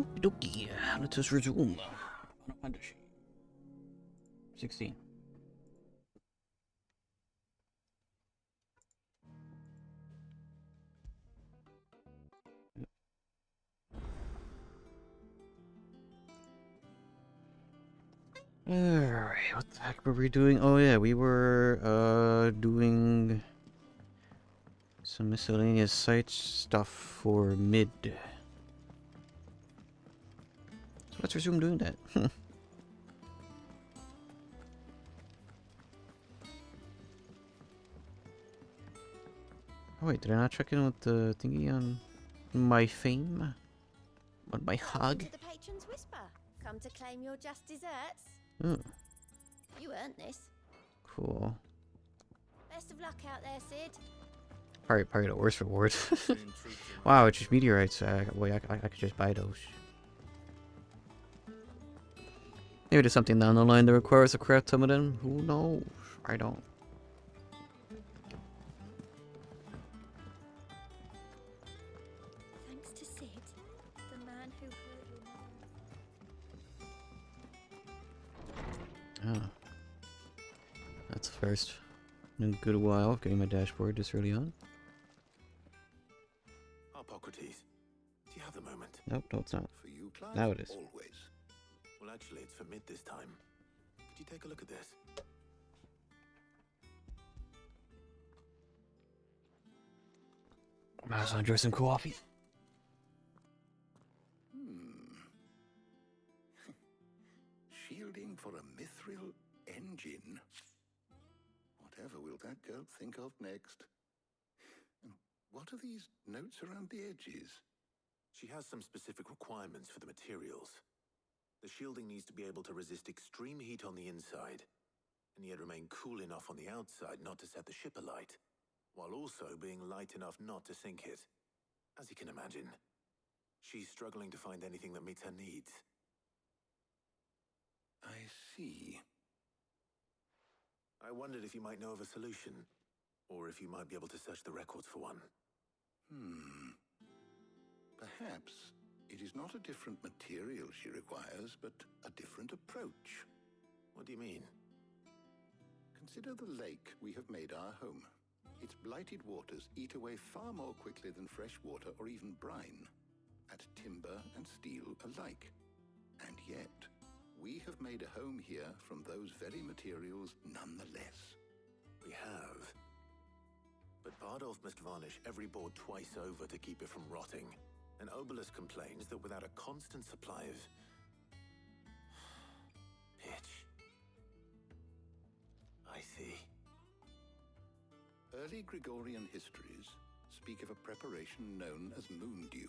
Okie, let us resume. Fantasy 16. Alright, what the heck were we doing? Oh yeah, we were doing some miscellaneous site stuff for mid. So let's resume doing that. Oh wait, did I not check in with the thingy on my fame? On my hog? To the patron's whisper. Come to claim your just desserts. Oh, You earned this. cool. Best of luck out there, Sid. Probably the worst reward. Wow, it's just meteorites. Wait, I could just buy those. Maybe there's something down the line that requires a crap ton of them. Who knows? I don't. Thanks to Sid, the man who heard your name. Ah, that's a first. In a good while, getting my dashboard this early on. Hippocrates, do you have the moment? Nope, no, it's not. For you, Clive? Now it is. Always. Well, actually, it's for mid this time. Could you take a look at this? Might as well enjoy some coffee. Shielding for a mithril engine. Whatever will that girl think of next? And what are these notes around the edges? She has some specific requirements for the materials. The shielding needs to be able to resist extreme heat on the inside, and yet remain cool enough on the outside not to set the ship alight, while also being light enough not to sink it. As you can imagine, she's struggling to find anything that meets her needs. I see. I wondered if you might know of a solution, or if you might be able to search the records for one. Perhaps it is not a different material she requires, but a different approach. What do you mean? Consider the lake we have made our home. Its blighted waters eat away far more quickly than fresh water or even brine, at timber and steel alike. And yet, we have made a home here from those very materials nonetheless. We have. But Bardolph must varnish every board twice over to keep it from rotting. And Obelisk complains that without a constant supply of pitch. I see. Early Gregorian histories speak of a preparation known as moon dew.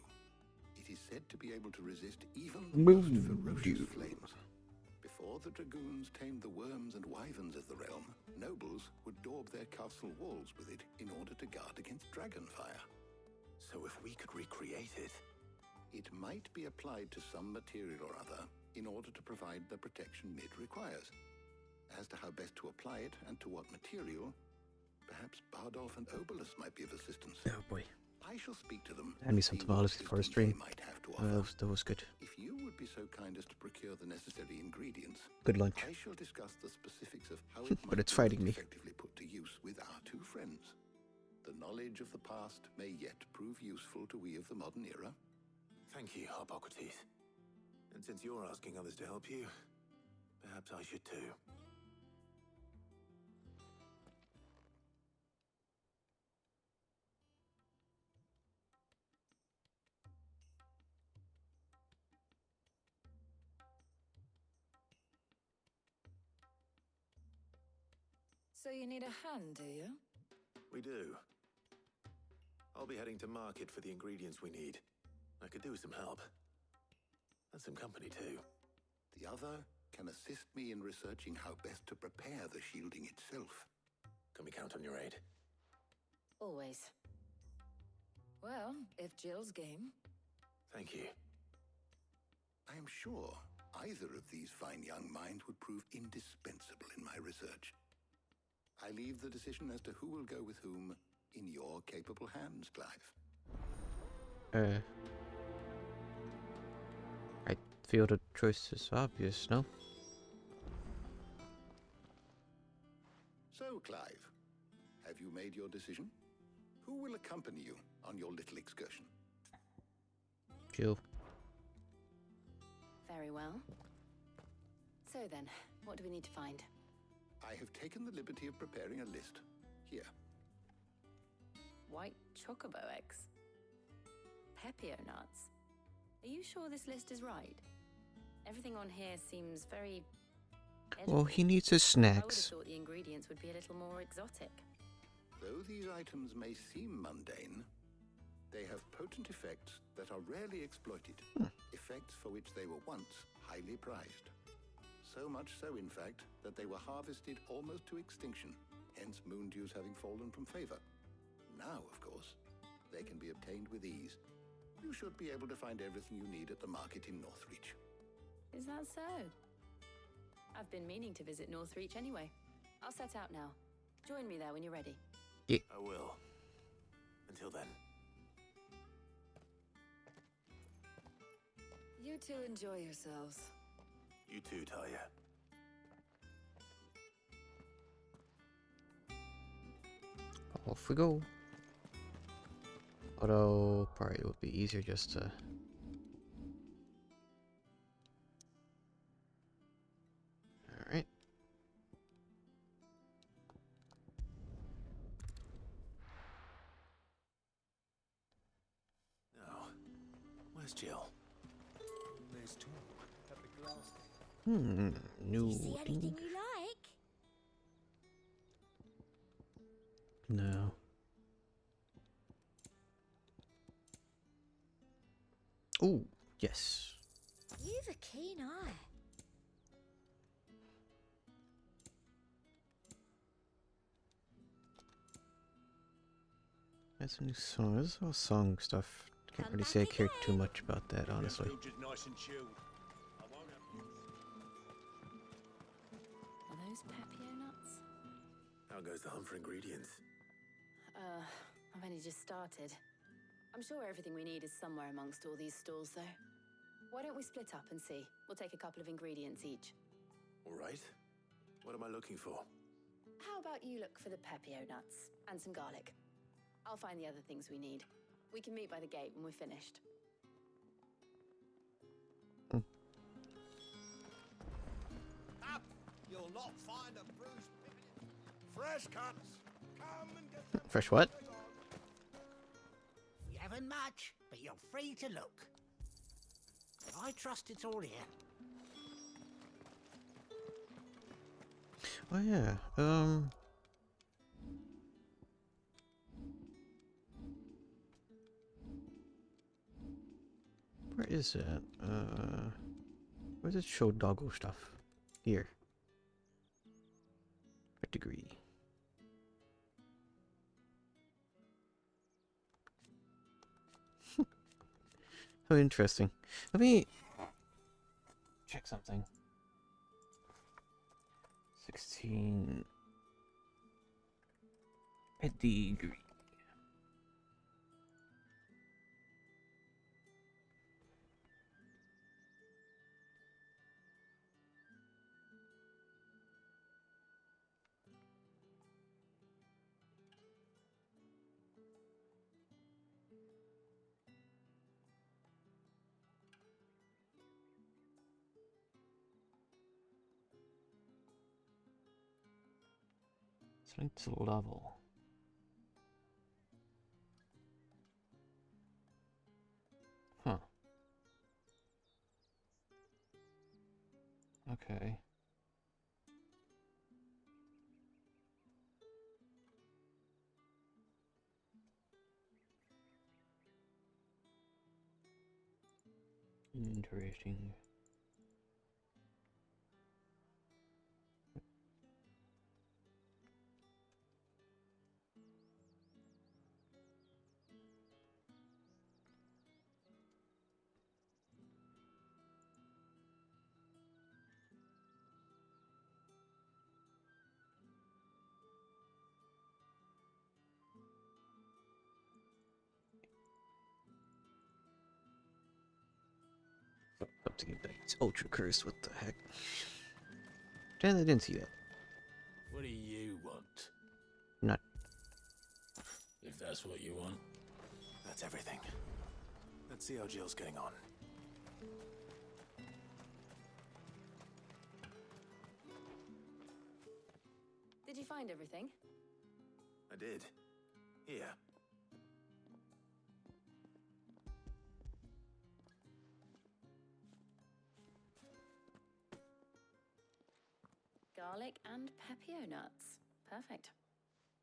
It is said to be able to resist even the most ferocious flames. Before the dragoons tamed the worms and wyverns of the realm, nobles would daub their castle walls with it in order to guard against dragonfire. So if we could recreate it... It might be applied to some material or other in order to provide the protection mid requires. As to how best to apply it and to what material, perhaps Bardolph and Obelisk might be of assistance. Oh boy. I shall speak to them. Hand me some tamales for a stream. Might have to offer. That was good. If you would be so kind as to procure the necessary ingredients, Good lunch. I shall discuss the specifics of how it But might it's be fighting me. effectively put to use with our two friends. The knowledge of the past may yet prove useful to we of the modern era. Thank you, Hippocrates. And since you're asking others to help you, perhaps I should too. So you need a hand, do you? We do. I'll be heading to market for the ingredients we need. I could do with some help. And some company too. The other can assist me in researching how best to prepare the shielding itself. Can we count on your aid? Always. Well, if Jill's game. Thank you. I am sure either of these fine young minds would prove indispensable in my research. I leave the decision as to who will go with whom in your capable hands, Clive. feel the choice is obvious, no? So, Clive, have you made your decision? Who will accompany you on your little excursion? Jill. Very well. So then, what do we need to find? I have taken the liberty of preparing a list. Here. White chocobo eggs. Pepio nuts. Are you sure this list is right? Everything on here seems very Well, he needs his I would have snacks. thought the ingredients would be a little more exotic. Though these items may seem mundane, they have potent effects that are rarely exploited. Effects for which they were once highly prized. So much so, in fact, that they were harvested almost to extinction, hence moon dews having fallen from favor. Now, of course, they can be obtained with ease. You should be able to find everything you need at the market in Northreach. Is that so? I've been meaning to visit Northreach anyway. I'll set out now. Join me there when you're ready. I will. Until then. You two enjoy yourselves. You too, Talia. Off we go. Although, probably it would be easier just to... Alright. Now, where's Jill? New See anything thing? you like? No. Oh, yes. You've a keen eye. That's a new song. This is all song stuff. Can't Come really back say I care too again. much about that, honestly. Nice and chilled. I won't have Are those Pepio nuts? How goes the hunt for ingredients? I've only just started. I'm sure everything we need is somewhere amongst all these stalls, though. Why don't we split up and see? We'll take a couple of ingredients each. All right. What am I looking for? How about you look for the Pepio nuts and some garlic? I'll find the other things we need. We can meet by the gate when we're finished. Up! You'll not find a bruised pippin. Fresh cuts. Come and get them. Fresh what? We haven't much, but you're free to look. I trust it's all here. Oh yeah, where is it? Where's it show doggo stuff? Here. What degree? How interesting. Let me check something. 16 pedigree. It's linked to level. Huh. Okay. Interesting. Up to get back. It's ultra cursed. What the heck? Damn, I didn't see that. What do you want? Not. If that's what you want. That's everything. Let's see how Jill's getting on. Did you find everything? I did. Here. Garlic and pepio nuts. Perfect.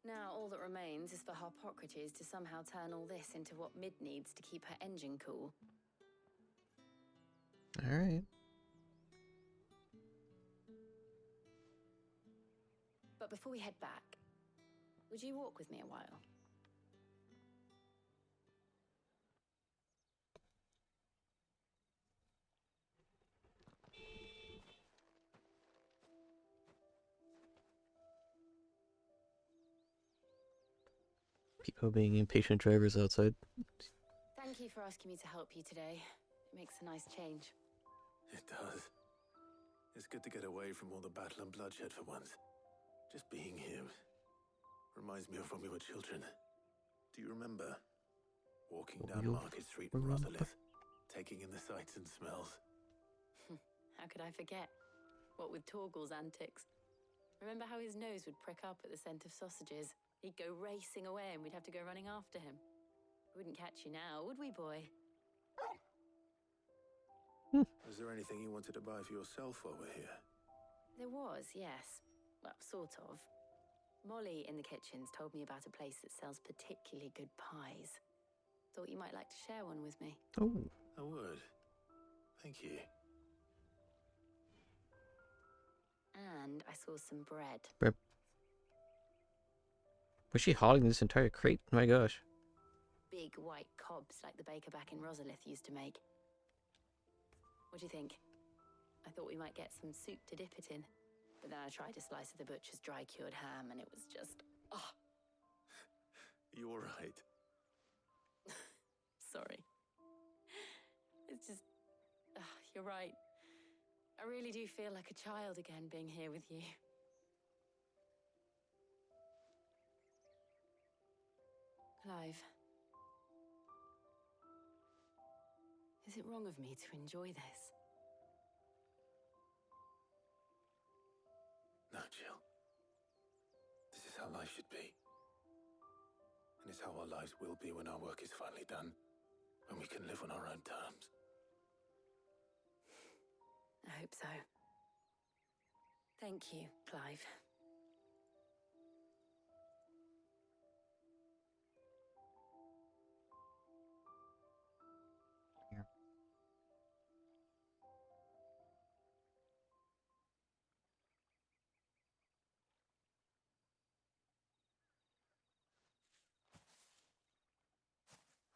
Now all that remains is for Harpocrates to somehow turn all this into what Mid needs to keep her engine cool. Alright. But before we head back, would you walk with me a while? People being impatient drivers outside. Thank you for asking me to help you today. It makes a nice change. It does. It's good to get away from all the battle and bloodshed for once. Just being here reminds me of when we were children. Do you remember? Walking down Market Street in Rosalith, taking in the sights and smells. How could I forget? What with Torgal's antics. Remember how his nose would prick up at the scent of sausages? He'd go racing away and we'd have to go running after him. We wouldn't catch you now, would we, boy? Was there anything you wanted to buy for yourself while we're here? There was, yes. Well, sort of. Molly in the kitchens told me about a place that sells particularly good pies. Thought you might like to share one with me. Oh. I would. Thank you. And I saw some bread. Bread. Was she hauling this entire crate? My gosh. Big white cobs like the baker back in Rosalith used to make. What do you think? I thought we might get some soup to dip it in. But then I tried a slice of the butcher's dry-cured ham and it was just... oh. You all right? Sorry. It's just... you're right. I really do feel like a child again being here with you. Clive. Is it wrong of me to enjoy this? No, Jill. This is how life should be. And it's how our lives will be when our work is finally done. When we can live on our own terms. I hope so. Thank you, Clive. Here.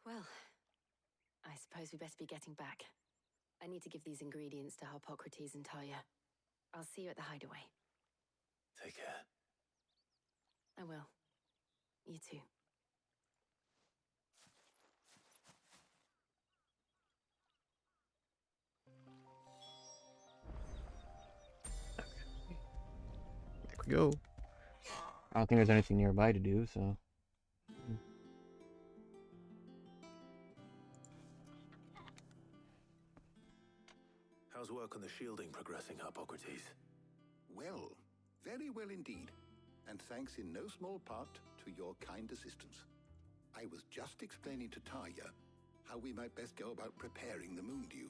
Well, I suppose we best be getting back. I need to give these ingredients to Harpocrates and Talia. I'll see you at the hideaway. Take care. I will. You too. There we go. I don't think there's anything nearby to do, so... How's work on the shielding progressing, Harpocrates? Well, very well indeed. And thanks in no small part to your kind assistance. I was just explaining to Tarja how we might best go about preparing the moondew.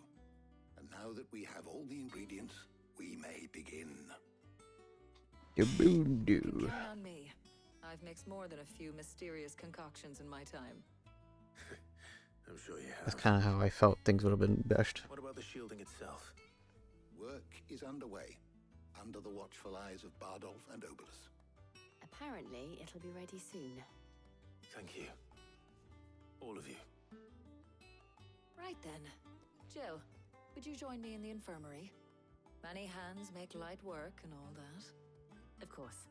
And now that we have all the ingredients, we may begin. The moondew. Count on me. I've mixed more than a few mysterious concoctions in my time. I'm sure you have. That's kind of how I felt things would have been best. What about the shielding itself? Work is underway, under the watchful eyes of Bardolph and Obolus. Apparently, it'll be ready soon. Thank you. All of you. Right then. Jill, would you join me in the infirmary? Many hands make light work and all that. Of course.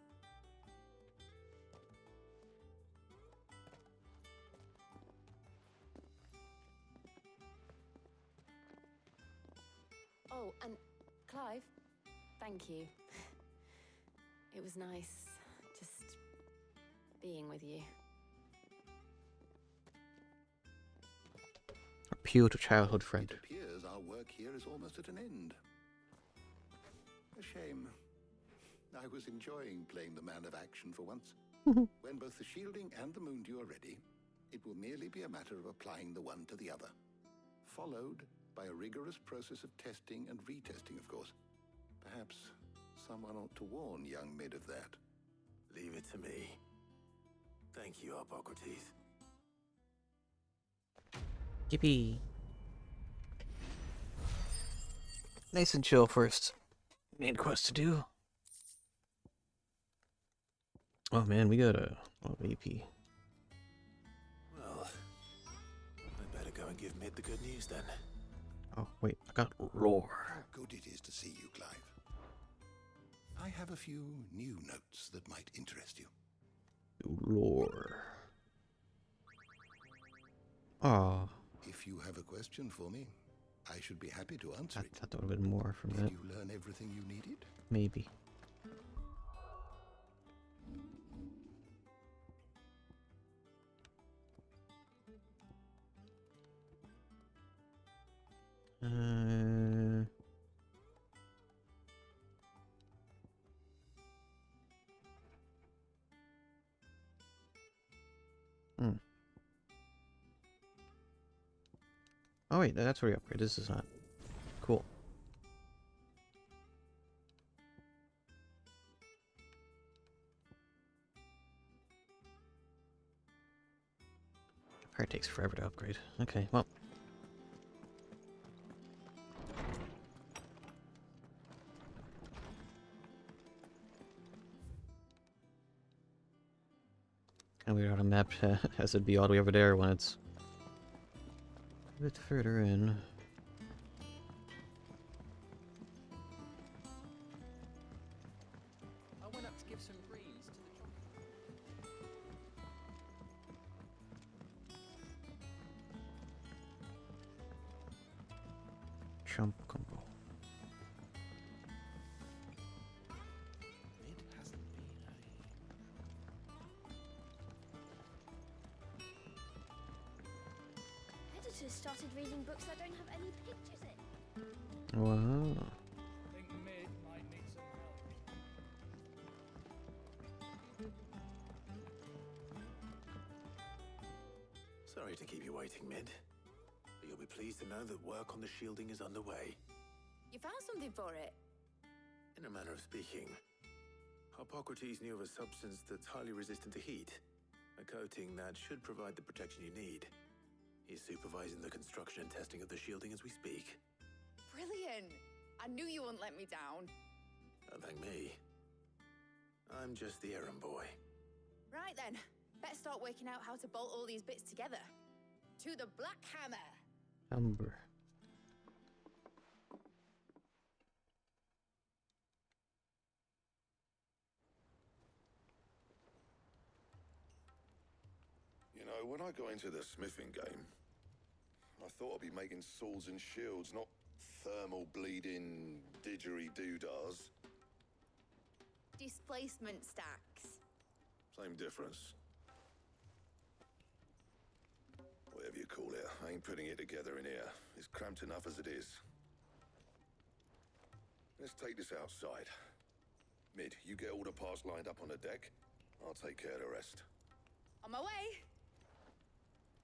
Oh, and Clive, thank you. It was nice just being with you. A pure childhood friend. It appears our work here is almost at an end. A shame. I was enjoying playing the man of action for once. When both the shielding and the moondew are ready, it will merely be a matter of applying the one to the other. Followed by a rigorous process of testing and retesting, of course. Perhaps someone ought to warn young Mid of that. Leave it to me. Thank you, Hippocrates. Yippee. Nice and chill first. Main quest to do. Oh man, we got a lot of AP. Well, I better go and give Mid the good news then. Oh wait, I got lore. How good it is to see you, Clive. I have a few new notes that might interest you. Lore. Oh, If you have a question for me, I should be happy to answer I it. thought there would have been more from Did that. you learn everything you needed? Maybe. Oh wait, that's where we upgrade. This is not cool. Card takes forever to upgrade. Okay, well. And weird how the map has it be all the way over there when it's a bit further in. I went up to give some greens to the Chump combo. Mid hasn't been Editors started reading books that don't have any pictures in. Wow. I think Mid might need some help. Sorry to keep you waiting, Mid. But you'll be pleased to know that work on the shielding is underway. You found something for it? In a manner of speaking, Hippocrates knew of a substance that's highly resistant to heat. A coating that should provide the protection you need. He's supervising the construction and testing of the shielding as we speak. Brilliant! I knew you wouldn't let me down. Don't thank me. I'm just the errand boy. Right then, better start working out how to bolt all these bits together. To the Black Hammer! Amber. You know, when I got into the smithing game, I thought I'd be making swords and shields, not thermal bleeding didgeridoo-dahs. Displacement stacks. Same difference. Whatever you call it, I ain't putting it together in here. It's cramped enough as it is. Let's take this outside. Mid, you get all the parts lined up on the deck. I'll take care of the rest. On my way!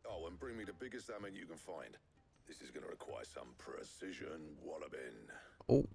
Oh, and bring me the biggest hammer you can find. This is gonna require some precision walloping. Oh.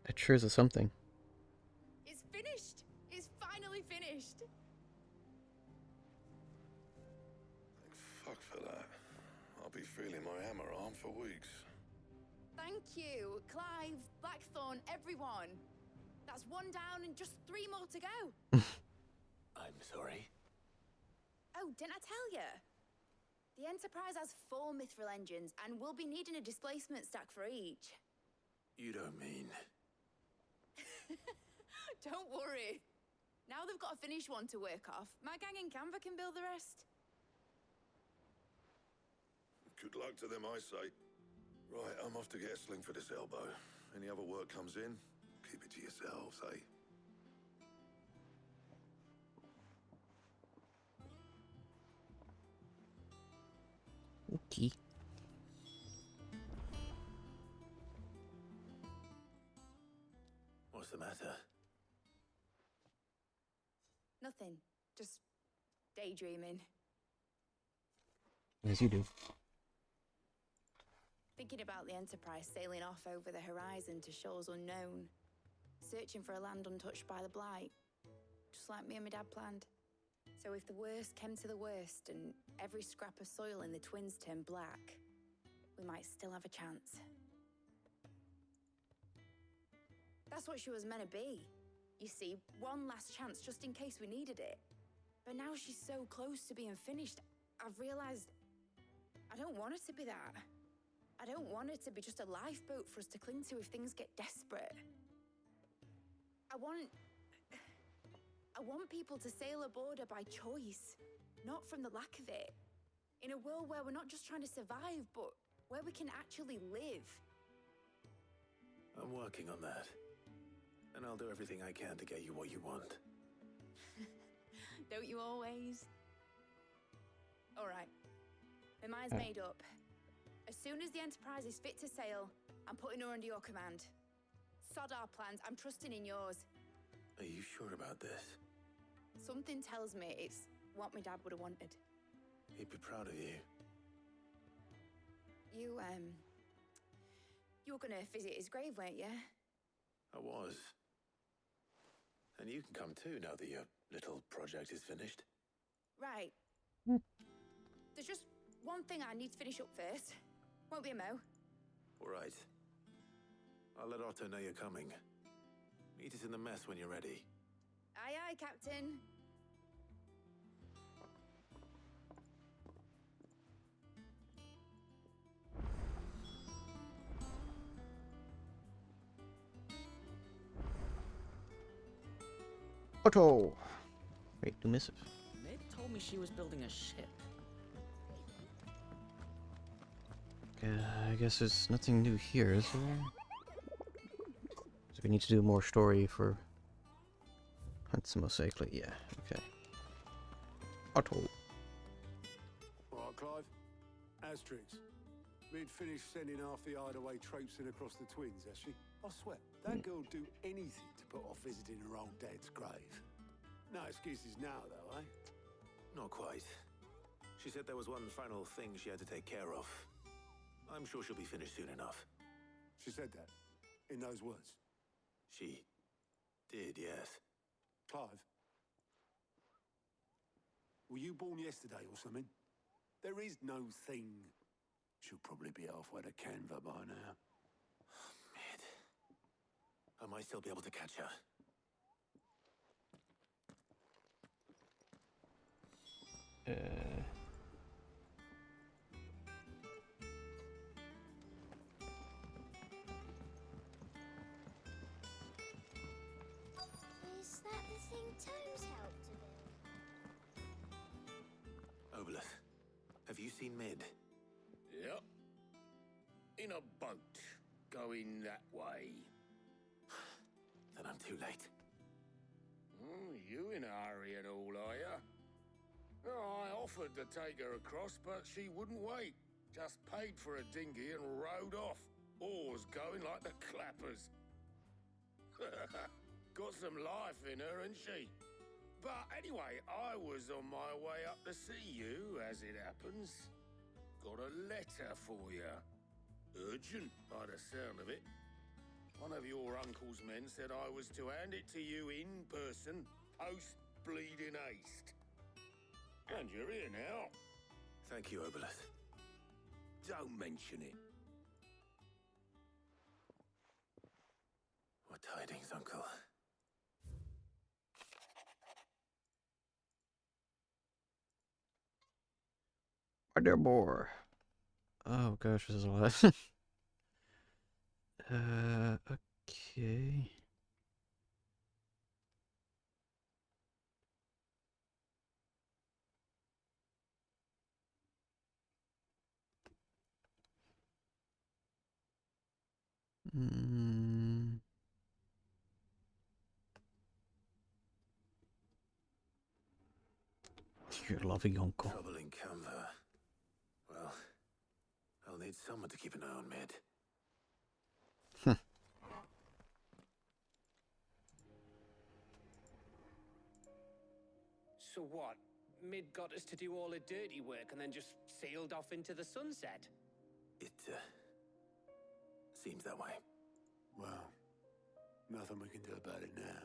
It sure is something. It's finished! It's finally finished! Fuck for that. I'll be feeling my hammer arm for weeks. Thank you, Clive, Blackthorn, everyone. That's one down and just 3 more to go. I'm sorry. Oh, didn't I tell you? The Enterprise has 4 mithril engines, and we'll be needing a displacement stack for each. You don't mean... Don't worry. Now they've got a finished one to work off. My gang in Canva can build the rest. Good luck to them, I say. Right, I'm off to get a sling for this elbow. Any other work comes in, keep it to yourselves, eh? Okay. What's the matter? Nothing. Just daydreaming. As you do. Thinking about the Enterprise sailing off over the horizon to shores unknown. Searching for a land untouched by the Blight. Just like me and my dad planned. So if the worst came to the worst and every scrap of soil in the Twins turned black, we might still have a chance. That's what she was meant to be. You see, one last chance just in case we needed it. But now she's so close to being finished, I've realized I don't want it to be that. I don't want it to be just a lifeboat for us to cling to if things get desperate. I want people to sail aboard her by choice, not from the lack of it. In a world where we're not just trying to survive, but where we can actually live. I'm working on that. And I'll do everything I can to get you what you want. Don't you always? All right. My mind's made up. As soon as the Enterprise is fit to sail, I'm putting her under your command. Sod our plans, I'm trusting in yours. Are you sure about this? Something tells me it's what my dad would have wanted. He'd be proud of you. You were gonna visit his grave, weren't you? I was. And you can come too now that your little project is finished. Right. There's just one thing I need to finish up first. Won't be a mo. All right. I'll let Otto know you're coming. Meet us in the mess when you're ready. Aye, aye, Captain. Otto! Wait, new missive. Mid told me she was building a ship. I guess there's nothing new here, is there? So we need to do more story for Hunt's most likely. Yeah, okay. Otto. All right, Clive. Asterix. Mid finished sending half the hideaway traipsing across the Twins, has she? I swear, that girl'd do anything to put off visiting her own dad's grave. No excuses now, though, eh? Not quite. She said there was one final thing she had to take care of. I'm sure she'll be finished soon enough. She said that? In those words? She did, yes. Clive? Were you born yesterday or something? There is no thing. She'll probably be halfway to Canva by now. Mid. I might still be able to catch her. Is that the thing Tomes helped to build? Obolus, have you seen Mid? Yep. In a boat, going that way. Then I'm too late. You in a hurry and all, are ya? I offered to take her across, but she wouldn't wait. Just paid for a dinghy and rowed off. Oars going like the clappers. Got some life in her, ain't she? But anyway, I was on my way up to see you, as it happens. Got a letter for you. Urgent, by the sound of it. One of your uncle's men said I was to hand it to you in person, post-bleeding haste. And you're here now. Thank you, Obelus. Don't mention it. What tidings, Uncle? Are there more? Oh gosh, this is a lot. Okay. Mm. Your loving uncle. Trouble in Canva. Well, I'll need someone to keep an eye on Mid. So what? Mid got us to do all the dirty work and then just sailed off into the sunset? It, seems that way. Well, nothing we can do about it now.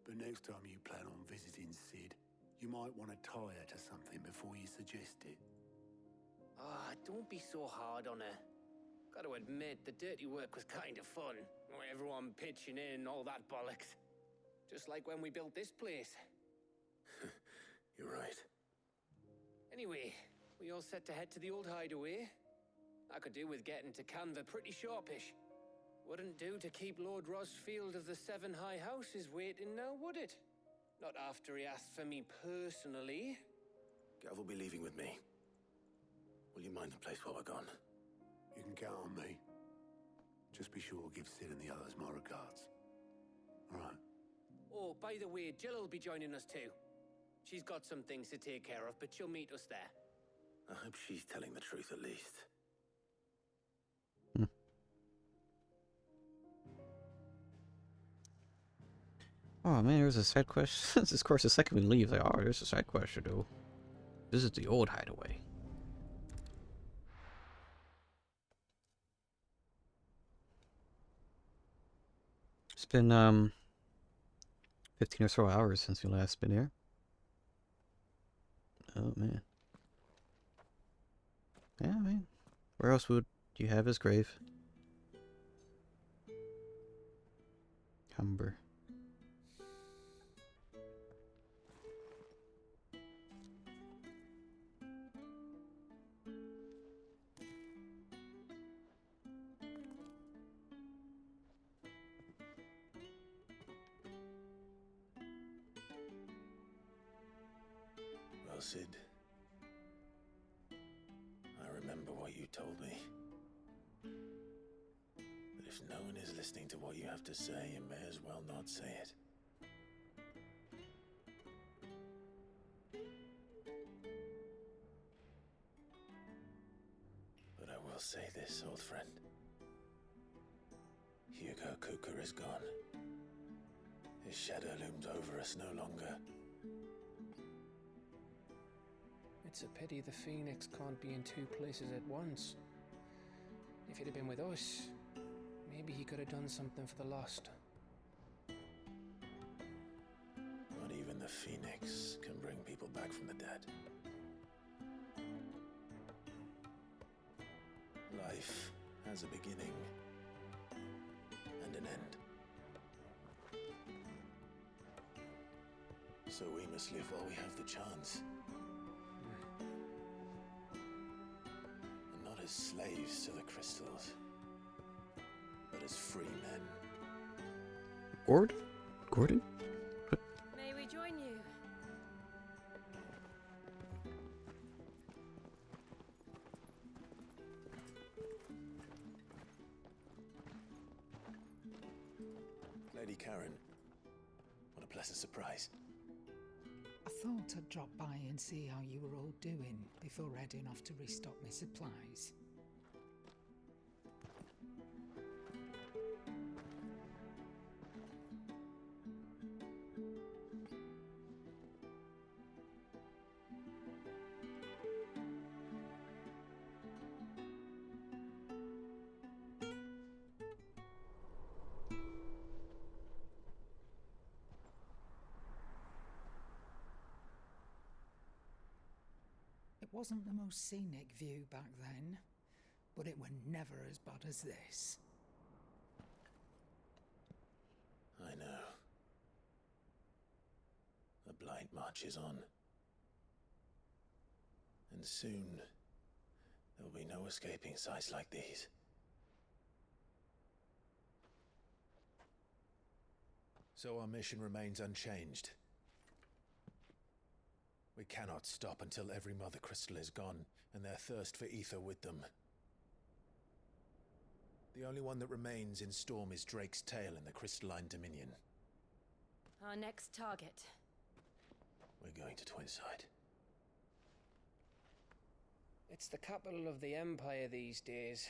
But next time you plan on visiting Sid, you might want to tie her to something before you suggest it. Ah, don't be so hard on her. Gotta admit, the dirty work was kind of fun. Everyone pitching in, all that bollocks. Just like when we built this place. You're right. Anyway, we all set to head to the old hideaway. I could do with getting to Canva pretty sharpish. Wouldn't do to keep Lord Rosfield of the Seven High Houses waiting now, would it? Not after he asked for me personally. Gav will be leaving with me. Will you mind the place while we're gone? You can count on me. Just be sure to give Sid and the others my regards. All right. Oh, by the way, Jill will be joining us too. She's got some things to take care of, but she'll meet us there. I hope she's telling the truth at least. Oh man, there's a side quest. This is, of course, the second we leave, like, oh, there's a side quest to do. This is the old hideaway. It's been 15 or so hours since we last been here. Oh man. Yeah, I mean, where else would you have his grave? Humber. Well, Sid, I remember what you told me. But if no one is listening to what you have to say, you may as well not say it. But I will say this, old friend. Hugo Cooker is gone. His shadow looms over us no longer. It's a pity the Phoenix can't be in two places at once. If he'd have been with us, maybe he could have done something for the lost. Not even the Phoenix can bring people back from the dead. Life has a beginning and an end. So we must live while we have the chance. And not as slaves to the crystals, but as free men. Gordon? May we join you? Lady Karen, what a pleasant surprise. I thought I'd drop by and see how you were all doing before heading off to restock my supplies. It wasn't the most scenic view back then, but it were never as bad as this. I know. The Blight marches on. And soon, there will be no escaping sights like these. So our mission remains unchanged. We cannot stop until every Mother Crystal is gone, and their thirst for ether with them. The only one that remains in Storm is Drake's tail in the Crystalline Dominion. Our next target. We're going to Twinside. It's the capital of the Empire these days.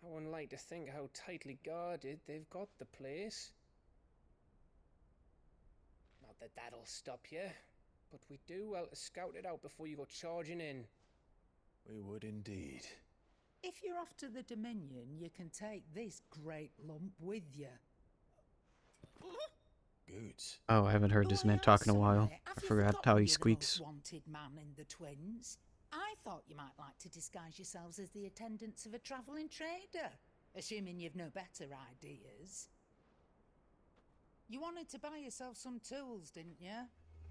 I wouldn't like to think how tightly guarded they've got the place. Not that that'll stop you, but we do well to scout it out before you go charging in. We would indeed. If you're off to the Dominion, you can take this great lump with you. Goods. Oh, I haven't heard this man talk in a while. I forgot how he you're the squeaks. most wanted man in the Twins. I thought you might like to disguise yourselves as the attendants of a travelling trader, assuming you've no better ideas. You wanted to buy yourself some tools, didn't you?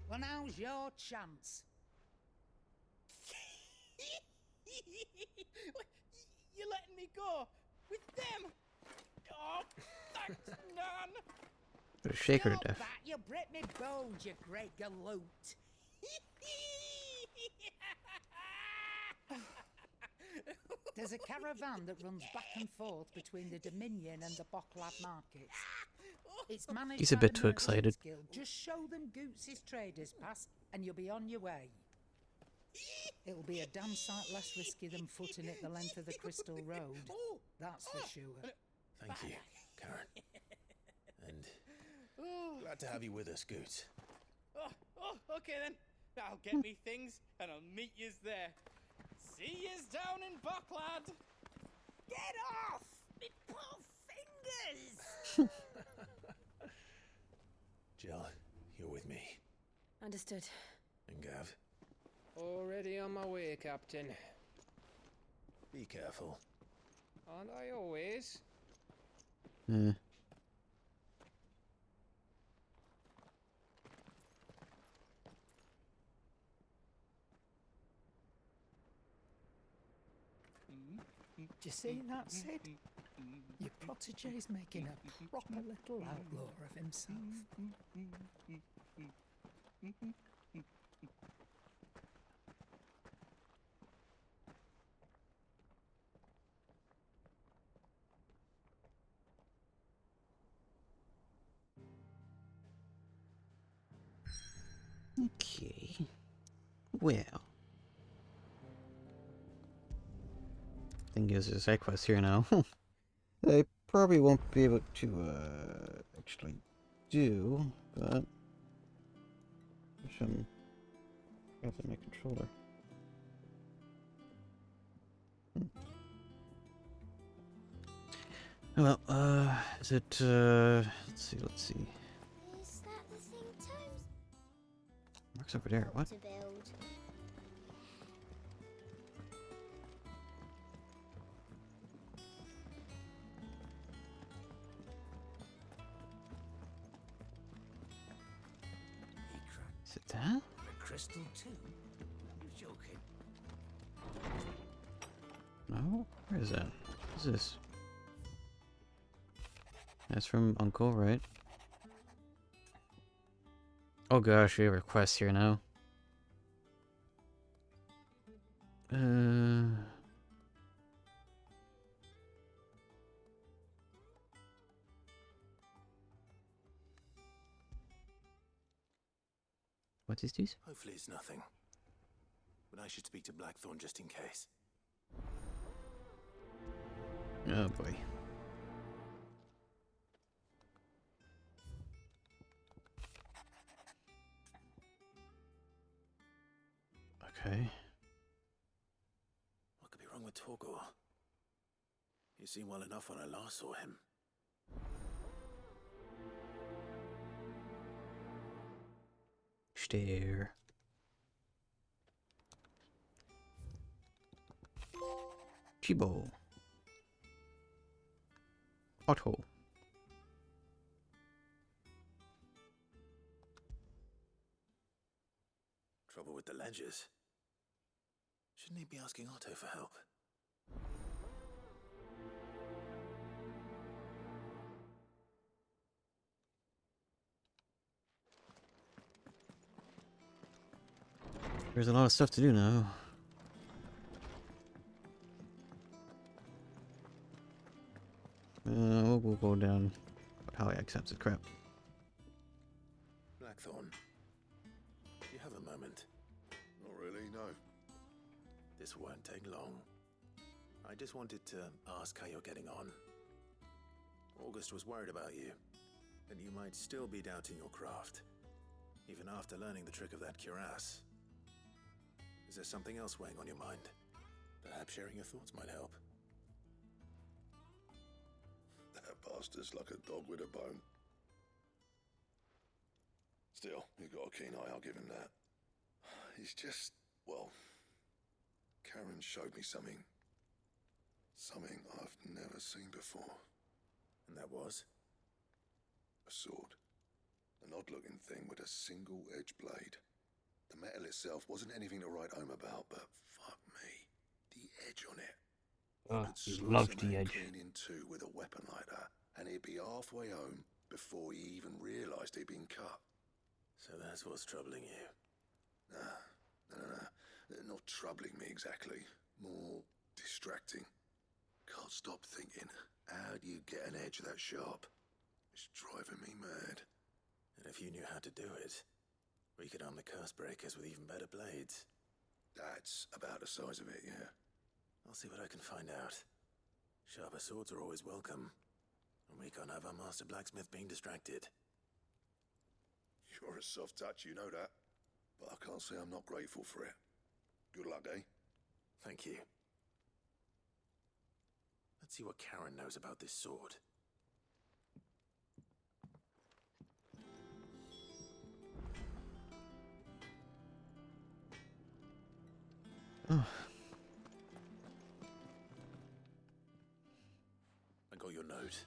Well, now's your chance. You're letting me go with them? Oh, thanks, Nan. Gonna shake her to Stop death. that, you break me bones, you great galoot. There's a caravan that runs back and forth between the Dominion and the Bocklad markets. It's managed He's a by bit the too Merchants excited. Guild. Just show them Goots' traders pass and you'll be on your way. It'll be a damn sight less risky than footing it the length of the Crystal Road. That's for sure. Thank you, Karen. And glad to have you with us, Goots. Okay then. I'll get me things and I'll meet yous there. See yous down in Bocklad. Get off! Me poor fingers! Jill, you're with me. Understood. And Gav, Already on my way, Captain. be careful. Aren't I always? Do you see that, Sid? Your protege's making a proper little outlaw of himself. Okay. Well. Thing is, there's a side quest here now. I probably won't be able to actually do, but I'm grabbing my controller. Oh, well, is it let's see. Is that the thing Tomes Mark's over there, what? to build? Is it that? A crystal too? You're joking. No? Where is that? What is this? That's from Uncle, right? Oh gosh, we have requests here now. What is this? Hopefully it's nothing. But I should speak to Blackthorn just in case. Oh boy. Okay. What could be wrong with Torgor? He seemed well enough when I last saw him. Stare. Chibo. Otto. Trouble with the ledgers. Shouldn't he be asking Otto for help? There's a lot of stuff to do now. We'll go down. How I accepted crap. Blackthorn, do you have a moment? Not really, no. This won't take long. I just wanted to ask how you're getting on. August was worried about you, and you might still be doubting your craft, even after learning the trick of that cuirass. Is there something else weighing on your mind? Perhaps sharing your thoughts might help. That bastard's like a dog with a bone. Still, he's got a keen eye, I'll give him that. He's just, well, Karen showed me something. Something I've never seen before. And that was? A sword. An odd-looking thing with a single-edged blade. The metal itself wasn't anything to write home about, but fuck me, the edge on it. He loved the edge. Clean in two with a weapon like that, and he'd be halfway home before he even realised he'd been cut. So that's what's troubling you? Nah. Not troubling me exactly. More distracting. Can't stop thinking, how do you get an edge that sharp? It's driving me mad. And if you knew how to do it, we could arm the curse breakers with even better blades. That's about the size of it, yeah. I'll see what I can find out. Sharper swords are always welcome. And we can't have our master blacksmith being distracted. You're a soft touch, you know that. But I can't say I'm not grateful for it. Good luck, eh? Thank you. Let's see what Karen knows about this sword. Oh. I got your note.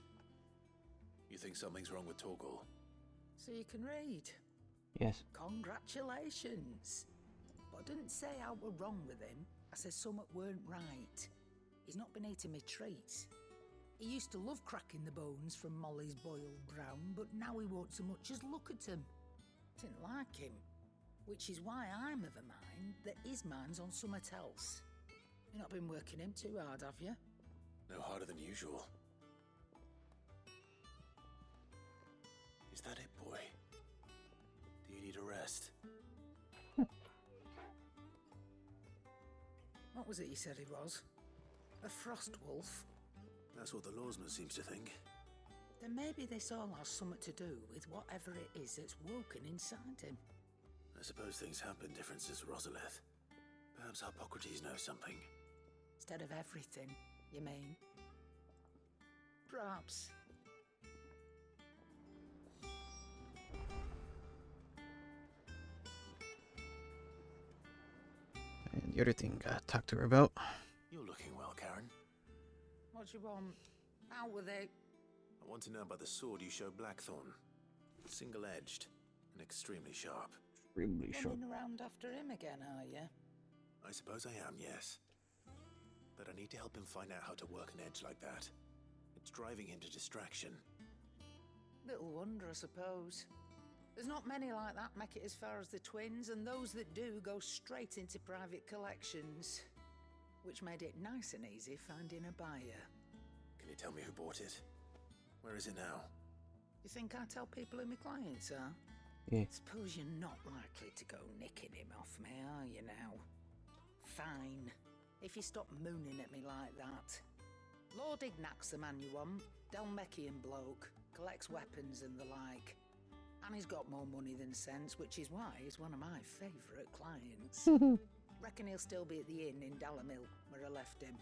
You think something's wrong with Torgal? So you can read? Yes. Congratulations. But I didn't say I were wrong with him. I said something weren't right. He's not been eating me treats. He used to love cracking the bones from Molly's boiled brown, but now he won't so much as look at them. Didn't like him. Which is why I'm of a mind that his mind's on something else. You've not been working him too hard, have you? No harder than usual. Is that it, boy? Do you need a rest? What was it you said he was? A frost wolf? That's what the lawsman seems to think. Then maybe this all has something to do with whatever it is that's woken inside him. I suppose things have been different since Rosalith. Perhaps Hippocrates knows something. Instead of everything, you mean? Perhaps. And the other thing I talked to her about. You're looking well, Karen. What do you want? How were they? I want to know about the sword you showed Blackthorn. Single-edged and extremely sharp. Extremely sharp. Running around after him again, are you? I suppose I am, yes. But I need to help him find out how to work an edge like that. It's driving him to distraction. Little wonder, I suppose. There's not many like that make it as far as the twins, and those that do go straight into private collections. Which made it nice and easy finding a buyer. Can you tell me who bought it? Where is it now? You think I tell people who my clients are? Yeah. Suppose you're not likely to go nicking him off me, are you now? Fine. If you stop mooning at me like that. Lord Ignac's the man you want. Dalmekian bloke. Collects weapons and the like. And he's got more money than sense, which is why he's one of my favourite clients. Reckon he'll still be at the inn in Dalamil, where I left him.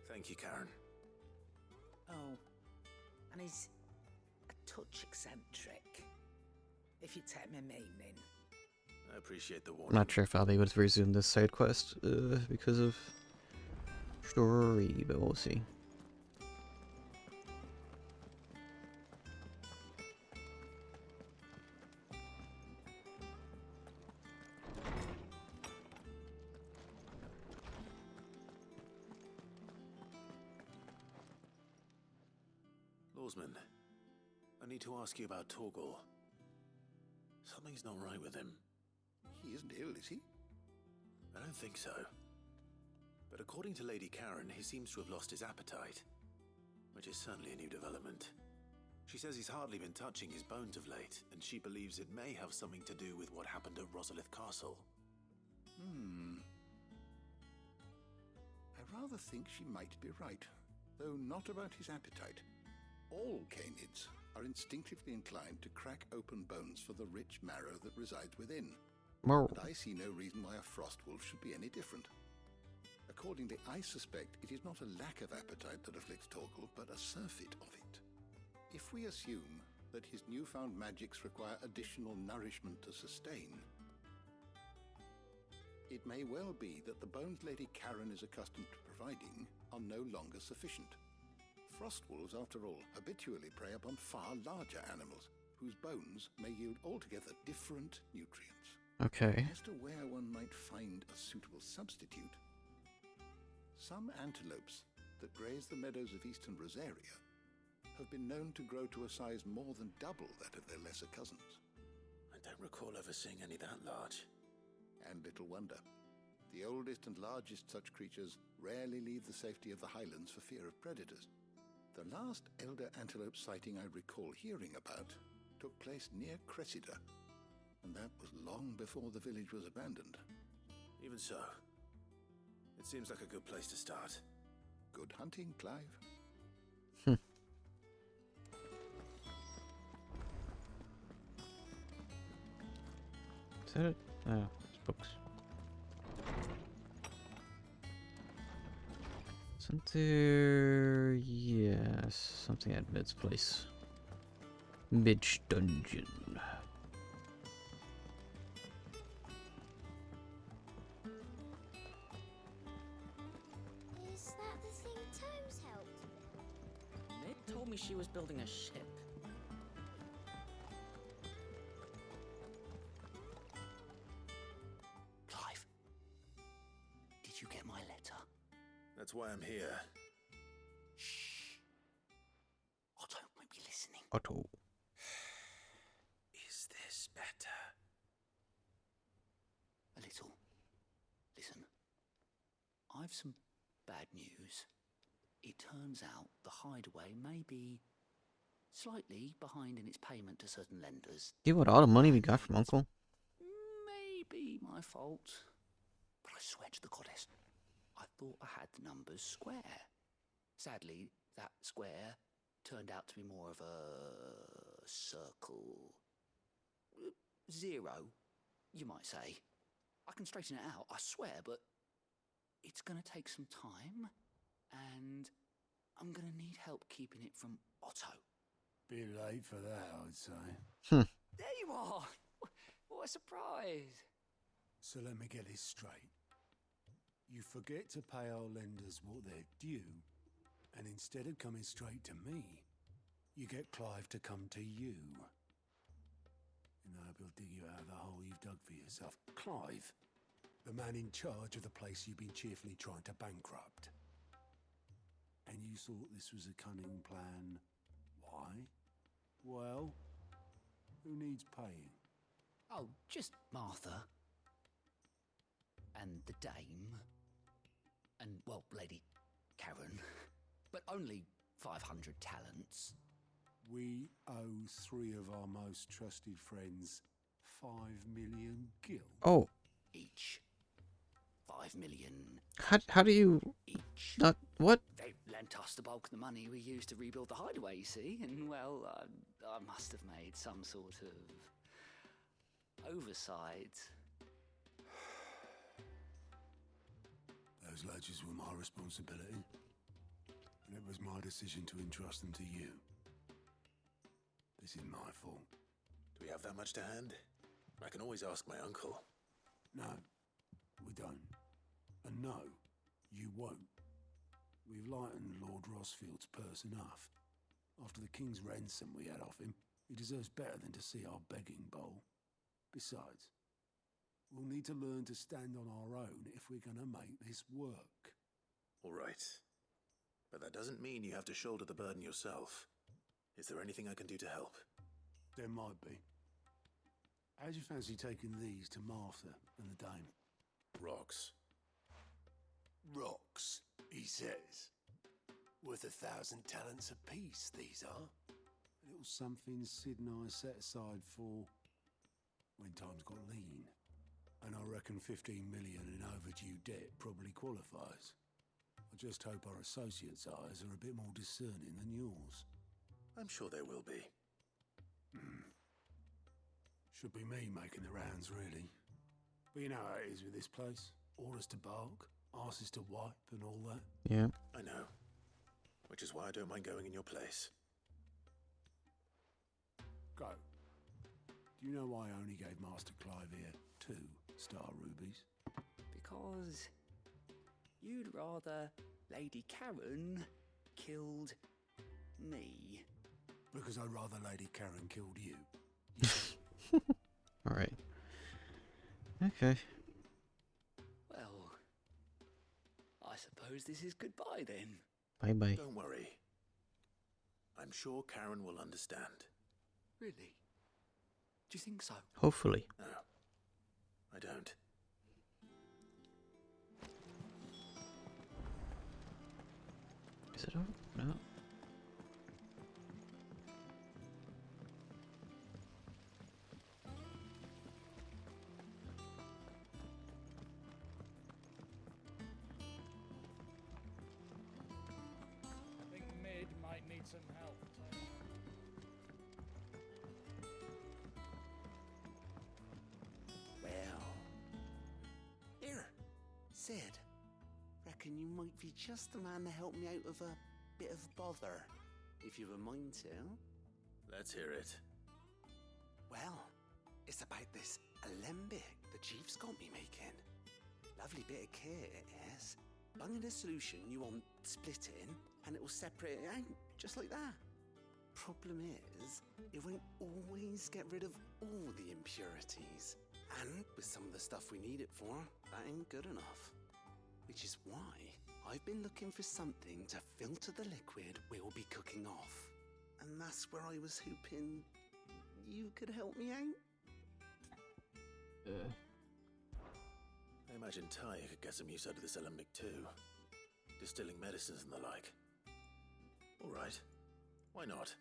Thank you, Karen. Oh, and he's a touch eccentric, if you take me meaning. I appreciate the I'm warning. not sure if I'll be able to resume this side quest because of story, but we'll see. Lawsman, I need to ask you about Torgal. Something's not right with him. He isn't ill, is he? I don't think so. But according to Lady Karen, he seems to have lost his appetite, which is certainly a new development. She says he's hardly been touching his bones of late, and she believes it may have something to do with what happened at Rosalith Castle. I rather think she might be right, though not about his appetite. All canids are instinctively inclined to crack open bones for the rich marrow that resides within. Well, And I see no reason why a frost wolf should be any different. Accordingly, I suspect it is not a lack of appetite that afflicts Torgal, but a surfeit of it. If we assume that his newfound magics require additional nourishment to sustain, it may well be that the bones Lady Karen is accustomed to providing are no longer sufficient. Frost wolves, after all, habitually prey upon far larger animals, whose bones may yield altogether different nutrients. okay. As to where one might find a suitable substitute, some antelopes that graze the meadows of eastern Rosaria have been known to grow to a size more than double that of their lesser cousins. I don't recall ever seeing any that large. And little wonder. The oldest and largest such creatures rarely leave the safety of the highlands for fear of predators. The last elder antelope sighting I recall hearing about took place near Cressida, and that was long before the village was abandoned. Even so, it seems like a good place to start. Good hunting, Clive. Is that it? Oh, it's books. Isn't there... yes, something at Mid's place. Mid's dungeon. Is that the thing Tomes helped? Mid told me she was building a ship. Clive, did you get my letter? That's why I'm here. Shh. Otto might be listening. Otto. Is this better? A little. Listen, I've some bad news. It turns out the hideaway may be slightly behind in its payment to certain lenders. Give what all the money we got from Uncle. Maybe my fault. But I swear to the goddess, I thought I had the numbers square. Sadly, that square turned out to be more of a circle. Zero, you might say. I can straighten it out, I swear, but it's going to take some time, and I'm going to need help keeping it from Otto. Bit late for that, I'd say. There you are! What a surprise! So let me get this straight. You forget to pay our lenders what they're due, and instead of coming straight to me, you get Clive to come to you. And I hope he'll dig you out of the hole you've dug for yourself. Clive, the man in charge of the place you've been cheerfully trying to bankrupt. And you thought this was a cunning plan. Why? Well, who needs paying? Oh, just Martha. And the dame. And, well, Lady Karen. But only 500 talents. We owe 3 of our most trusted friends 5 million gil. Oh. Each. 5 million. How do you... Each. Not... What? They lent us the bulk of the money we used to rebuild the hideaway, you see? And, well, I must have made some sort of oversight. Those ledgers were my responsibility. And it was my decision to entrust them to you. This is my fault. Do we have that much to hand? I can always ask my uncle. No, we don't. And no, you won't. We've lightened Lord Rosfield's purse enough. After the king's ransom we had off him, he deserves better than to see our begging bowl. Besides, we'll need to learn to stand on our own if we're gonna make this work. All right. But that doesn't mean you have to shoulder the burden yourself. Is there anything I can do to help? There might be. How'd you fancy taking these to Martha and the dame? Rocks. Rocks, he says. Worth 1,000 talents apiece, these are. A little something Sid and I set aside for when times got lean. And I reckon 15 million in overdue debt probably qualifies. I just hope our associates' eyes are a bit more discerning than yours. I'm sure there will be. Should be me making the rounds, really. But you know how it is with this place. Orders to bark, arses to wipe and all that. Yeah. I know. Which is why I don't mind going in your place. Go. Do you know why I only gave Master Clive here 2 star rubies? Because you'd rather Lady Karen killed me. Because I'd rather Lady Karen killed you. Alright. Okay. Well, I suppose this is goodbye then. Bye-bye. Don't worry. I'm sure Karen will understand. Really? Do you think so? Hopefully. No. I don't. Is it over? No. I think Mid might need some help. Well, here, Sid. Reckon you might be just the man to help me out of a bit of bother, if you would mind to. Let's hear it. Well, it's about this alembic the chief's got me making. Lovely bit of kit it is. Bung in a solution you want splitting, and it will separate it out, just like that. Problem is, it won't always get rid of all the impurities. And with some of the stuff we need it for, that ain't good enough. Which is why I've been looking for something to filter the liquid we'll be cooking off. And that's where I was hoping you could help me out. I imagine Ty could get some use out of this alembic too. Distilling medicines and the like. Alright. Why not?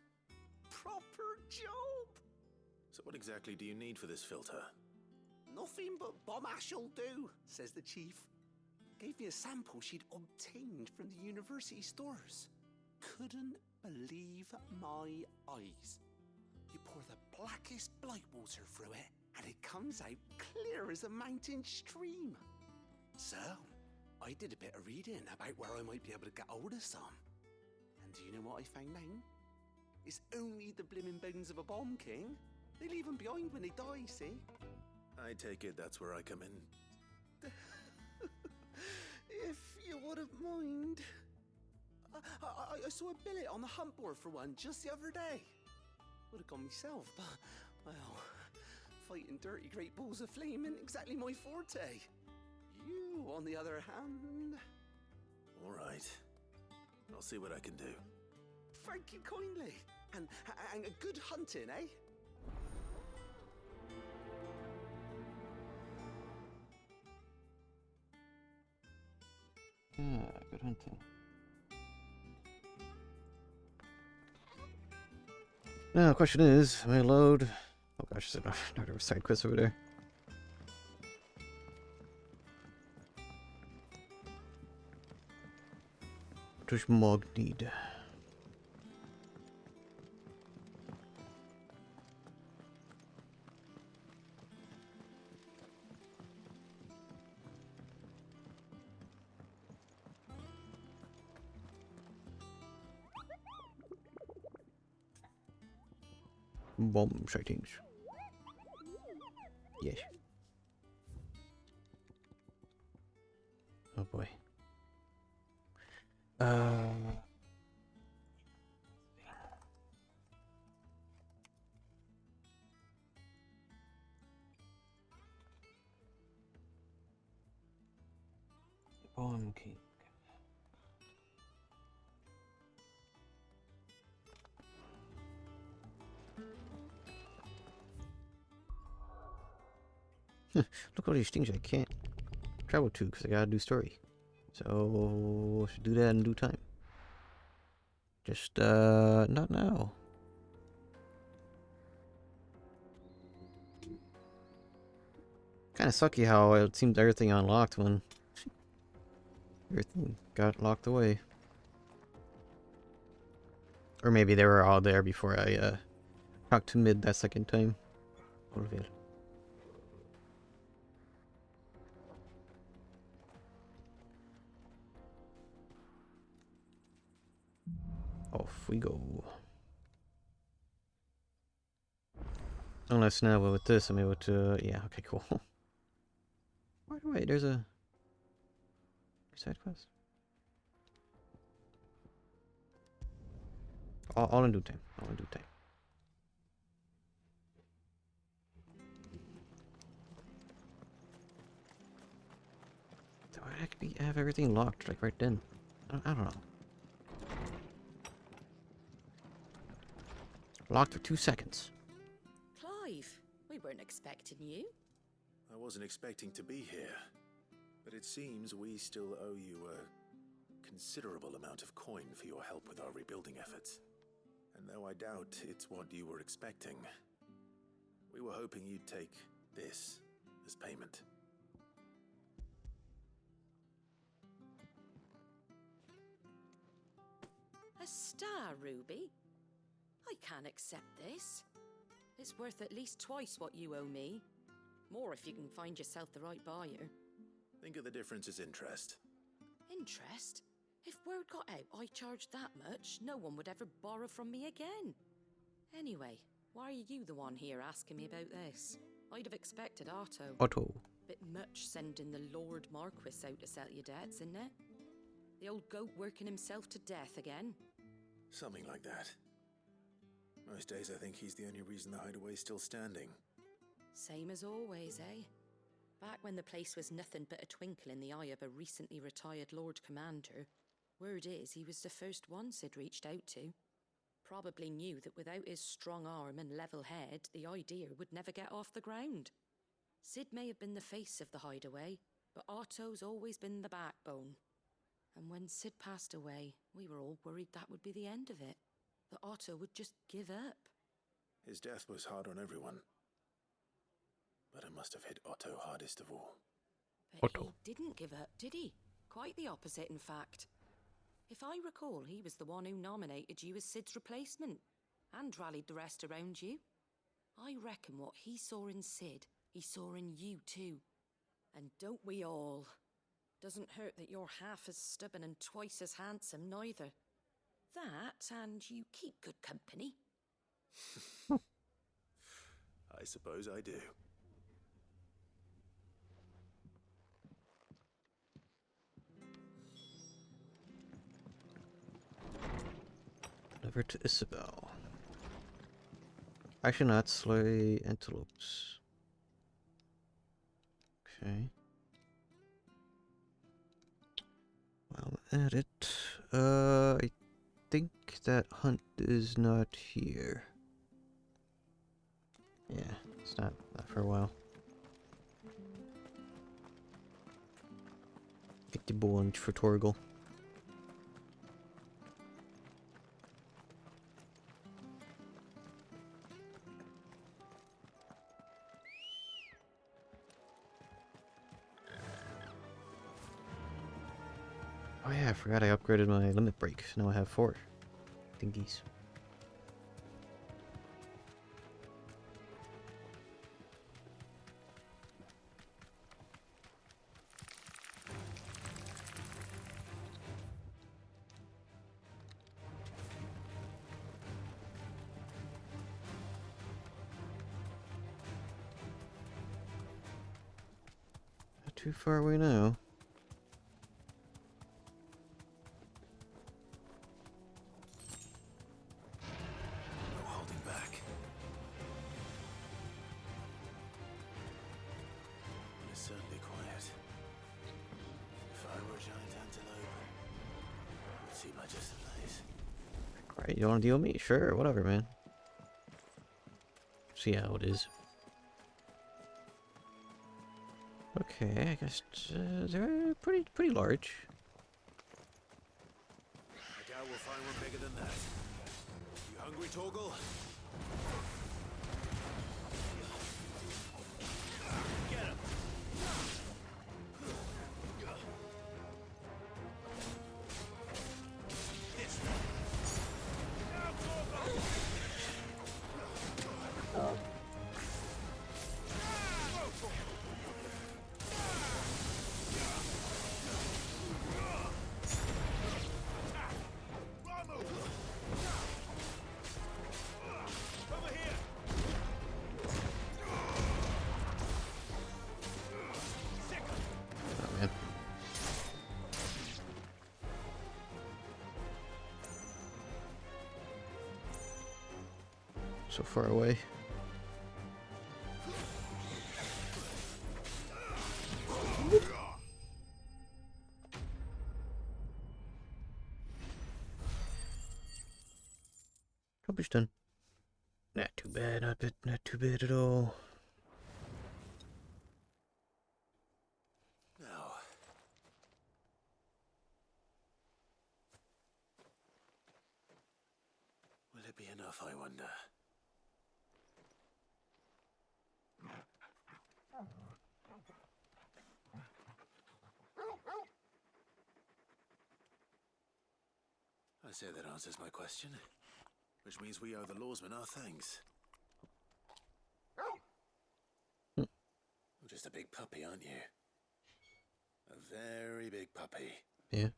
Proper job! So what exactly do you need for this filter? Nothing but bomb ash'll do, says the chief. Gave me a sample she'd obtained from the university stores. Couldn't believe my eyes. You pour the blackest blight water through it, and it comes out clear as a mountain stream. So, I did a bit of reading about where I might be able to get hold of some. And do you know what I found out? It's only the blimmin' bones of a bomb king. They leave them behind when they die, see? I take it that's where I come in. If you wouldn't mind. I saw a billet on the hunt board for one just the other day. Would have gone myself, but, well, fighting dirty great balls of flame isn't exactly my forte. You, on the other hand... Alright. I'll see what I can do. Thank you kindly. And a good hunting, eh? Yeah, good hunting. Now, the question is, may I load? Oh gosh, there's another side quest over there. What does Mog need? Bomb sightings. Yes. Oh boy. Poem King. Look at all these things I can't travel to because I gotta do story. So should do that in due time. Just not now. Kind of sucky how it seemed everything unlocked when everything got locked away. Or maybe they were all there before I talked to Mid that second time. Olvir. Off we go. Unless now with this I'm able to... yeah, okay, cool. Wait, there's a... side quest? All in due time. All in due time. Do I actually have everything locked like right then? I don't know. Locked for 2 seconds. Clive, we weren't expecting you. I wasn't expecting to be here, but it seems we still owe you a considerable amount of coin for your help with our rebuilding efforts. And though I doubt it's what you were expecting, we were hoping you'd take this as payment. A star, Ruby? I can't accept this. It's worth at least twice what you owe me. More if you can find yourself the right buyer. Think of the difference as interest. Interest? If word got out I charged that much, no one would ever borrow from me again. Anyway, why are you the one here asking me about this? I'd have expected Otto. Otto. Bit much sending the Lord Marquis out to settle your debts, isn't it? The old goat working himself to death again? Something like that. Most days I think he's the only reason the hideaway's still standing. Same as always, eh? Back when the place was nothing but a twinkle in the eye of a recently retired Lord Commander, word is he was the first one Sid reached out to. Probably knew that without his strong arm and level head, the idea would never get off the ground. Sid may have been the face of the hideaway, but Otto's always been the backbone. And when Sid passed away, we were all worried that would be the end of it. That Otto would just give up. His death was hard on everyone. But it must have hit Otto hardest of all. But he didn't give up, did he? Quite the opposite, in fact. If I recall, he was the one who nominated you as Sid's replacement, and rallied the rest around you. I reckon what he saw in Sid, he saw in you too. And don't we all? Doesn't hurt that you're half as stubborn and twice as handsome, neither. That, and you keep good company. I suppose I do. Never to Isabel. I should not slay antelopes. Okay. Well, edit. I think that hunt is not here. Yeah, it's not for a while. Get the bunch for Torgal. Oh yeah, I forgot I upgraded my limit break. Now I have 4 thingies. Not too far away now. Just nice. Alright, you want to deal with me? Sure, whatever, man. See how it is. Okay, I guess they're pretty large. I doubt we'll find one bigger than that. You hungry, Torgal? Get him! This way. Now, Torgal! Oh man. So far away. Probably done. Not too bad, not too bad at all. Now. Will it be enough, I wonder? I say that answers my question. Which means we owe the lawsman our thanks. You're just a big puppy, aren't you? A very big puppy. Yeah.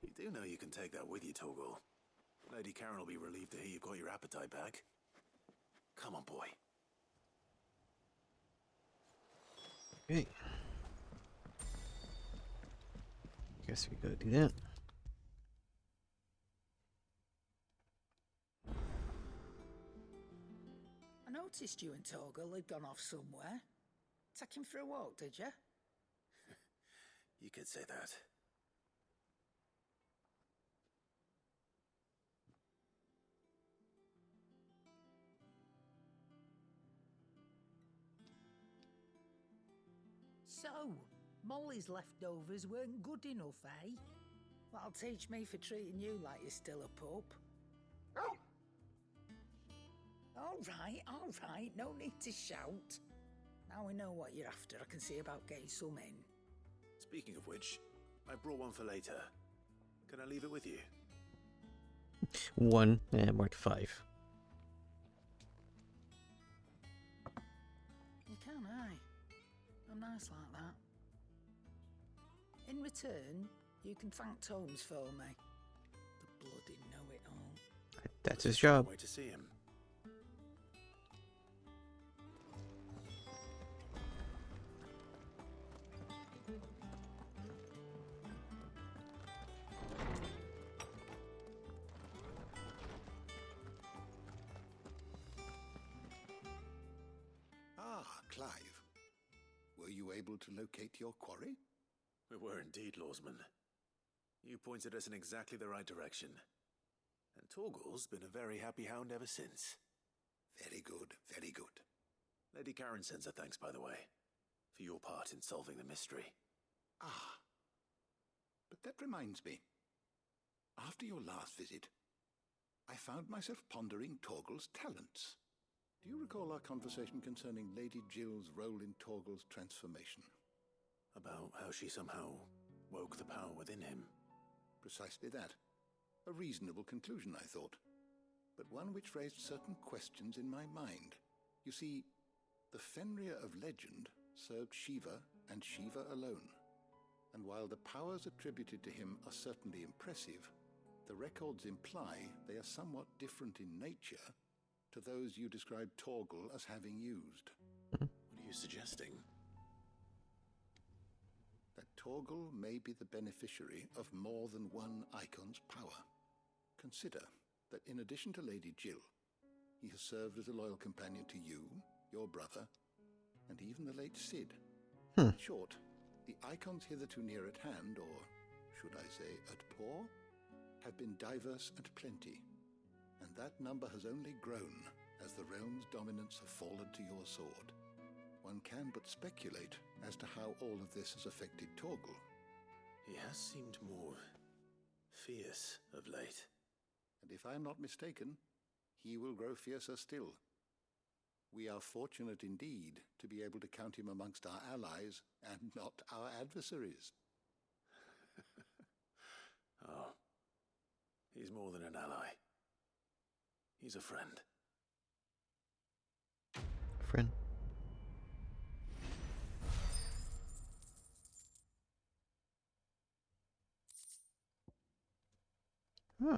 You do know you can take that with you, Torgal. Lady Karen will be relieved to hear you've got your appetite back. Come on, boy. Okay. Guess we gotta do that. I noticed you and Torgal had gone off somewhere. Take him for a walk, did you? You could say that. So, Molly's leftovers weren't good enough, eh? That'll teach me for treating you like you're still a pup. All right, no need to shout. Now we know what you're after, I can see about getting some in. Speaking of which, I brought one for later. Can I leave it with you? 1 and marked 5. You can, eh? I'm nice like that. In return, you can thank Tomes for me. The bloody know-it-all. That's his job. Wait to see him. Ah, Clive. Were you able to locate your quarry? We were indeed, lawsman. You pointed us in exactly the right direction. And Torgal's been a very happy hound ever since. Very good, very good. Lady Karen sends her thanks, by the way, for your part in solving the mystery. Ah. But that reminds me. After your last visit, I found myself pondering Torgal's talents. Do you recall our conversation concerning Lady Jill's role in Torgal's transformation? About how she somehow woke the power within him. Precisely that. A reasonable conclusion, I thought, but one which raised certain questions in my mind. You see, the Fenrir of legend served Shiva and Shiva alone. And while the powers attributed to him are certainly impressive, the records imply they are somewhat different in nature to those you described Torgal as having used. What are you suggesting? That Torgal may be the beneficiary of more than one icon's power. Consider that in addition to Lady Jill, he has served as a loyal companion to you, your brother, and even the late Cid. In short, The icons hitherto near at hand, or should I say at paw, have been diverse and plenty, and that number has only grown as the realm's dominance have fallen to your sword. One can but speculate as to how all of this has affected Torgal. He has seemed more fierce of late. And if I am not mistaken, he will grow fiercer still. We are fortunate indeed to be able to count him amongst our allies and not our adversaries. Oh, he's more than an ally. He's a friend. Friend. Huh.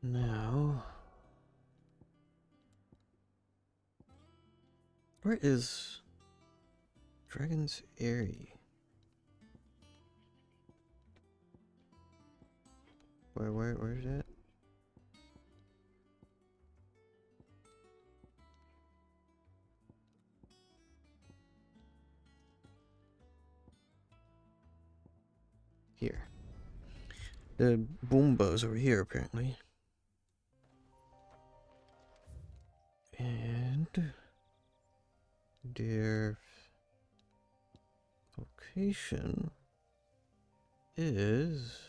Now, where is Dragon's Eyrie? Where's that? Here. The Boomba's over here, apparently. And their location is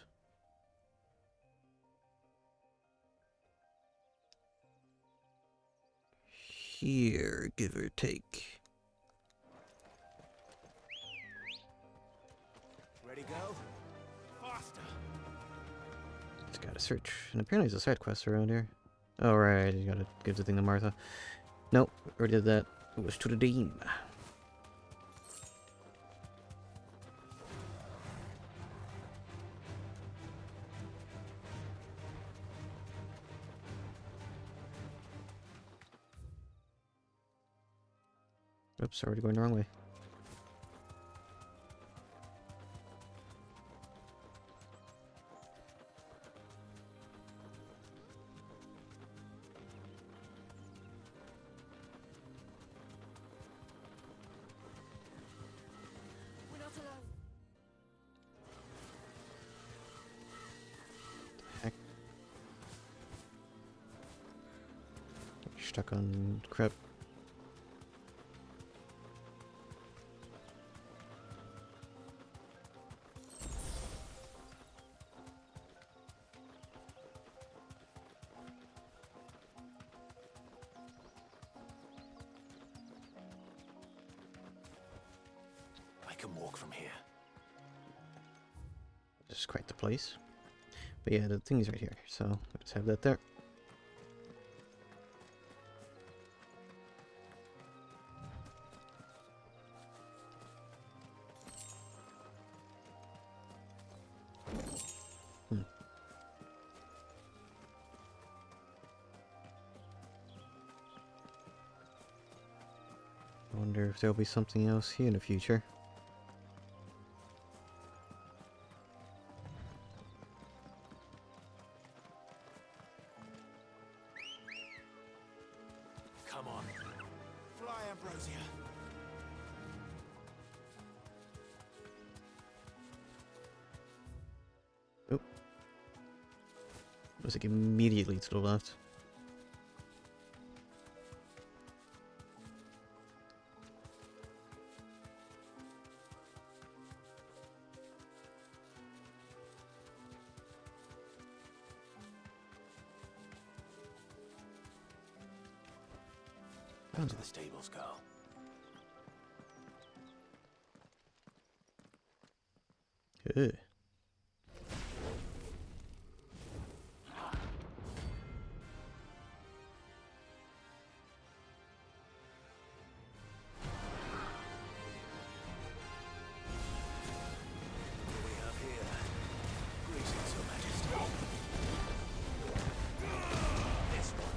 here, give or take. Ready, go? Faster! It's gotta search. And apparently there's a side quest around here. Oh, right, you gotta give the thing to Martha. Nope, already did that. It was to the Dean. Oops, already going the wrong way. We're not alone. Heck. Stuck on crap. I can walk from here. This is quite the place. But yeah, the thing's right here, so let's have that there. I wonder if there'll be something else here in the future. Come on. Fly, Ambrosia. Oh. Looks like immediately to the left. To the stables, girl. Good. We have here. Greetings, Your Majesty. This one.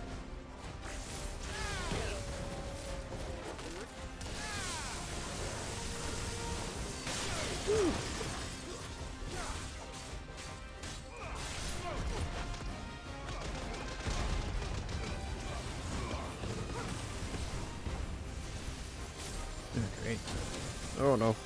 Oh no.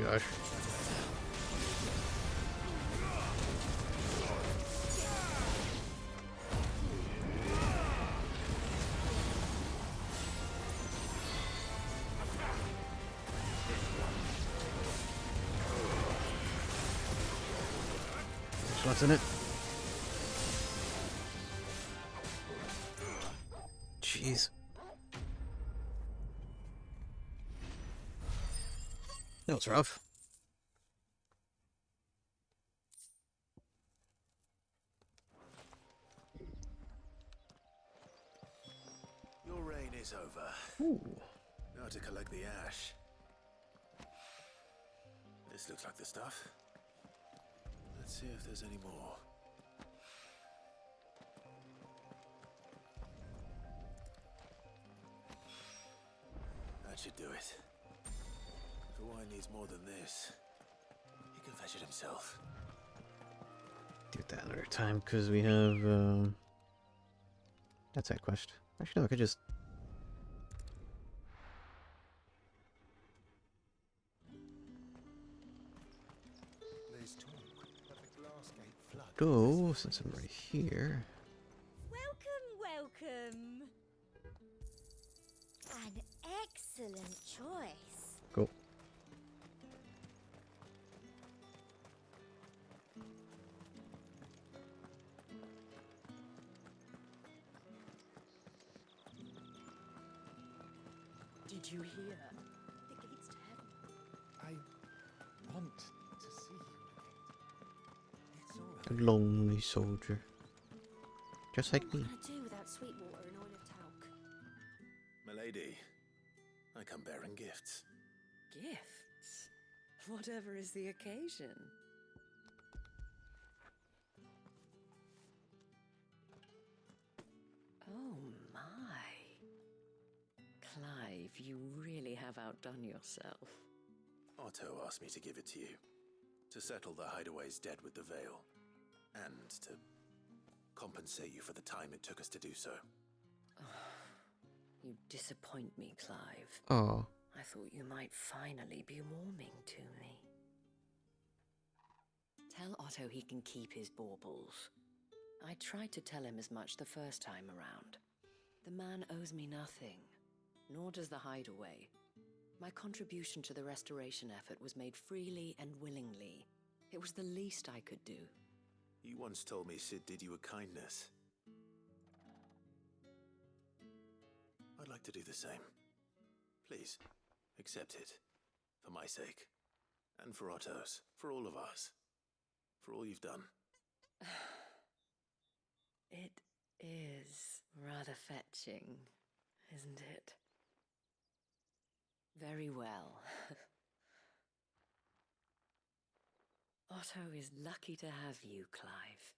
Gosh. Shots in it. Jeez. That was rough. Your reign is over. Ooh. Now to collect the ash. This looks like the stuff. Let's see if there's any more. That should do it. If Hawaiian needs more than this, he can fetch it himself. Do that another time because we have that's that quest. Actually no, I could just go since I'm right here. Welcome. An excellent choice. Cool. Did you hear? The gates to heaven. I want to see you again. It's all A lonely soldier. Just like me. What can I do without sweet water and oil of talc? Milady, I come bearing gifts. Gifts? Whatever is the occasion. Oh my. Clive, you really have outdone yourself. Otto asked me to give it to you. To settle the Hideaway's debt with the Veil. And to compensate you for the time it took us to do so. You disappoint me, Clive. Oh. I thought you might finally be warming to me. Tell Otto he can keep his baubles. I tried to tell him as much the first time around. The man owes me nothing, nor does the Hideaway. My contribution to the restoration effort was made freely and willingly. It was the least I could do. You once told me Sid did you a kindness. I'd like to do the same. Please, accept it. For my sake. And for Otto's. For all of us. For all you've done. It is rather fetching, isn't it? Very well. Otto is lucky to have you, Clive.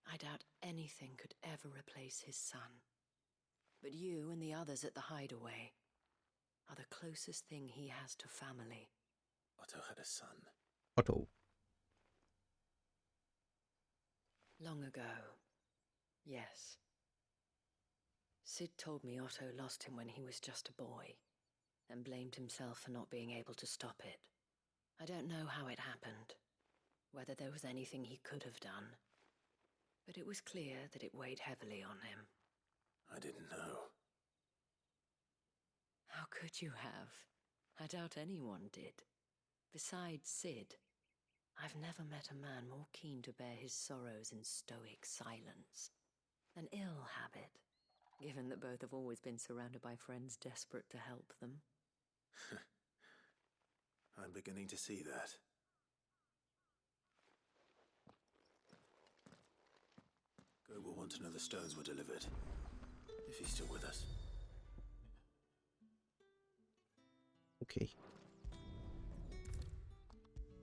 I doubt anything could ever replace his son. But you and the others at the Hideaway are the closest thing he has to family. Otto had a son. Otto. Long ago. Yes. Sid told me Otto lost him when he was just a boy, and blamed himself for not being able to stop it. I don't know how it happened, whether there was anything he could have done, but it was clear that it weighed heavily on him. I didn't know. How could you have? I doubt anyone did. Besides Sid, I've never met a man more keen to bear his sorrows in stoic silence. An ill habit, given that both have always been surrounded by friends desperate to help them. I'm beginning to see that. Go will want to know the stones were delivered. If he's still with us. Okay.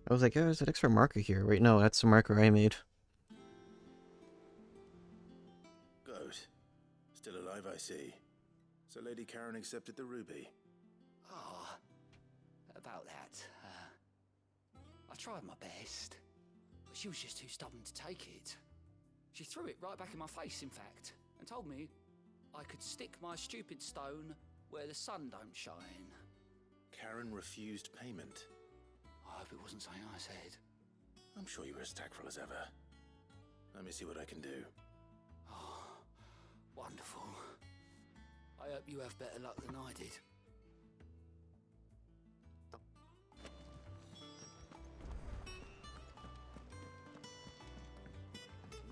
I was like, oh, there's an extra marker here. Wait, no, that's the marker I made. Good. Still alive, I see. So Lady Karen accepted the ruby. Ah, about that. I tried my best, but she was just too stubborn to take it. She threw it right back in my face, in fact, and told me I could stick my stupid stone where the sun don't shine. Karen refused payment. I hope it wasn't something I said. I'm sure you were as tactful as ever. Let me see what I can do. Oh, wonderful. I hope you have better luck than I did.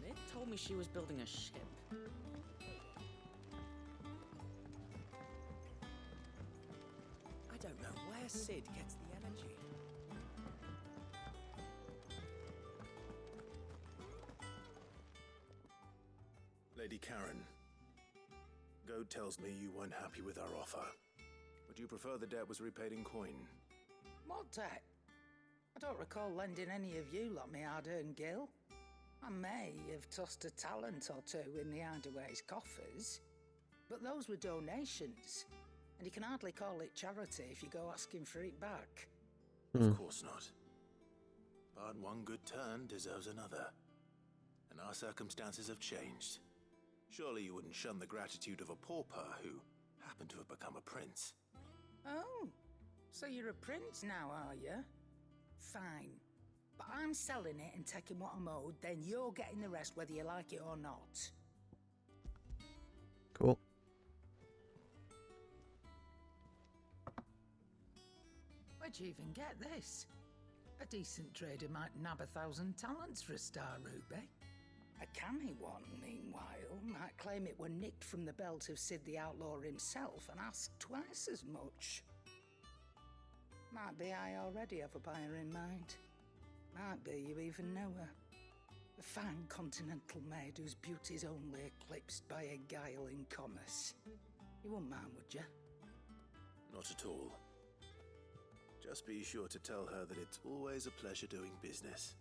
Ned told me she was building a ship. I don't know where Sid gets the energy. Lady Karen, Goad tells me you weren't happy with our offer. Would you prefer the debt was repaid in coin? What debt? I don't recall lending any of you lot me hard-earned gil. I may have tossed a talent or two in the Hideaway's coffers, but those were donations, and you can hardly call it charity if you go asking for it back. Of course not. But one good turn deserves another. And our circumstances have changed. Surely you wouldn't shun the gratitude of a pauper who happened to have become a prince. Oh, so you're a prince now, are you? Fine. But I'm selling it and taking what I'm owed, then you're getting the rest whether you like it or not. Cool. Where'd you even get this? A decent trader might nab 1,000 talents for a star ruby. A canny one, meanwhile, might claim it were nicked from the belt of Sid the Outlaw himself and ask twice as much. Might be I already have a buyer in mind. Might be you even know her. A fine continental maid whose beauty's only eclipsed by a guile in commerce. You wouldn't mind, would you? Not at all. Just be sure to tell her that it's always a pleasure doing business.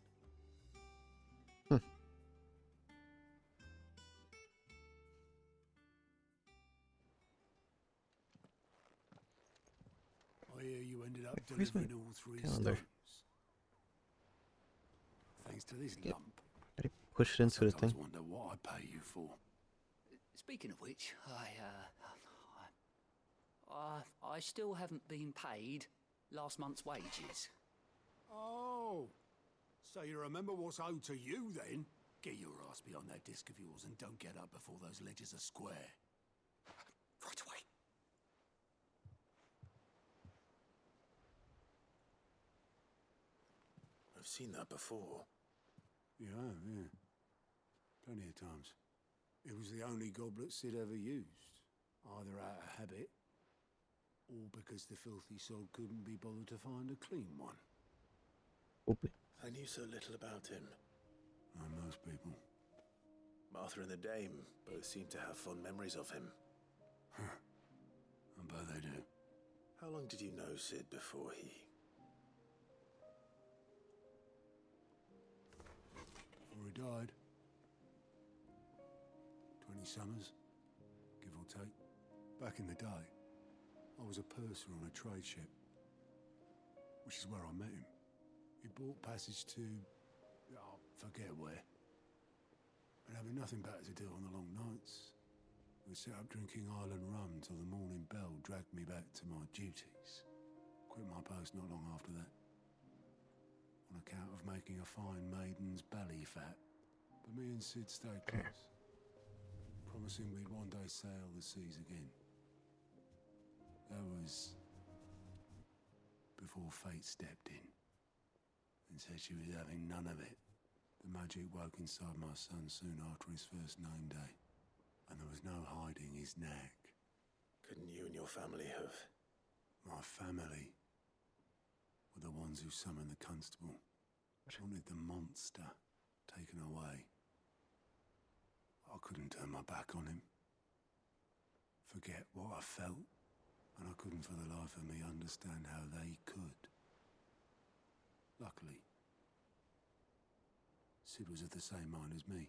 I hear you ended up Where's my delivering all 3 calendar? stones. Thanks to this Yep. lump. I pushed into the Sometimes thing. wonder what I pay you for. Speaking of which, I still haven't been paid last month's wages. Oh, so you remember what's owed to you then? Get your ass behind that disc of yours and don't get up before those ledgers are square. Right away. I've seen that before. You have, yeah. Plenty of times. It was the only goblet Sid ever used, either out of habit or because the filthy soul couldn't be bothered to find a clean one. I knew so little about him. Like most people. Martha and the Dame both seem to have fond memories of him. I bet they do. How long did you know Sid before he... Before he died. 20 summers, give or take. Back in the day, I was a purser on a trade ship, which is where I met him. He bought passage to... oh, forget where. But having nothing better to do on the long nights, we set up drinking island rum till the morning bell dragged me back to my duties. Quit my post not long after that. On account of making a fine maiden's belly fat. But me and Sid stayed close, promising we'd one day sail the seas again. That was before fate stepped in and said she was having none of it. The magic woke inside my son soon after his first name day, and there was no hiding his knack. Couldn't you and your family have... My family were the ones who summoned the constable. Wanted the monster taken away. I couldn't turn my back on him. Forget what I felt And I couldn't for the life of me understand how they could. Luckily, Sid was of the same mind as me.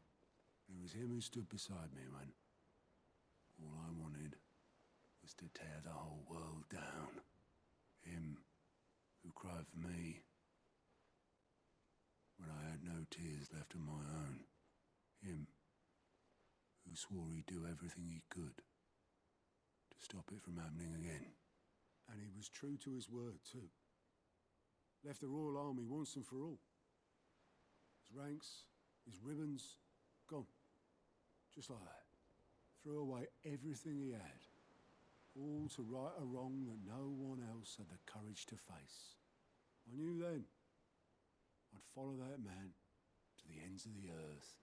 It was him who stood beside me when all I wanted was to tear the whole world down. Him who cried for me when I had no tears left of my own. Him who swore he'd do everything he could to stop it from happening again. And he was true to his word, too. Left the Royal Army once and for all. His ranks, his ribbons, gone. Just like that. Threw away everything he had. All to right a wrong that no one else had the courage to face. I knew then I'd follow that man to the ends of the earth.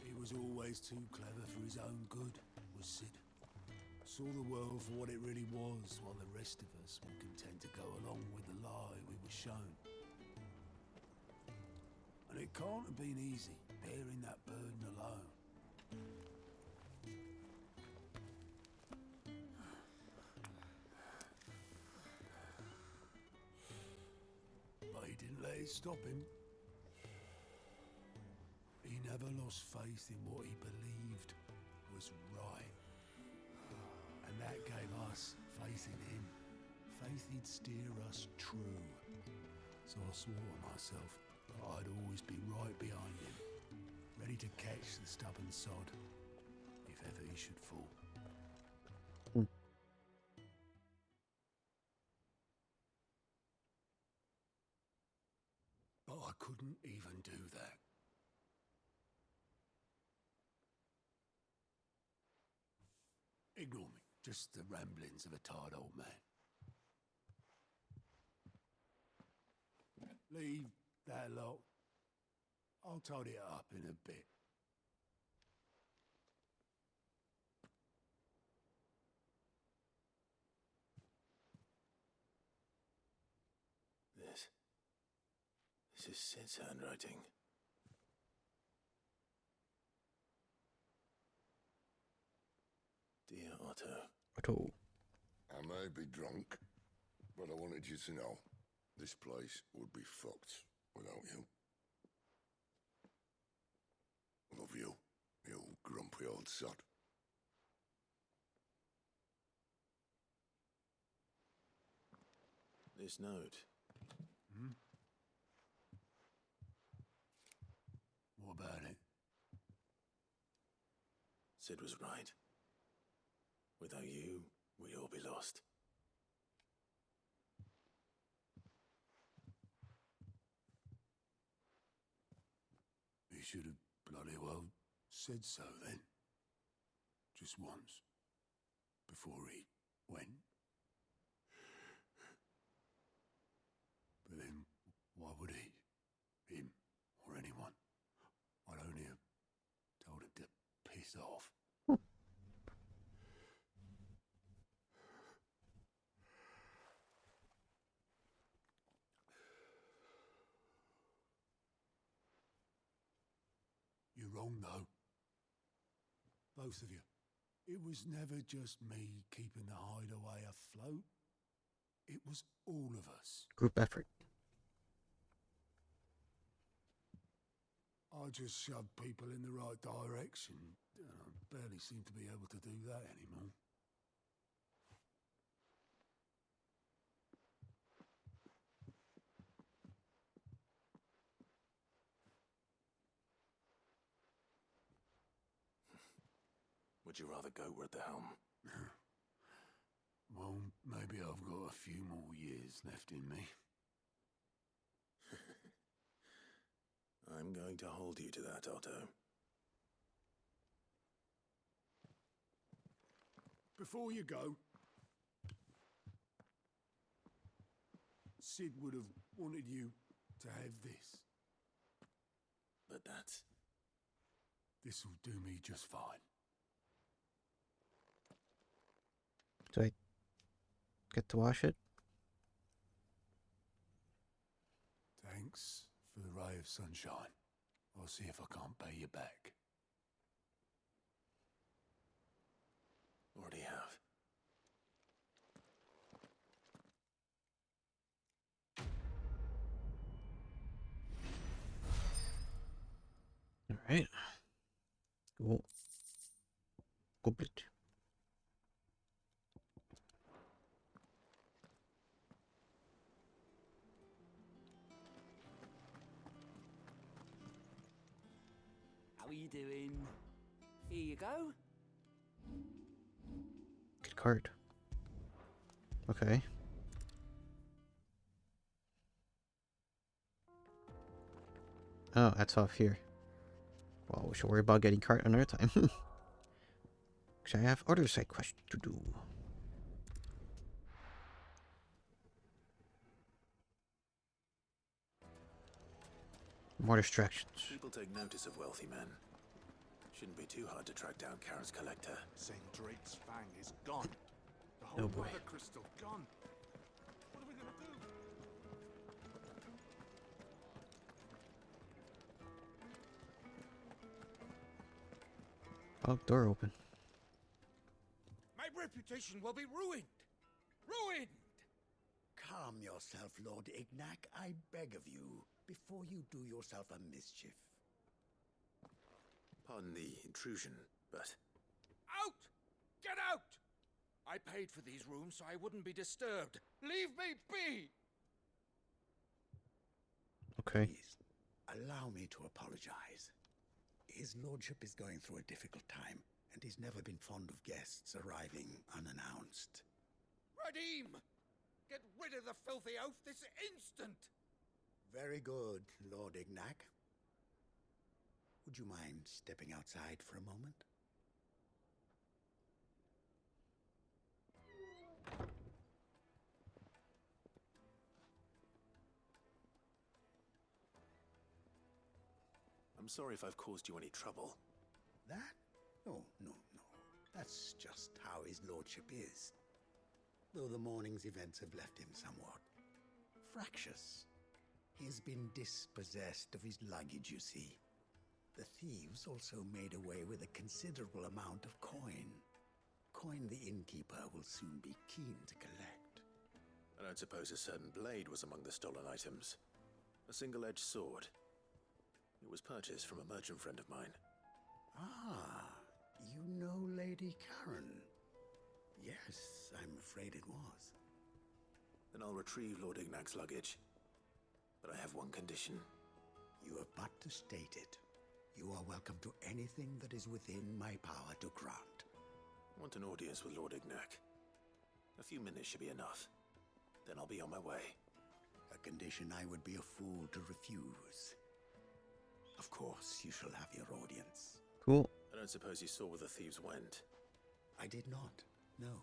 He was always too clever for his own good, was Sid. Saw the world for what it really was, while the rest of us were content to go along with the lie we were shown. And it can't have been easy, bearing that burden alone. But he didn't let it stop him. He never lost faith in what he believed was right. And that gave us faith in him. Faith he'd steer us true. So I swore to myself that I'd always be right behind him, ready to catch the stubborn sod, if ever he should fall. But I couldn't even do that. Ignore me. Just the ramblings of a tired old man. Leave that lot. I'll tidy it up in a bit. This is Sid's handwriting. Dear Otto. I may be drunk, but I wanted you to know this place would be fucked without you. Love you, you grumpy old sod. This note. What about it? Sid was right. Without you, we'd all be lost. He should have bloody well said so then. Just once. Before he went. But then, why would he? Him, or anyone? I'd only have told him to piss off. You're wrong, though. Both of you. It was never just me keeping the hideaway afloat. It was all of us. Group effort. I just shoved people in the right direction. I barely seem to be able to do that anymore. Would you rather go at the helm? Well, maybe I've got a few more years left in me. I'm going to hold you to that, Otto. Before you go, Sid would have wanted you to have this. But that's This'll do me just fine. Do I get to wash it? Thanks for the ray of sunshine. I'll see if I can't pay you back. Already have. Alright. Cool. Complete. How are you doing? Here you go. Good card. Okay. Oh, that's off here. Well, we should worry about getting cart another time. Because I have other side quests to do. More distractions. People take notice of wealthy men. Shouldn't be too hard to track down Karen's collector. St. Drake's Fang is gone. The whole Oh boy. mother crystal gone. What are we gonna do? Oh, door open. My reputation will be ruined. Ruined! Calm yourself, Lord Ignac, I beg of you, before you do yourself a mischief. Pardon the intrusion, but Out! Get out! I paid for these rooms so I wouldn't be disturbed. Leave me be! Okay. Please, allow me to apologize. His lordship is going through a difficult time, and he's never been fond of guests arriving unannounced. Radim! Get rid of the filthy oaf this instant! Very good, Lord Ignac. Would you mind stepping outside for a moment? I'm sorry if I've caused you any trouble. That? Oh, no. That's just how his lordship is. Though the morning's events have left him somewhat fractious. He's been dispossessed of his luggage, you see. The thieves also made away with a considerable amount of coin. Coin the innkeeper will soon be keen to collect. I don't suppose a certain blade was among the stolen items. A single-edged sword. It was purchased from a merchant friend of mine. Ah, you know Lady Karen? Yes, I'm afraid it was. Then I'll retrieve Lord Ignac's luggage. But I have one condition. You have but to state it. You are welcome to anything that is within my power to grant. I want an audience with Lord Ignac. A few minutes should be enough. Then I'll be on my way. A condition I would be a fool to refuse. Of course, you shall have your audience. Cool. I don't suppose you saw where the thieves went. I did not, no.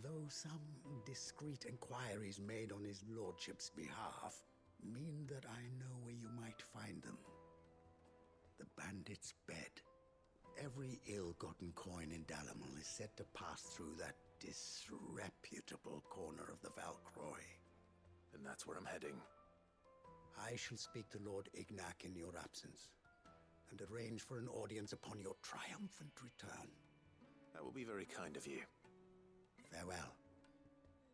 Though some discreet inquiries made on his lordship's behalf mean that I know where you might find them. The bandit's bed. Every ill-gotten coin in Dalamil is said to pass through that disreputable corner of the Valcroy. And that's where I'm heading. I shall speak to Lord Ignac in your absence, and arrange for an audience upon your triumphant return. That will be very kind of you. Farewell,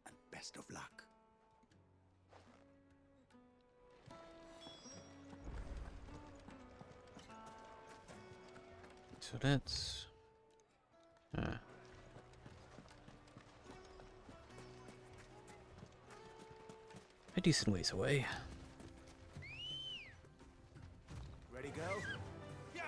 and best of luck. So that's... a decent ways away. Ready, go? Yeah!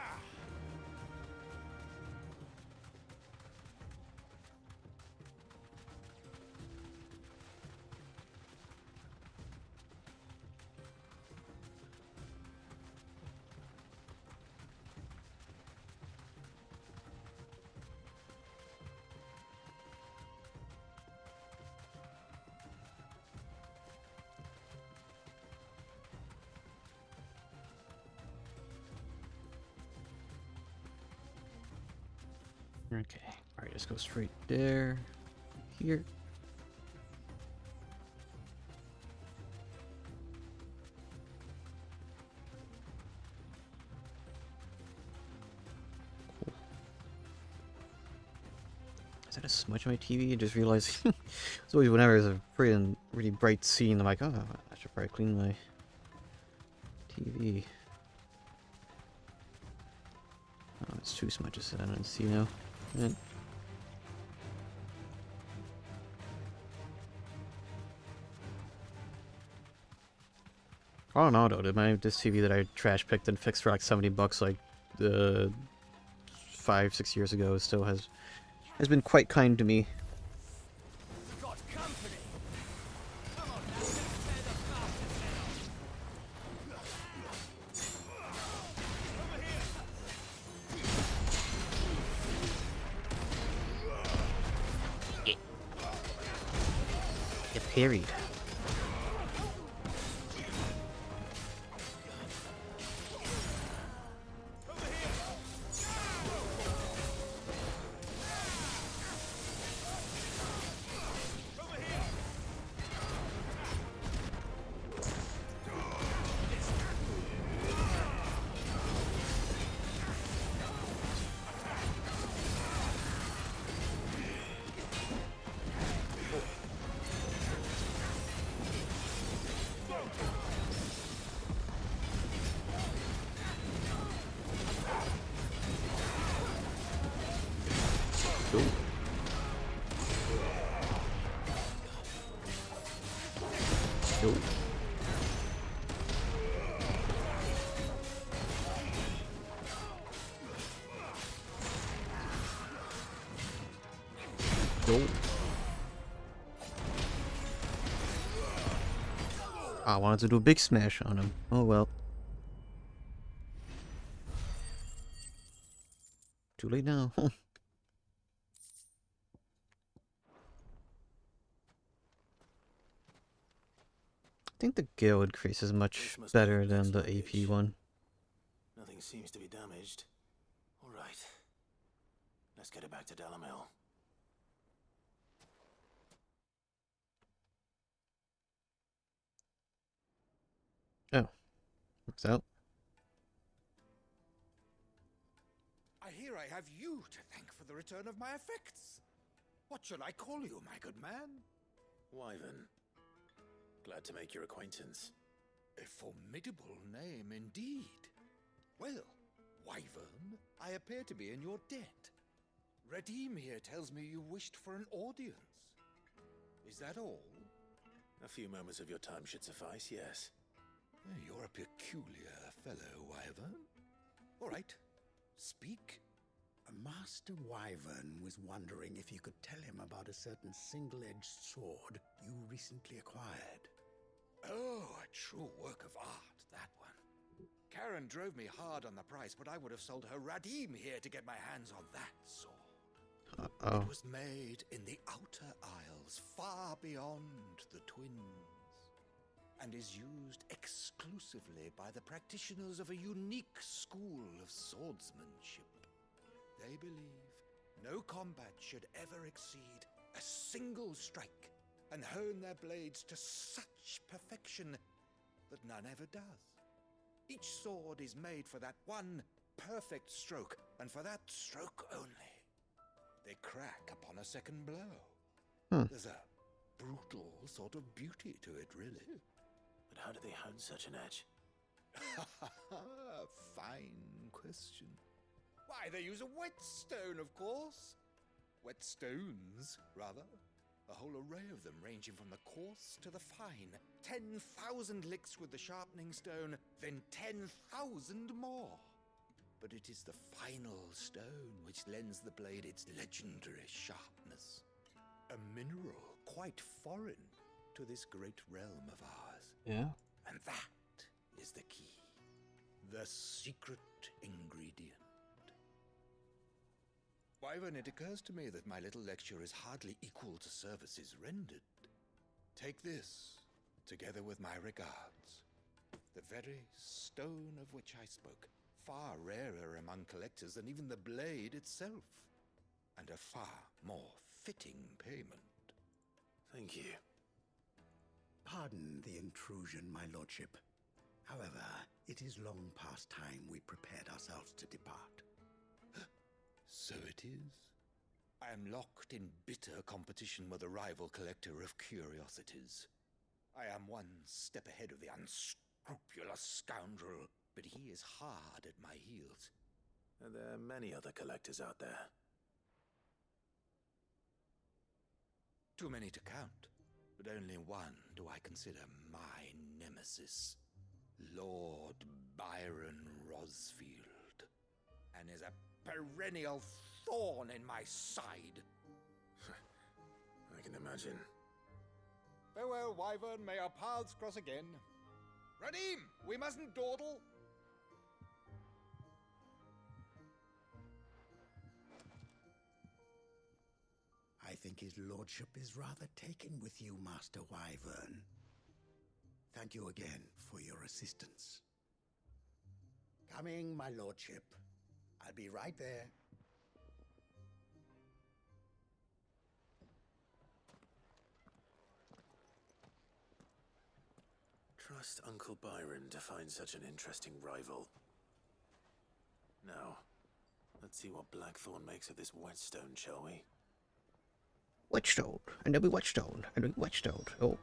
Okay, alright, let's go straight there. Here. Is that a smudge on my TV? I just realized it's always whenever there's a really bright scene, I'm like, oh, I should probably clean my TV. Oh, it's two smudges that I don't see now. Right. I don't know though, this TV that I trash picked and fixed for like $70 like 5-6 years ago still has been quite kind to me. Got company. Come on, now, let's tear the bastards down. Over here. Get parried. Nope. Nope. I wanted to do a big smash on him. Oh well. Too late now. I think the Gale increase is much better than the AP one. Nothing seems to be damaged. All right. Let's get it back to Dalamel. Oh. Works out. I hear I have you to thank for the return of my effects. What shall I call you, my good man? Wyvern. Glad to make your acquaintance. A formidable name indeed. Well, Wyvern, I appear to be in your debt. Redeem here tells me you wished for an audience. Is that all? A few moments of your time should suffice, yes. You're a peculiar fellow, Wyvern. All right, speak. Master Wyvern was wondering if you could tell him about a certain single-edged sword you recently acquired. Oh, a true work of art, that one. Karen drove me hard on the price, but I would have sold her Radim here to get my hands on that sword. Uh-oh. It was made in the Outer Isles, far beyond the Twins, and is used exclusively by the practitioners of a unique school of swordsmanship. They believe no combat should ever exceed a single strike, and hone their blades to such perfection that none ever does. Each sword is made for that one perfect stroke, and for that stroke only. They crack upon a second blow. There's a brutal sort of beauty to it, really. But how do they hone such an edge? Fine question. Why, they use a whetstone, of course. Whetstones, rather. A whole array of them, ranging from the coarse to the fine. 10,000 licks with the sharpening stone, then 10,000 more. But it is the final stone which lends the blade its legendary sharpness. A mineral quite foreign to this great realm of ours. Yeah. And that is the key. The secret ingredient. Wyvern, it occurs to me that my little lecture is hardly equal to services rendered. Take this, together with my regards. The very stone of which I spoke, far rarer among collectors than even the blade itself. and a far more fitting payment. Thank you. Pardon the intrusion, my lordship. However, it is long past time we prepared ourselves to depart. So it is. I am locked in bitter competition with a rival collector of curiosities. I am one step ahead of the unscrupulous scoundrel, but he is hard at my heels. Are there many other collectors out there? Too many to count, but only one do I consider my nemesis. Lord Byron Rosfield, and is a perennial thorn in my side. I can imagine. Farewell, Wyvern. May our paths cross again. Radim, we mustn't dawdle. I think his lordship is rather taken with you, Master Wyvern. Thank you again for your assistance. Coming, my lordship. I'll be right there. Trust Uncle Byron to find such an interesting rival. Now, let's see what Blackthorn makes of this whetstone, shall we? Whetstone, and then we whetstone, and we whetstone. Oh,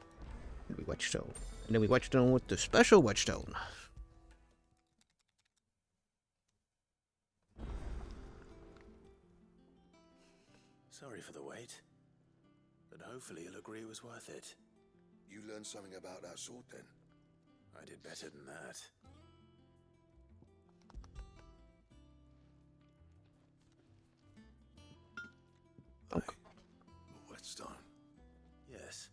and we whetstone, and then we whetstone with the special whetstone. Sorry for the wait, but hopefully you'll agree it was worth it. You learned something about that sword then? I did better than that. Oh. Whetstone. Yes.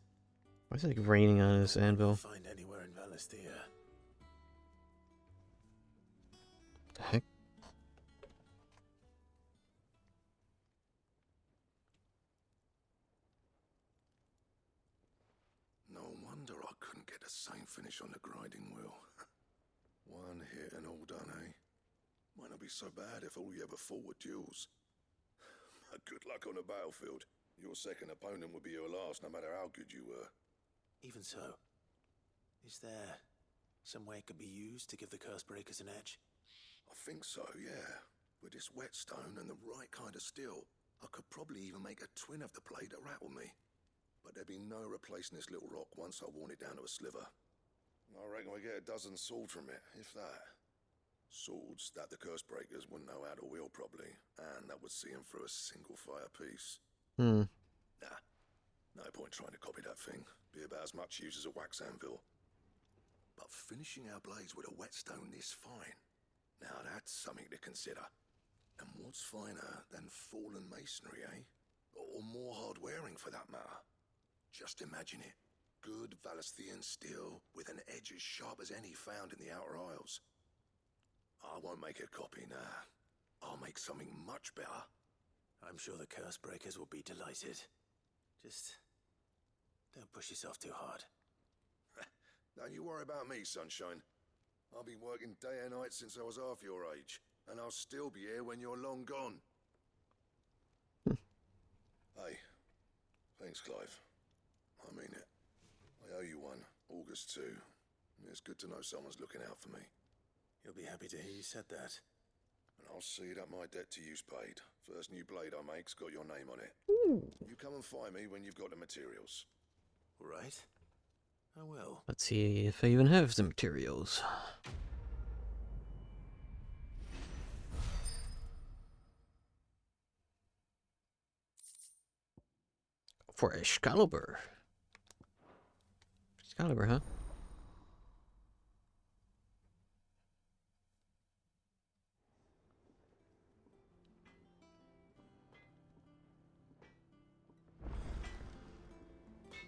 Why is it like raining on this anvil? Find anywhere in Valisthea. The heck? No wonder I couldn't get the same finish on the grinding wheel. One hit and all done, eh? Might not be so bad if all you ever fought were duels. Good luck on the battlefield. Your second opponent would be your last, no matter how good you were. Even so, is there some way it could be used to give the curse breakers an edge? I think so, yeah. With this whetstone and the right kind of steel, I could probably even make a twin of the blade that rattled me. But there'd be no replacing this little rock once I worn it down to a sliver. I reckon we get a dozen swords from it, if that. Swords that the curse breakers wouldn't know how to wield properly, and that would see them through a single fire piece. Nah, no point trying to copy that thing. Be about as much use as a wax anvil. But finishing our blades with a whetstone this fine, now that's something to consider. And what's finer than fallen masonry, eh? Or more hard-wearing, for that matter. Just imagine it. Good Valisthean steel with an edge as sharp as any found in the Outer Isles. I won't make a copy, nah. I'll make something much better. I'm sure the curse breakers will be delighted. Just don't push yourself too hard. Don't you worry about me, sunshine. I've been working day and night since I was half your age, and I'll still be here when you're long gone. Hey, thanks, Clive. I mean it. I owe you one, August too. It's good to know someone's looking out for me. You'll be happy to hear you said that. And I'll see that my debt to you's paid. First new blade I make's got your name on it. You come and find me when you've got the materials. Right. I will. Let's see if I even have the materials. For Excalibur. Excalibur, huh?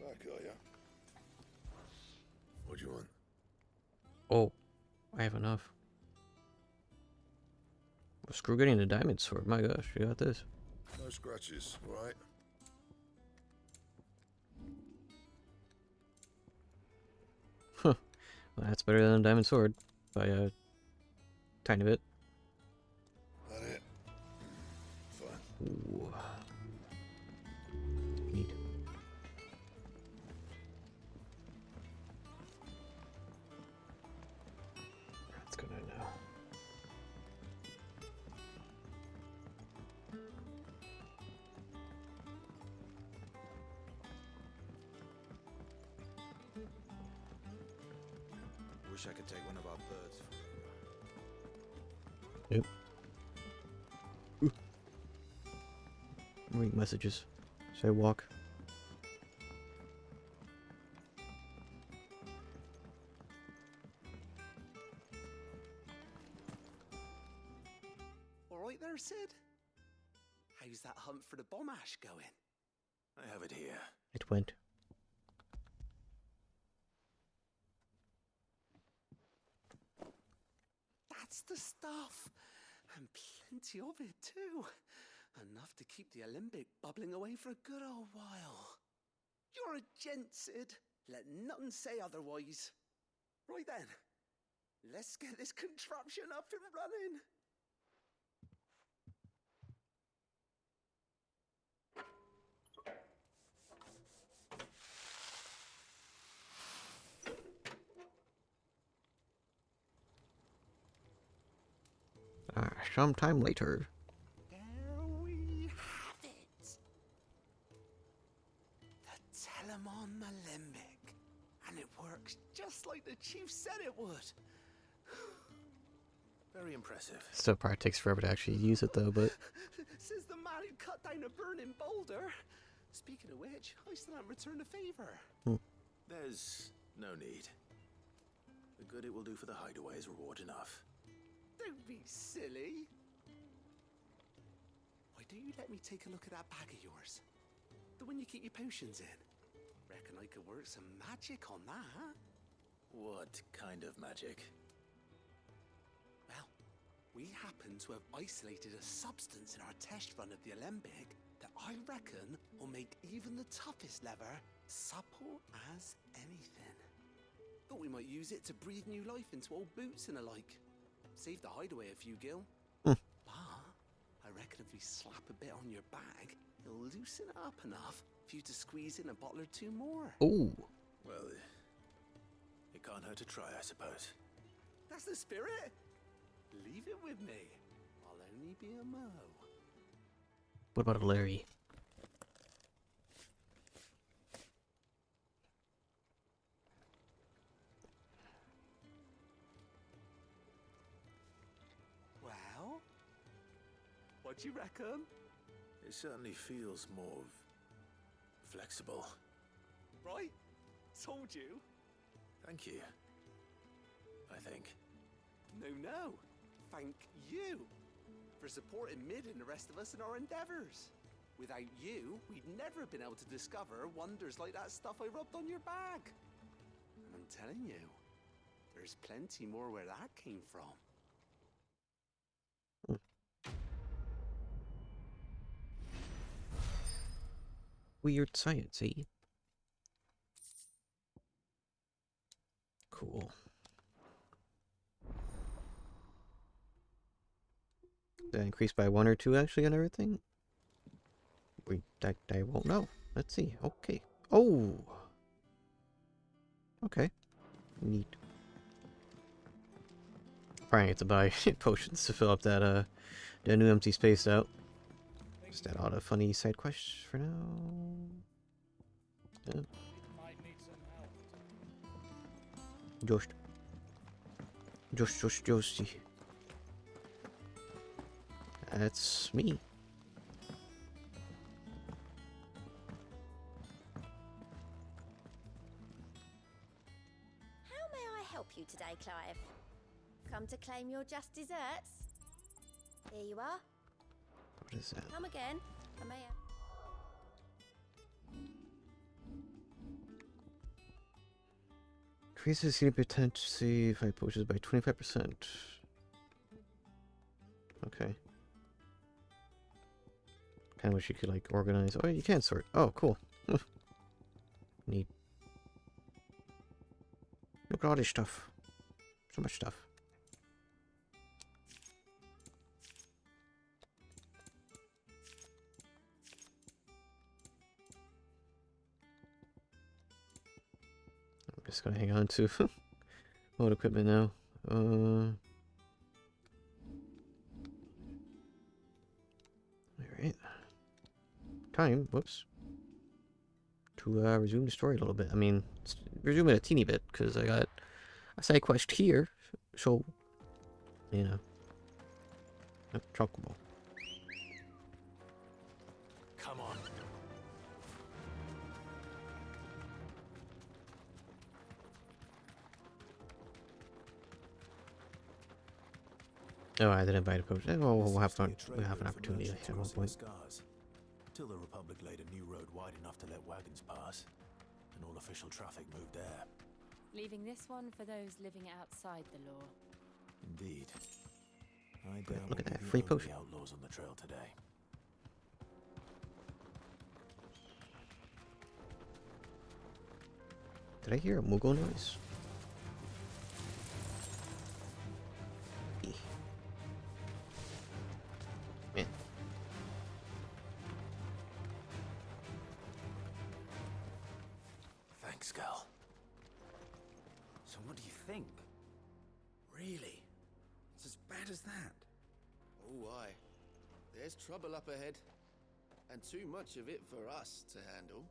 Back, are ya? What do you want? Oh, I have enough. Well, screw getting the diamond sword. My gosh, you got this. No scratches, right? Huh. Well, that's better than a diamond sword by a tiny bit. That it? Fine. Ooh. Wish I could take one of our birds. Yep. Ooh. Read messages. Should I walk? All right there, Sid? How's that hunt for the bomb ash going? I have it here. It went. That's the stuff. And plenty of it, too. Enough to keep the alembic bubbling away for a good old while. You're a gent, Sid. Let nothing say otherwise. Right then. Let's get this contraption up and running. Sometime later. There we have it. The Telemon Alembic. And it works just like the chief said it would. Very impressive. Still probably takes forever to actually use it though, but Says the man who cut down a burning boulder. Speaking of which, I still haven't returned the favor. There's no need. The good it will do for the hideaway is reward enough. Don't be silly. Why don't you let me take a look at that bag of yours? The one you keep your potions in. Reckon I could work some magic on that. What kind of magic? Well, we happen to have isolated a substance in our test run of the alembic that I reckon will make even the toughest leather supple as anything. Thought we might use it to breathe new life into old boots and the like. Save the hideaway a few gil. But I reckon if we slap a bit on your bag, it'll loosen it up enough for you to squeeze in a bottle or two more. Ooh. Well, it can't hurt to try, I suppose. That's the spirit. Leave it with me. I'll only be a mo. What about Larry? Well, what do you reckon? It certainly feels more flexible. Right? Told you. Thank you. I think. No. Thank you for supporting Mid and the rest of us in our endeavors. Without you, we'd never have been able to discover wonders like that stuff I rubbed on your bag. And I'm telling you, there's plenty more where that came from. Weird science, eh? Cool. Did that increase by 1 or 2 actually on everything? I won't know. Let's see. Okay. Oh! Okay. Neat. Probably need to buy potions to fill up that new empty space out. Just add all the funny side quests for now. Yeah. Josh. That's me. How may I help you today, Clive? Come to claim your just desserts? Here you are. What is that? Come again. I may have... Increases healing potency if I potions by 25%. Okay. Kind of wish you could like organize. Oh, you can sort. Oh, cool. Neat. Look at all this stuff. So much stuff. I'm just gonna hang on to old equipment now. Alright. Time, whoops. To resume the story a little bit. I mean, resume it a teeny bit, because I got a side quest here, so you know, a chocobo. Come on. Oh, I didn't buy the potion. Oh, we'll have fun. We'll have an opportunity at one point. Scars. Till the Republic laid a new road wide enough to let wagons pass, and all official traffic moved there. Leaving this one for those living outside the law. Indeed. I doubt Look at we'll that be free the only potion. outlaws on the trail today. Did I hear a Moogle noise? Man. Thanks, Gal. So what do you think? Really? It's as bad as that? Oh, aye. There's trouble up ahead. And too much of it for us to handle.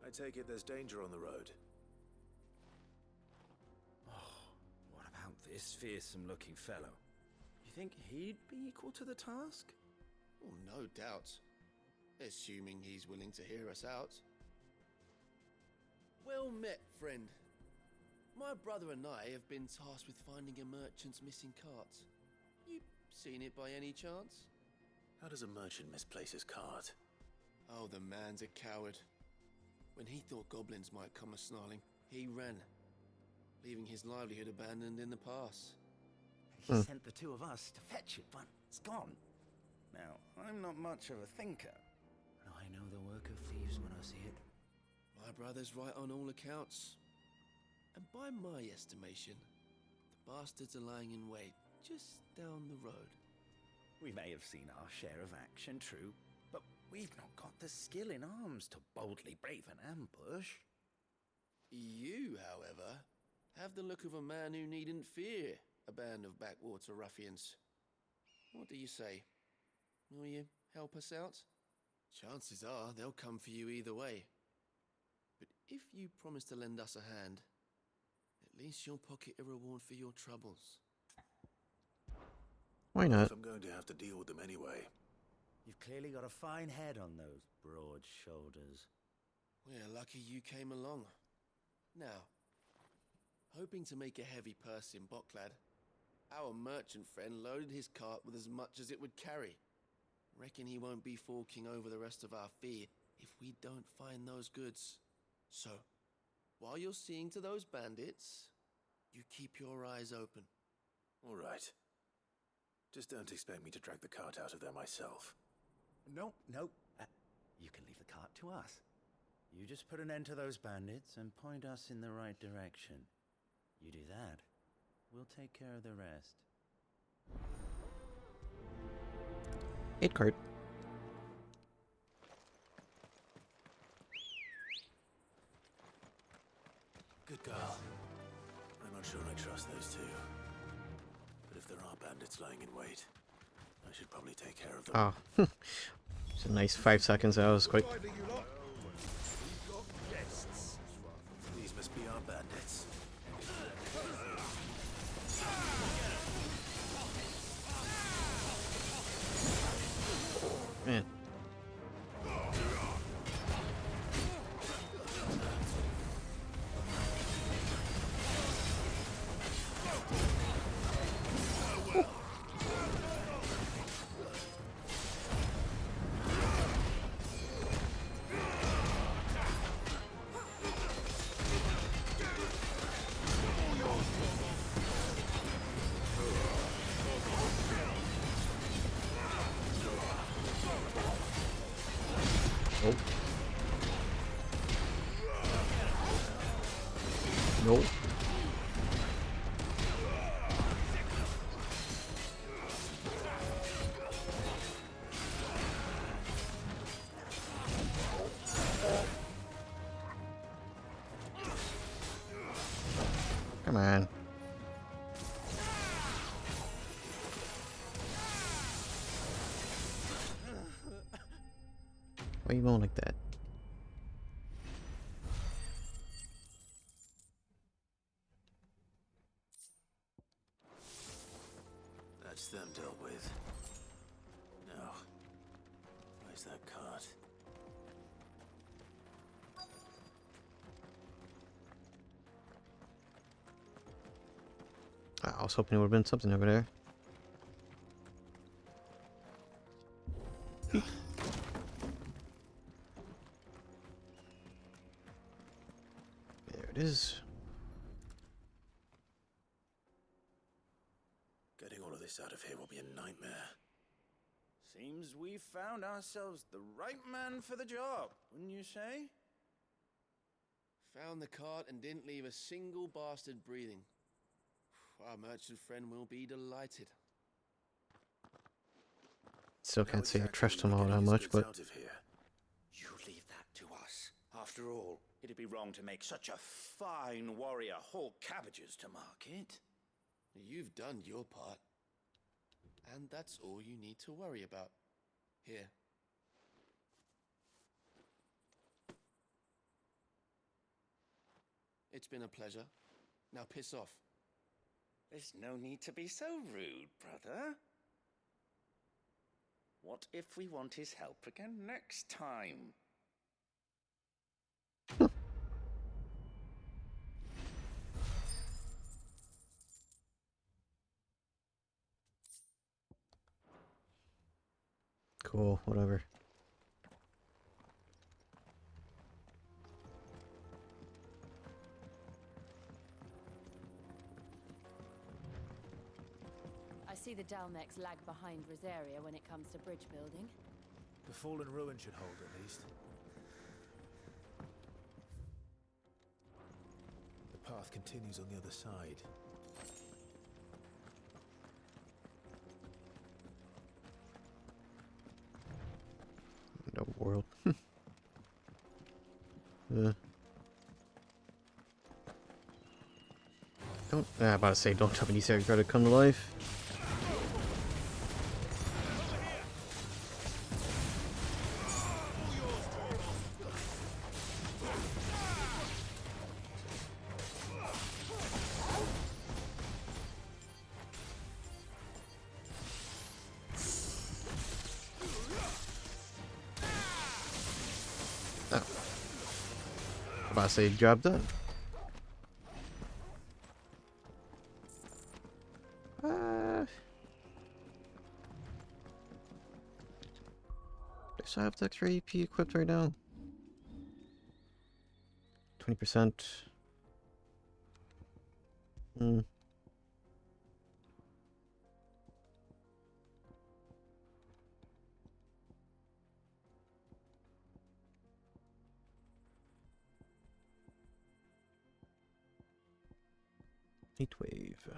I take it there's danger on the road. What about this fearsome-looking fellow? You think he'd be equal to the task? Oh, no doubt. Assuming he's willing to hear us out. Well met, friend. My brother and I have been tasked with finding a merchant's missing cart. You seen it by any chance? How does a merchant misplace his cart? Oh, the man's a coward. When he thought goblins might come a-snarling, he ran, leaving his livelihood abandoned in the pass. He sent the two of us to fetch it, but it's gone. Now, I'm not much of a thinker. I know the work of thieves when I see it. My brother's right on all accounts. And by my estimation, the bastards are lying in wait just down the road. We may have seen our share of action, true, but we've not got the skill in arms to boldly brave an ambush. You, however, have the look of a man who needn't fear a band of backwater ruffians. What do you say? Will you help us out? Chances are they'll come for you either way. But if you promise to lend us a hand, at least you'll pocket a reward for your troubles. Why not? If I'm going to have to deal with them anyway. You've clearly got a fine head on those broad shoulders. We're lucky you came along. Now, hoping to make a heavy purse in Bocklad, our merchant friend loaded his cart with as much as it would carry. Reckon he won't be forking over the rest of our fee if we don't find those goods. So, while you're seeing to those bandits, you keep your eyes open. All right. Just don't expect me to drag the cart out of there myself. No. You can leave the cart to us. You just put an end to those bandits and point us in the right direction. You do that, we'll take care of the rest. 8 cart. Good girl. I'm not sure I trust those two. But if there are bandits lying in wait, I should probably take care of them. Ah, it's a nice 5 seconds. That was quite. These must be our bandits. Man. Oh. No. Come on. Why are you going like that? I was hoping it would have been something over there. There it is. Getting all of this out of here will be a nightmare. Seems we've found ourselves the right man for the job, wouldn't you say? Found the cart and didn't leave a single bastard breathing. Our merchant friend will be delighted. Still can't say I trust him all that much, but You leave that to us. After all, it'd be wrong to make such a fine warrior haul cabbages to market. You've done your part. And that's all you need to worry about. Here. It's been a pleasure. Now piss off. There's no need to be so rude, brother. What if we want his help again next time? cool, whatever. I see the Dalmex lag behind Rosaria when it comes to bridge building. The fallen ruin should hold at least. The path continues on the other side. No world. Don't. I'm about to say, don't tell me these areas gotta come to life. I say job done. Does I have the extra AP equipped right now? 20%. Heat wave.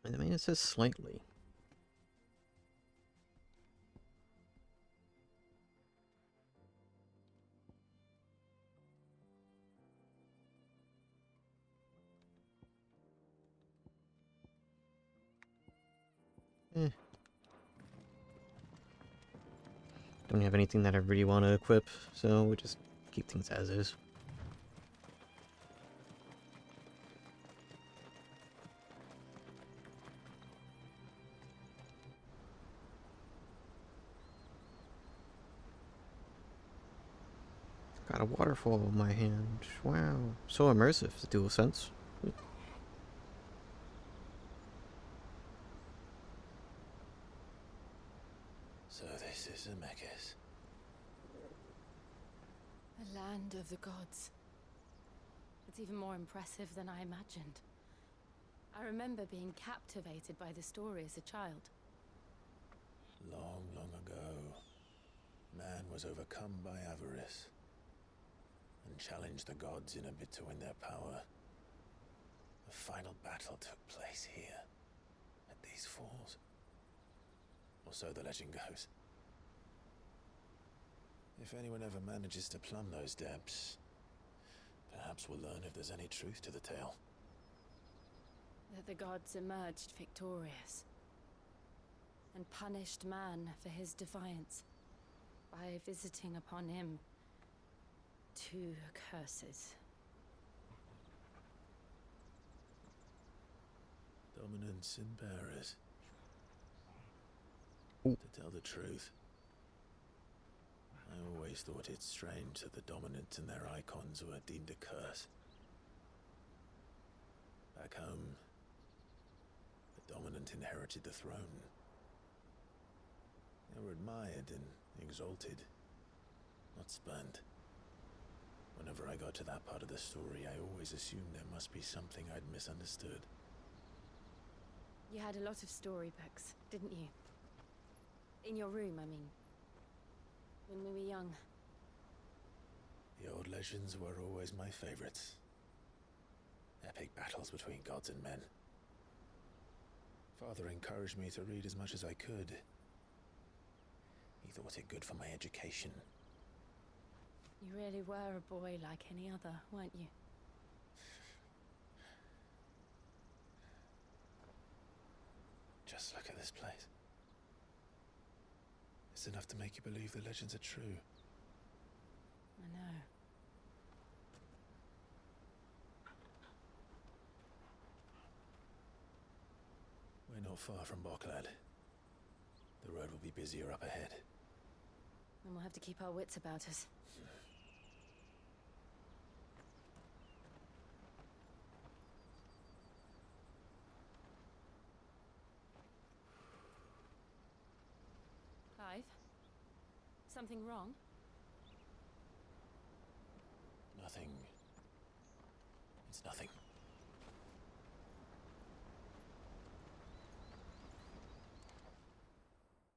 I mean, it says slightly. Don't have anything that I really want to equip, so we'll just keep things as is. Got a waterfall in my hand. Wow. So immersive, the dual sense. So this is Zemeckis. The land of the gods. It's even more impressive than I imagined. I remember being captivated by the story as a child. Long, long ago, man was overcome by avarice and challenged the gods in a bid to win their power. The final battle took place here, at these falls. Or so the legend goes. If anyone ever manages to plumb those depths, perhaps we'll learn if there's any truth to the tale. That the gods emerged victorious and punished man for his defiance by visiting upon him 2 curses. Dominance in Paris. To tell the truth, I always thought it strange that the dominant and their icons were deemed a curse. Back home, the dominant inherited the throne. They were admired and exalted, not spurned. Whenever I got to that part of the story, I always assumed there must be something I'd misunderstood. You had a lot of storybooks, didn't you? In your room, I mean. When we were young. The old legends were always my favorites. Epic battles between gods and men. Father encouraged me to read as much as I could. He thought it good for my education. You really were a boy like any other, weren't you? Just look at this place. It's enough to make you believe the legends are true. I know. We're not far from Boklad. The road will be busier up ahead. And we'll have to keep our wits about us. Clive? Something wrong? Nothing. It's nothing.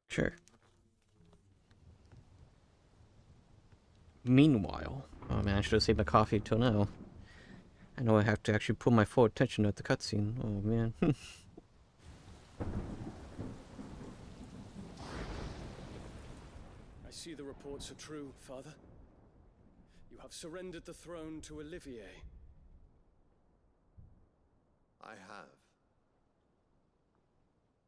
Sure. Meanwhile, oh man, I should have saved my coffee till now. I know I have to actually put my full attention at the cutscene. Oh man. I see the reports are true, Father. You have surrendered the throne to Olivier. I have.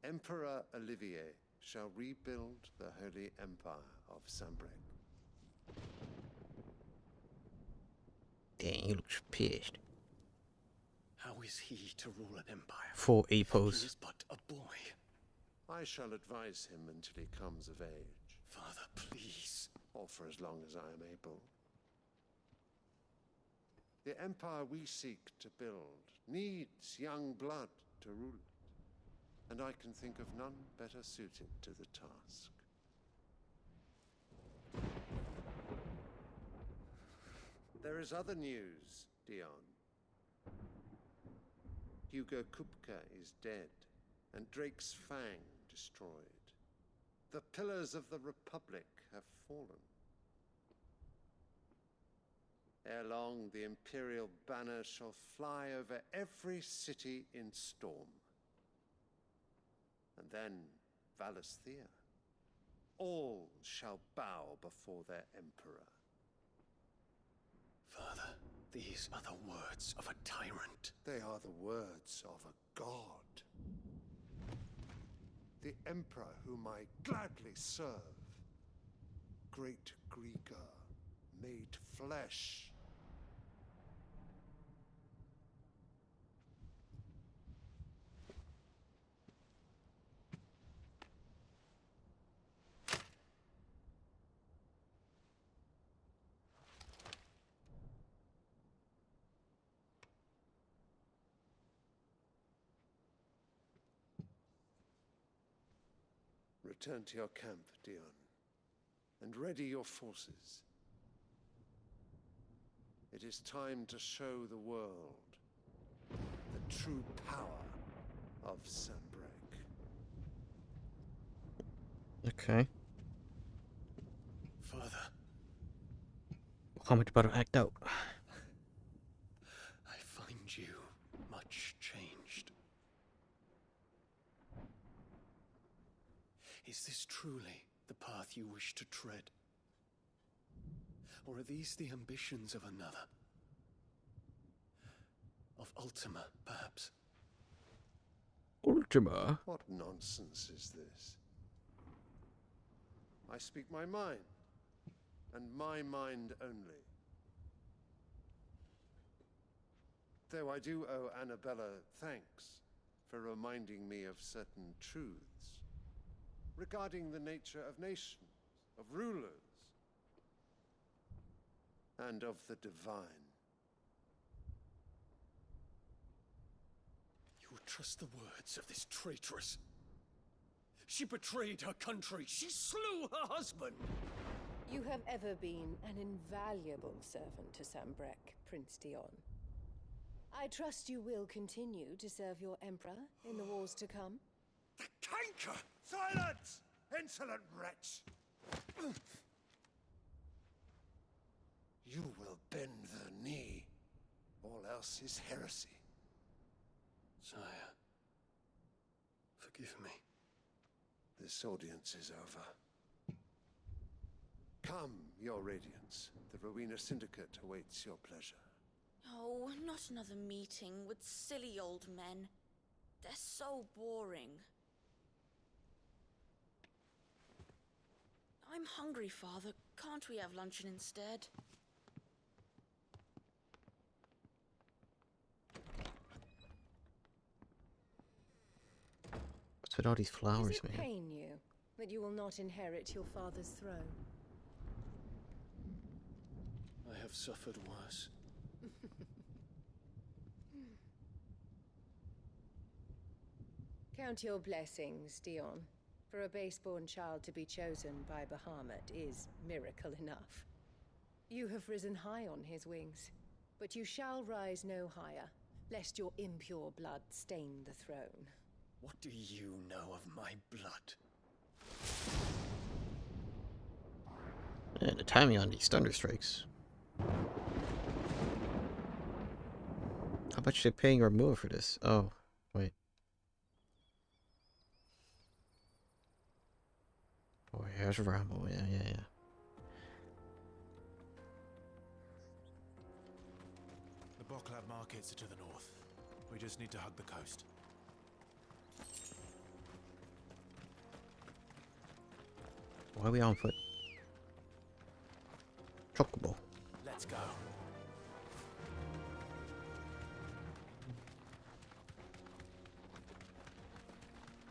Emperor Olivier shall rebuild the Holy Empire of Sanbreque. Dang, he looks pissed. How is he to rule an empire? Full A pose. He is but a boy. I shall advise him until he comes of age. Father, please. Or for as long as I am able. The empire we seek to build needs young blood to rule it, and I can think of none better suited to the task. There is other news, Dion. Hugo Kupka is dead, and Drake's Fang destroyed. The pillars of the Republic have fallen. Ere long, the Imperial banner shall fly over every city in Storm. And then Valisthea. All shall bow before their Emperor. Father, these are the words of a tyrant. They are the words of a god. The Emperor whom I gladly serve. Great Greeker, made flesh. Return to your camp, Dion, and ready your forces. It is time to show the world the true power of Sanbreque. Okay. Father. How much about to act out? I find you much changed. Is this truly the path you wish to tread? Or are these the ambitions of another? Of Ultima, perhaps? Ultima? What nonsense is this? I speak my mind, and my mind only. Though I do owe Annabella thanks for reminding me of certain truths. regarding the nature of nations, of rulers, and of the divine. You would trust the words of this traitress? She betrayed her country. She slew her husband. You have ever been an invaluable servant to Sambrek, Prince Dion. I trust you will continue to serve your emperor in the wars to come. The canker! Silence! Insolent wretch! You will bend the knee. All else is heresy. Sire, forgive me. This audience is over. Come, your radiance. The Rowena Syndicate awaits your pleasure. Oh, not another meeting with silly old men. They're so boring. I'm hungry, Father. Can't we have luncheon instead? What's with all these flowers, Does it man? pain you that you will not inherit your father's throne? I have suffered worse. Count your blessings, Dion. For a base-born child to be chosen by Bahamut is miracle enough. You have risen high on his wings, but you shall rise no higher, lest your impure blood stain the throne. What do you know of my blood? And the timing on these thunderstrikes. How much are they paying our mover for this? Oh, wait. Oh, here's Rambo. Yeah. The Boklab markets are to the north. We just need to hug the coast. Why are we on foot? Chocobo. Let's go.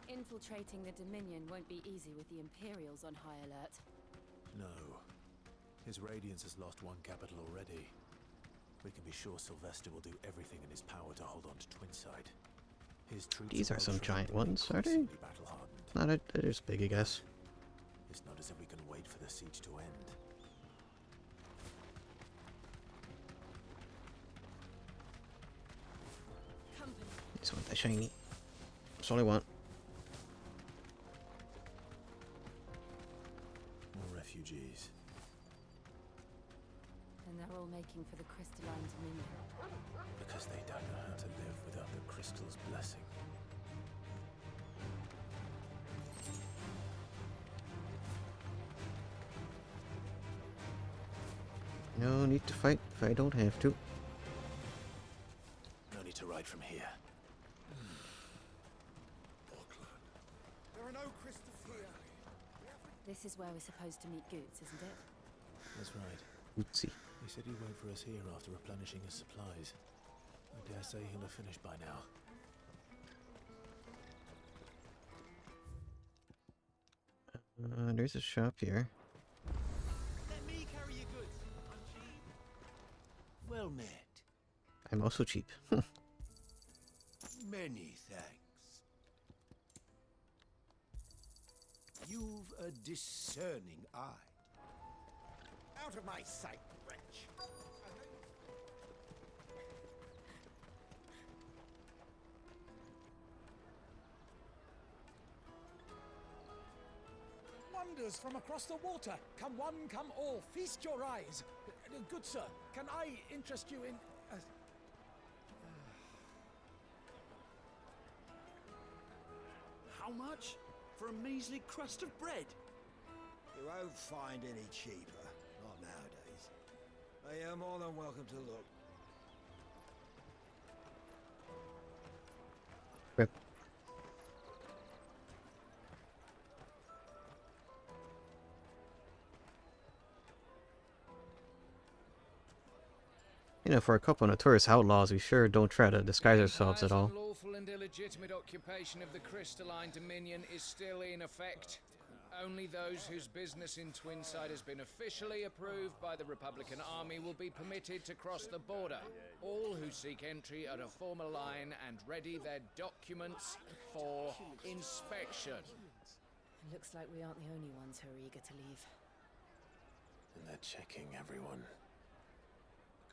Infiltrating the Dominion won't be easy with the Imperials on high alert. No. His Radiance has lost one capital already. We can be sure Sylvester will do everything in his power to hold on to Twinside. His troops These are some well giant trained and ones, are they? increasingly battle-hardened. Not they're just big, I guess. It's not as if we can wait for the siege to end. I just want that shiny. That's all I want. More refugees. And they're all making for the crystalline Dominion. Because they don't know how to live without the crystal's blessing. No need to fight if I don't have to. No need to ride from here. There are no crystals here. This is where we're supposed to meet Goots, isn't it? That's right. Oopsie. He said he'd wait for us here after replenishing his supplies. I dare say he'll have finished by now. There's a shop here. Let me carry your goods. I'm cheap. Well met. I'm also cheap. Many thanks. You've a discerning eye. Out of my sight, wretch. Wonders from across the water. Come one, come all. Feast your eyes. Good sir, can I interest you in... How much? For a measly crust of bread? You won't find any cheaper. Not nowadays. But you're more than welcome to look. Rip. You know, for a couple of notorious outlaws, we sure don't try to disguise ourselves at all. The lawful and illegitimate occupation of the crystalline dominion is still in effect. Only those whose business in Twinside has been officially approved by the Republican Army will be permitted to cross the border. All who seek entry are to form a line and ready their documents for inspection. Looks like we aren't the only ones who are eager to leave. And they're checking everyone.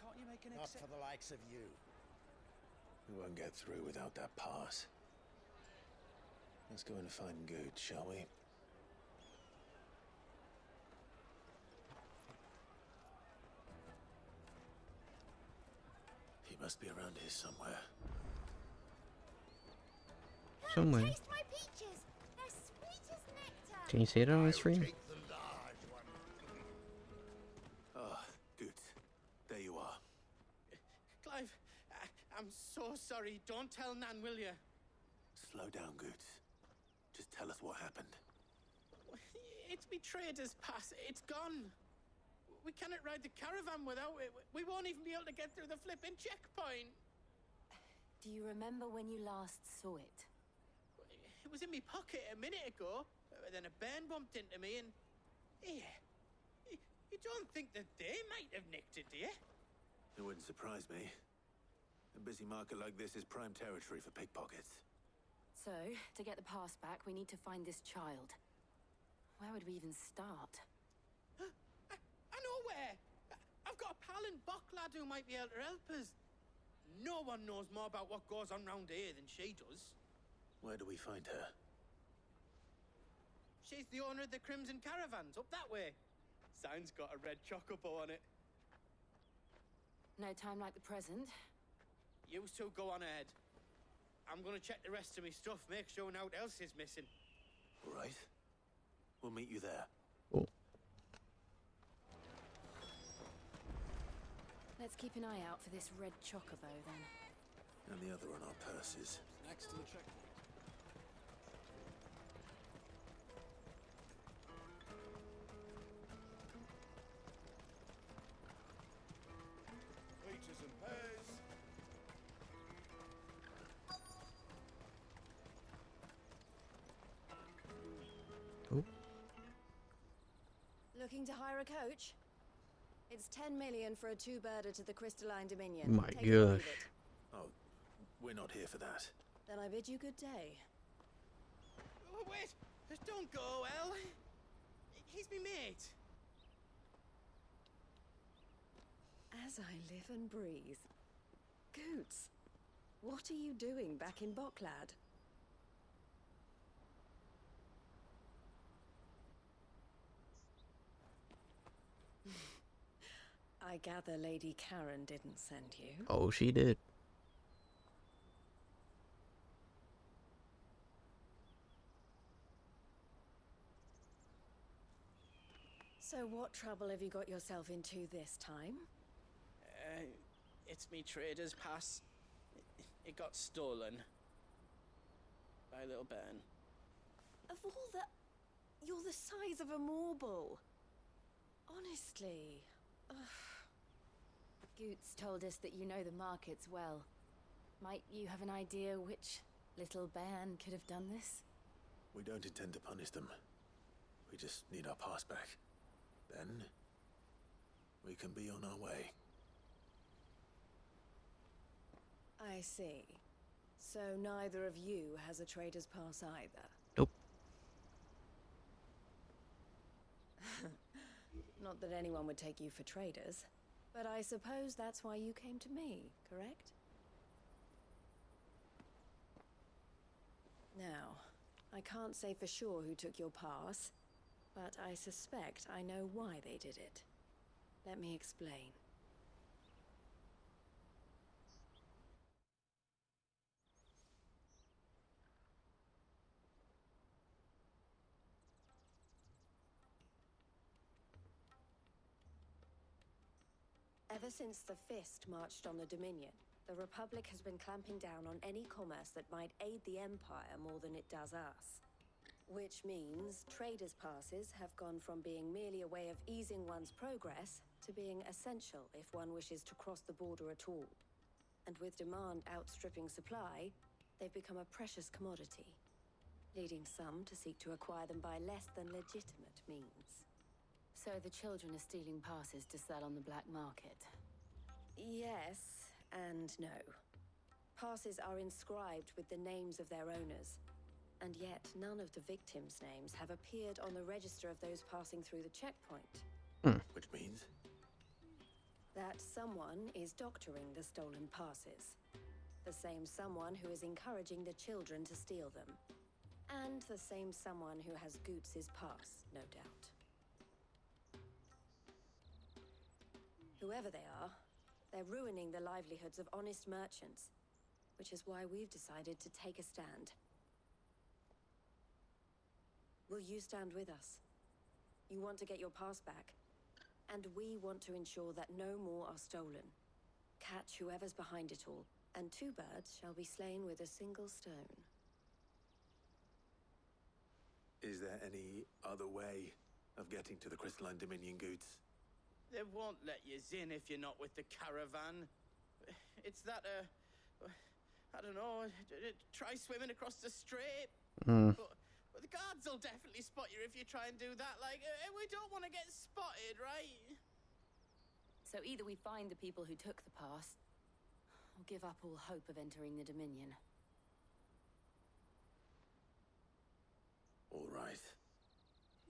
Can't you make an Not for the likes of you. We won't get through without that pass. Let's go and find Good, shall we? He must be around here somewhere. Somewhere. Taste my peaches. They're sweet as nectar. Can you say it on the stream? Ah, Good. There you are. Clive, I'm so sorry. Don't tell Nan, will you? Slow down, Good. Just tell us what happened. It's me trader's pass. It's gone. We cannot ride the caravan without it. We won't even be able to get through the flipping checkpoint. Do you remember when you last saw it? It was in my pocket a minute ago. Then a bairn bumped into me and... Yeah. You don't think that they might have nicked it, do you? It wouldn't surprise me. A busy market like this is prime territory for pickpockets. So, to get the pass back, we need to find this child. Where would we even start? I know where! I've got a pal in Bocklad who might be able to help us. No one knows more about what goes on round here than she does. Where do we find her? She's the owner of the Crimson Caravans, up that way. Sign's got a red chocobo on it. No time like the present. You two go on ahead. I'm gonna check the rest of my stuff, make sure nothing else is missing. All right. We'll meet you there. Oh. Let's keep an eye out for this red chocobo, then. And the other on our purses. Next to the checkpoint. Peaches and pears. Oh. Looking to hire a coach? It's 10 million for a two-birder to the Crystalline Dominion. My Take it or leave gosh. it. Oh, we're not here for that. Then I bid you good day. Oh, wait! Don't go, El! He's me mate. As I live and breathe. Goots, what are you doing back in Bocklad? I gather Lady Karen didn't send you. Oh, she did. So what trouble have you got yourself into this time? It's me trader's pass. It got stolen. By a little bairn. Of all the... You're the size of a marble. Honestly. Ugh. Goots told us that you know the markets well. Might you have an idea which little bairn could have done this? We don't intend to punish them. We just need our pass back. Then, we can be on our way. I see. So neither of you has a trader's pass either? Nope. Not that anyone would take you for traders, but I suppose that's why you came to me, correct? Now, I can't say for sure who took your pass, but I suspect I know why they did it. Let me explain. Ever since the Fist marched on the Dominion, the Republic has been clamping down on any commerce that might aid the Empire more than it does us. Which means traders' passes have gone from being merely a way of easing one's progress to being essential if one wishes to cross the border at all. And with demand outstripping supply, they've become a precious commodity. leading some to seek to acquire them by less than legitimate means. So the children are stealing passes to sell on the black market? Yes and no. Passes are inscribed with the names of their owners, and yet none of the victims' names have appeared on the register of those passing through the checkpoint. Which means? That someone is doctoring the stolen passes. The same someone who is encouraging the children to steal them. And the same someone who has Goots's pass, no doubt. Whoever they are, they're ruining the livelihoods of honest merchants, which is why we've decided to take a stand. Will you stand with us? You want to get your pass back, and we want to ensure that no more are stolen. Catch whoever's behind it all, and 2 birds shall be slain with a single stone. Is there any other way of getting to the Crystalline Dominion, Goots? They won't let you in if you're not with the caravan. It's that, I don't know, try swimming across the strait. But the guards will definitely spot you if you try and do that. Like, we don't want to get spotted, right? So either we find the people who took the pass, or give up all hope of entering the Dominion. All right.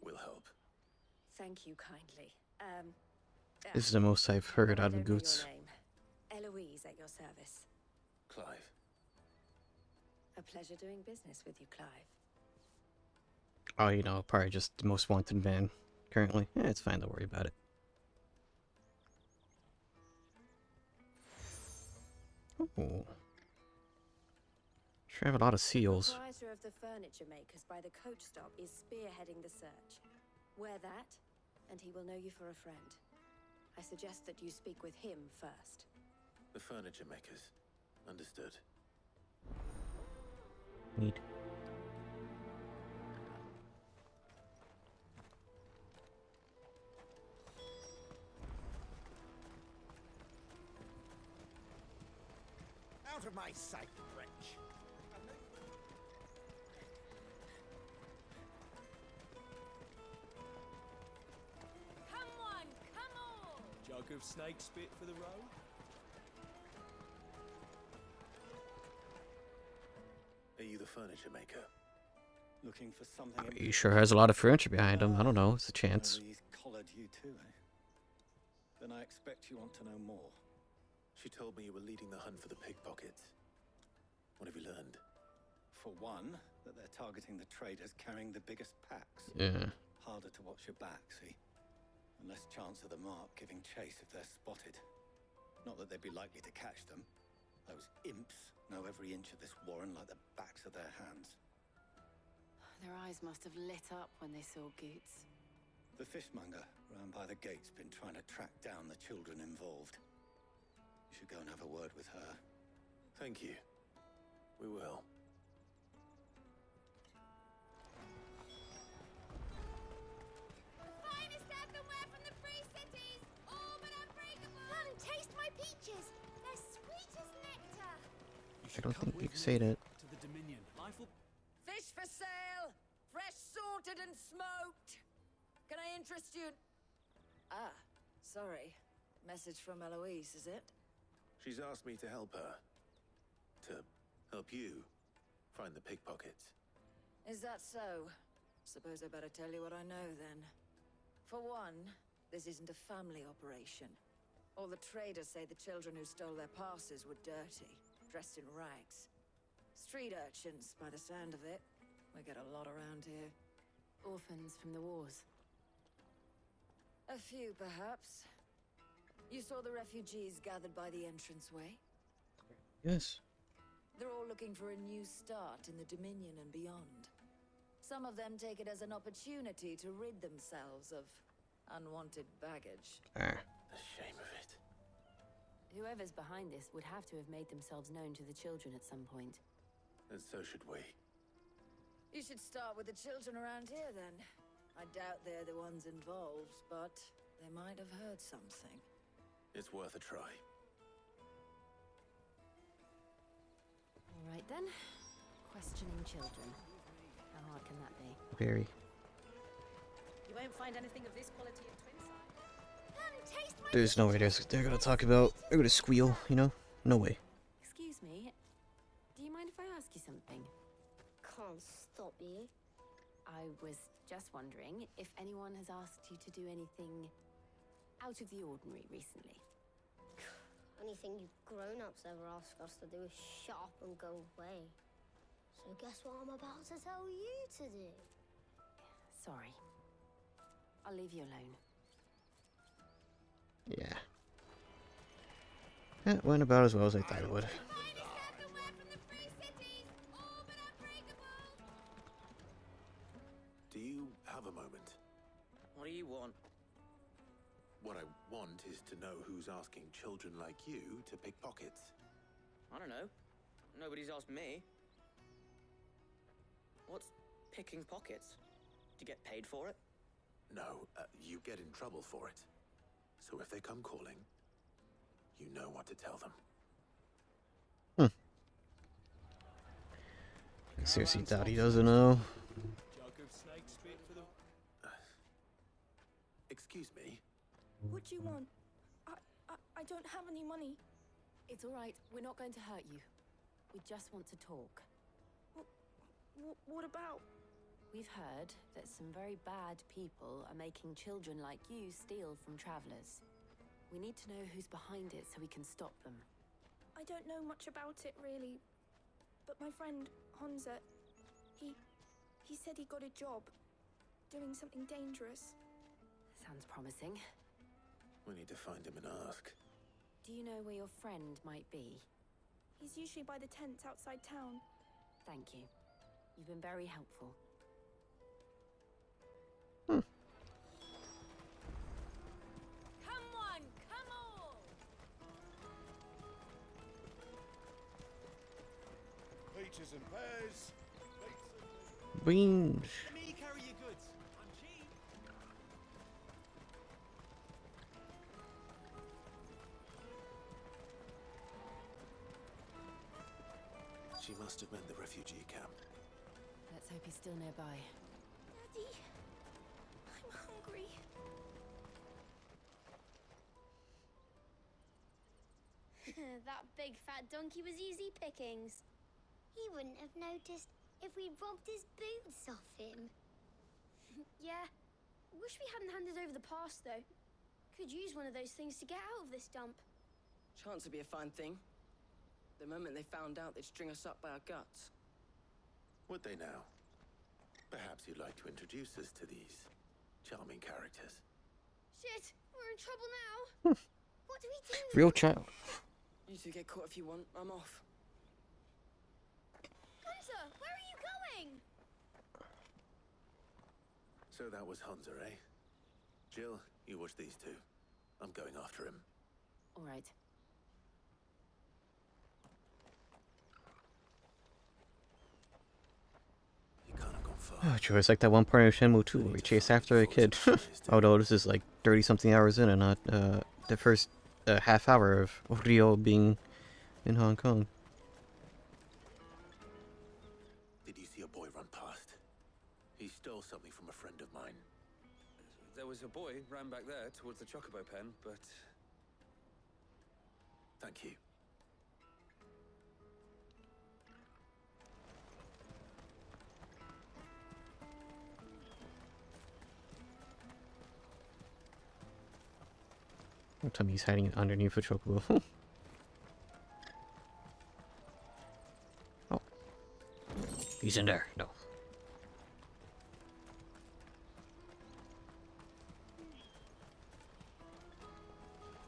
We'll help. Thank you kindly. This is the most I've heard I out of don't know Goots. your name. Eloise at your service. Clive. A pleasure doing business with you, Clive. Oh, you know, probably just the most wanted man currently. Yeah, it's fine, don't worry about it. Oh. Sure have a lot of seals. The proprietor of the furniture makers by the coach stop is spearheading the search. Wear that, and he will know you for a friend. I suggest that you speak with him first. The furniture makers. Understood. Neat. Out of my sight, wretch! Come on, come on! Jug of snake spit for the road? Are you the furniture maker? Looking for something. He sure has a lot of furniture behind him. I don't know. It's a chance. He's collared you too, eh? Then I expect you want to know more. She told me you were leading the hunt for the pickpockets. What have you learned? For one, that they're targeting the traders carrying the biggest packs. Yeah. Harder to watch your back, see? And less chance of the mark giving chase if they're spotted. Not that they'd be likely to catch them. Those imps know every inch of this warren like the backs of their hands. Their eyes must have lit up when they saw Goots. The fishmonger round by the gate's been trying to track down the children involved. You should go and have a word with her. Thank you. We will. The finest earthenware from the Free Cities! All but unbreakable! Come taste my peaches! They're sweet as nectar! I don't think you can say that. To the Dominion. Life will... Fish for sale! Fresh sorted and smoked! Can I interest you? Ah, sorry. Message from Eloise, is it? She's asked me to help her. To help you find the pickpockets. Is that so? Suppose I better tell you what I know, then. For one, this isn't a family operation. All the traders say the children who stole their passes were dirty, dressed in rags. Street urchins, by the sound of it. We get a lot around here. Orphans from the wars. A few, perhaps. You saw the refugees gathered by the entranceway? Yes. They're all looking for a new start in the Dominion and beyond. Some of them take it as an opportunity to rid themselves of unwanted baggage. The shame of it. Whoever's behind this would have to have made themselves known to the children at some point. And so should we. You should start with the children around here, then. I doubt they're the ones involved, but they might have heard something. It's worth a try. All right, then. Questioning children. How hard can that be? Very. You won't find anything of this quality in Twinside. There's no way they're gonna talk about. They're gonna squeal, you know? No way. Excuse me. Do you mind if I ask you something? Can't stop you. I was just wondering if anyone has asked you to do anything out of the ordinary recently. Anything you grown-ups ever ask us to do is shut up and go away. So guess what I'm about to tell you to do? Sorry. I'll leave you alone. Yeah. That went about as well as I thought it would. Do you have a moment? What do you want? What I want is to know who's asking children like you to pick pockets. I don't know. Nobody's asked me. What's picking pockets? Do you get paid for it? No, you get in trouble for it. So if they come calling, you know what to tell them. I seriously doubt he doesn't know. Excuse me? What do you want? I don't have any money. It's all right. We're not going to hurt you. We just want to talk. What about? We've heard that some very bad people are making children like you steal from travelers. We need to know who's behind it so we can stop them. I don't know much about it, really. But my friend, Honza, he said he got a job doing something dangerous. Sounds promising. We need to find him and ask. Do you know where your friend might be? He's usually by the tents outside town. Thank you. You've been very helpful. Come on, come on! Peaches and pears. Beans. Let me carry your goods. I'm cheap. She must have meant the refugee camp. Let's hope he's still nearby. Daddy, I'm hungry. That big fat donkey was easy pickings. He wouldn't have noticed if we'd robbed his boots off him. Yeah. Wish we hadn't handed over the pass, though. Could use one of those things to get out of this dump. Chance would be a fine thing. The moment they found out, they'd string us up by our guts. Would they now? Perhaps you'd like to introduce us to these charming characters. Shit, we're in trouble now. What do we do? Real child. You two get caught if you want. I'm off. Hunter, where are you going? So that was Hunter, eh? Jill, you watch these two. I'm going after him. All right. You can't have gone far. Oh, Joe, it's like that one part of Shenmue 2 where we chase after a kid. Although this is like 30-something hours in and not the first half hour of Rio being in Hong Kong. Did you see a boy run past? He stole something from a friend of mine. There was a boy ran back there towards the Chocobo pen, but... Thank you. Don't tell me he's hiding underneath a chocobo. Oh. He's in there. No.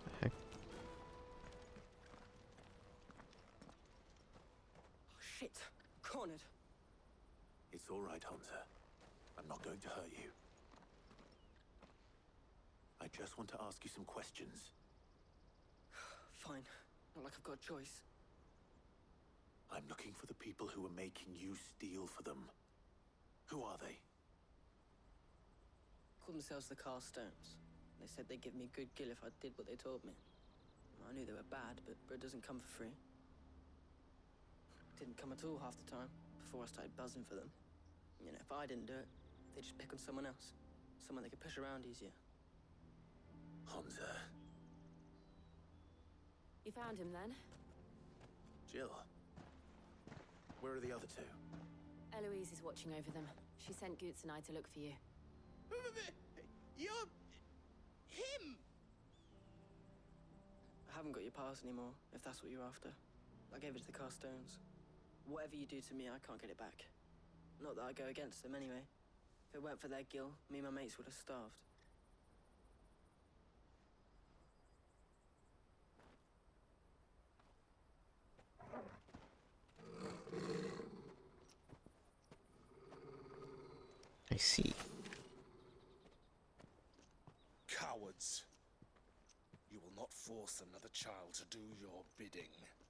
The heck? Oh, shit. Cornered. It's all right, Hunter. I'm not going to hurt you. I just want to ask you some questions. Fine. Not like I've got a choice. I'm looking for the people who are making you steal for them. Who are they? Called themselves the Carstones. They said they'd give me good gill if I did what they told me. I knew they were bad, but bread doesn't come for free. Didn't come at all half the time, before I started buzzing for them. You know, if I didn't do it, they'd just pick on someone else. Someone they could push around easier. Hansa. You found him then? Jill. Where are the other two? Eloise is watching over them. She sent Goots and I to look for you. You're... him! I haven't got your pass anymore, if that's what you're after. I gave it to the Carstones. Whatever you do to me, I can't get it back. Not that I go against them anyway. If it weren't for their guild, me and my mates would have starved. I see. Cowards. You will not force another child to do your bidding.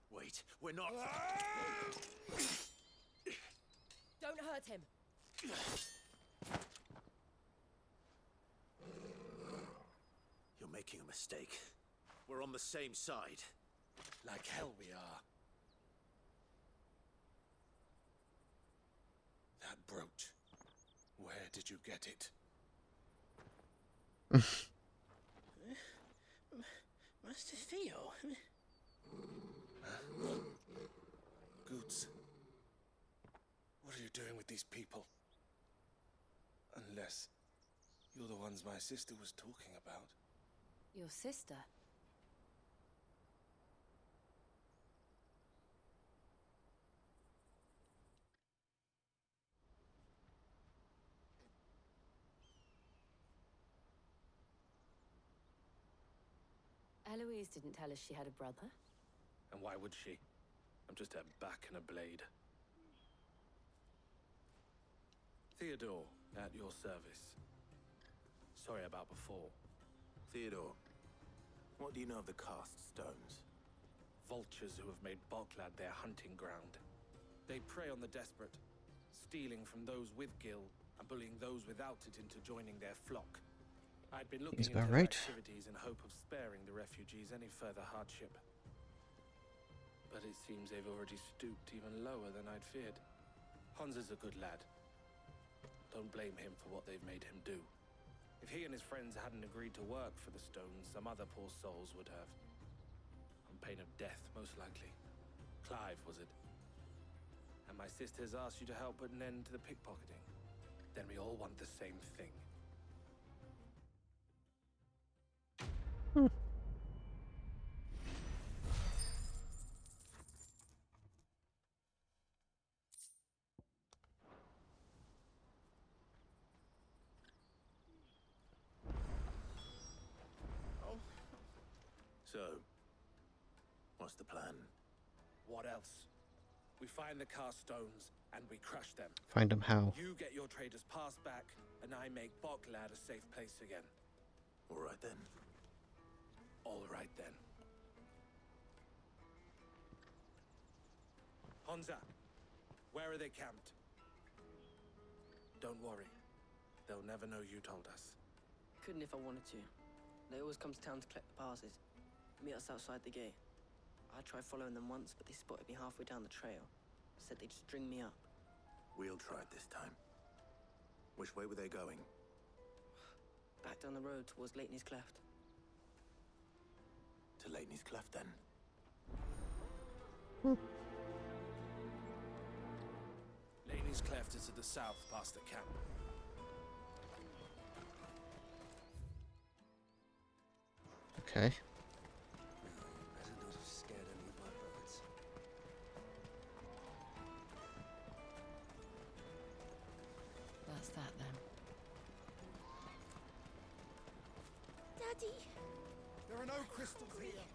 Wait, we're not... Don't hurt him. You're making a mistake. We're on the same side. Like hell we are. That brooch. Where did you get it? Master Theo. Goots. What are you doing with these people? Unless you're the ones my sister was talking about. Your sister? Eloise didn't tell us she had a brother. And why would she? I'm just her back and a blade. Theodore, at your service. Sorry about before. Theodore, what do you know of the cast stones? Vultures who have made Boklad their hunting ground. They prey on the desperate, stealing from those with gil and bullying those without it into joining their flock. I'd been looking into their activities in hope of sparing the refugees any further hardship. But it seems they've already stooped even lower than I'd feared. Hansa's a good lad. Don't blame him for what they've made him do. If he and his friends hadn't agreed to work for the stones, some other poor souls would have. On pain of death, most likely. Clive, was it? And my sisters asked you to help put an end to the pickpocketing. Then we all want the same thing. So, what's the plan? What else? We find the cast stones and we crush them. Find them how? You get your trader's pass back, and I make Boklad a safe place again. All right then. All right then. Hansa, where are they camped? Don't worry. They'll never know you told us. Couldn't if I wanted to. They always come to town to collect the passes. Meet us outside the gate. I tried following them once, but they spotted me halfway down the trail. Said they'd string me up. We'll try it this time. Which way were they going? Back down the road towards Leitney's Cleft. To Leitney's Cleft, then? Leitney's Cleft is to the south, past the camp. Okay. Better not have scared any of my birds. That's that then. Daddy! There are no crystals here.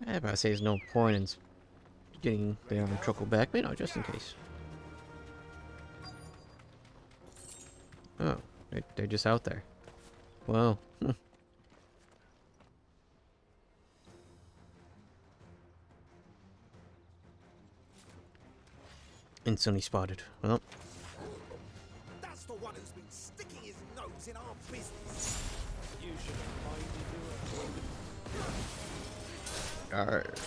Yeah, but I say there's no point in getting the armor truckle back, but you know, just in case. Oh, they're just out there. Wow. Instantly spotted. Well. That's the one who's been sticking his business. You should have minded your own. Alright.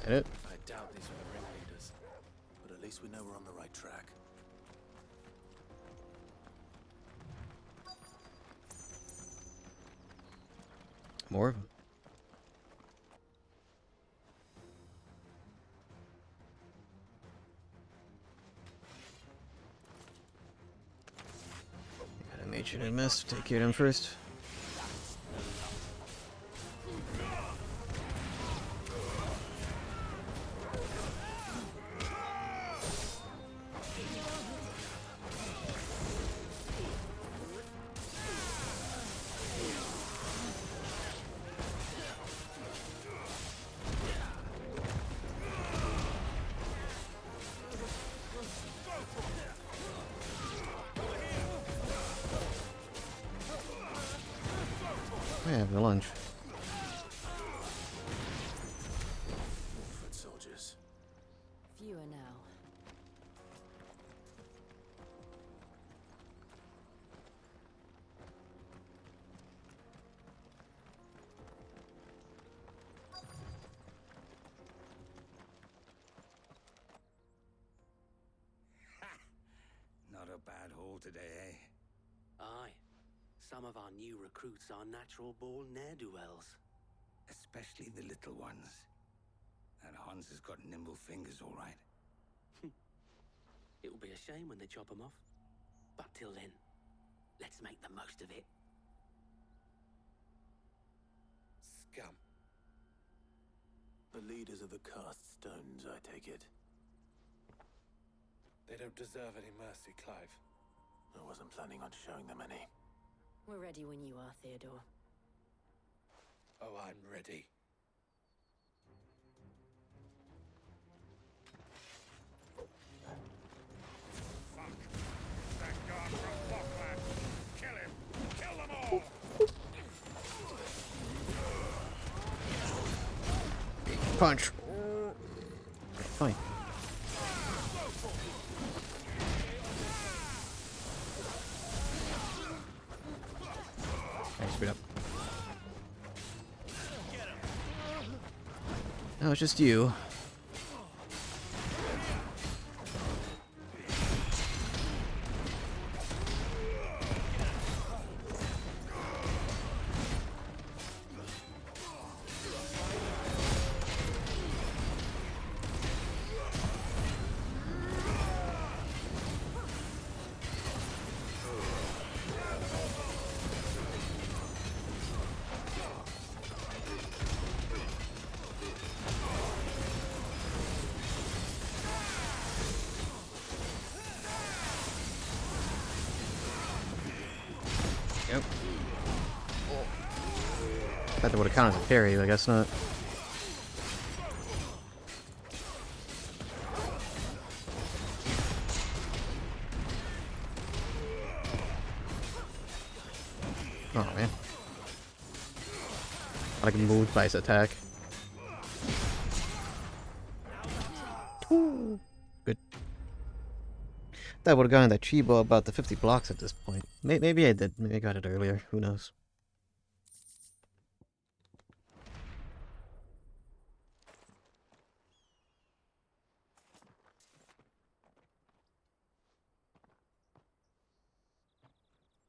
Hit it. I doubt these were the ringleaders, but at least we know we're on the right track. More of them. Gotta make sure to miss. Take care of them first. I have the lunch. Foot soldiers. Fewer now. Not a bad haul today, eh? Aye. Some of our new recruits are natural-born ne'er-do-wells. Especially the little ones. That Hans has got nimble fingers, all right. It will be a shame when they chop them off. But till then, let's make the most of it. Scum. The leaders of the cast stones, I take it. They don't deserve any mercy, Clive. I wasn't planning on showing them any. We're ready when you are, Theodore. Oh, I'm ready. Fuck. That guard from Falkland. Kill him. Kill them all. Punch. Fine. Hey, speed up. No, it's just you. Yep. Thought that would have counted as a parry, but I guess not. Oh man. I can move by his attack. Ooh. Good. That would have gotten that Chibo about the 50 blocks at this point. Maybe I did. Maybe I got it earlier. Who knows?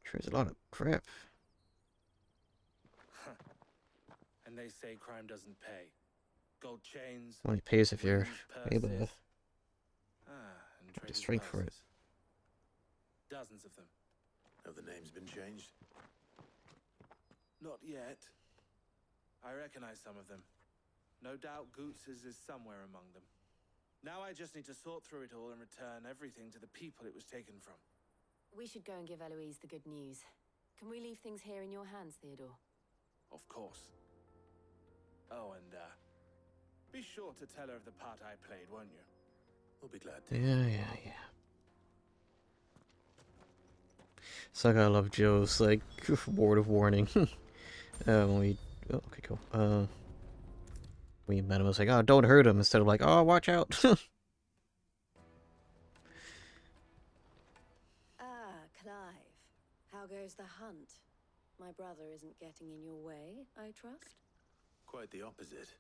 Sure is a lot of crap. And they say crime doesn't pay. Gold chains. Only pays if you're rings, able to purses. And just traders' strike for it. purses. Dozens of them. Have the names been changed? Not yet. I recognize some of them. No doubt Goots's is somewhere among them. Now I just need to sort through it all and return everything to the people it was taken from. We should go and give Eloise the good news. Can we leave things here in your hands, Theodore? Of course. Oh, and be sure to tell her of the part I played, won't you? We'll be glad to. Yeah. So I gotta love Joe's like word of warning. When we okay, cool. We met him, I was like, oh, don't hurt him, instead of like, oh, watch out. Ah, Clive. How goes the hunt? My brother isn't getting in your way, I trust? Quite the opposite.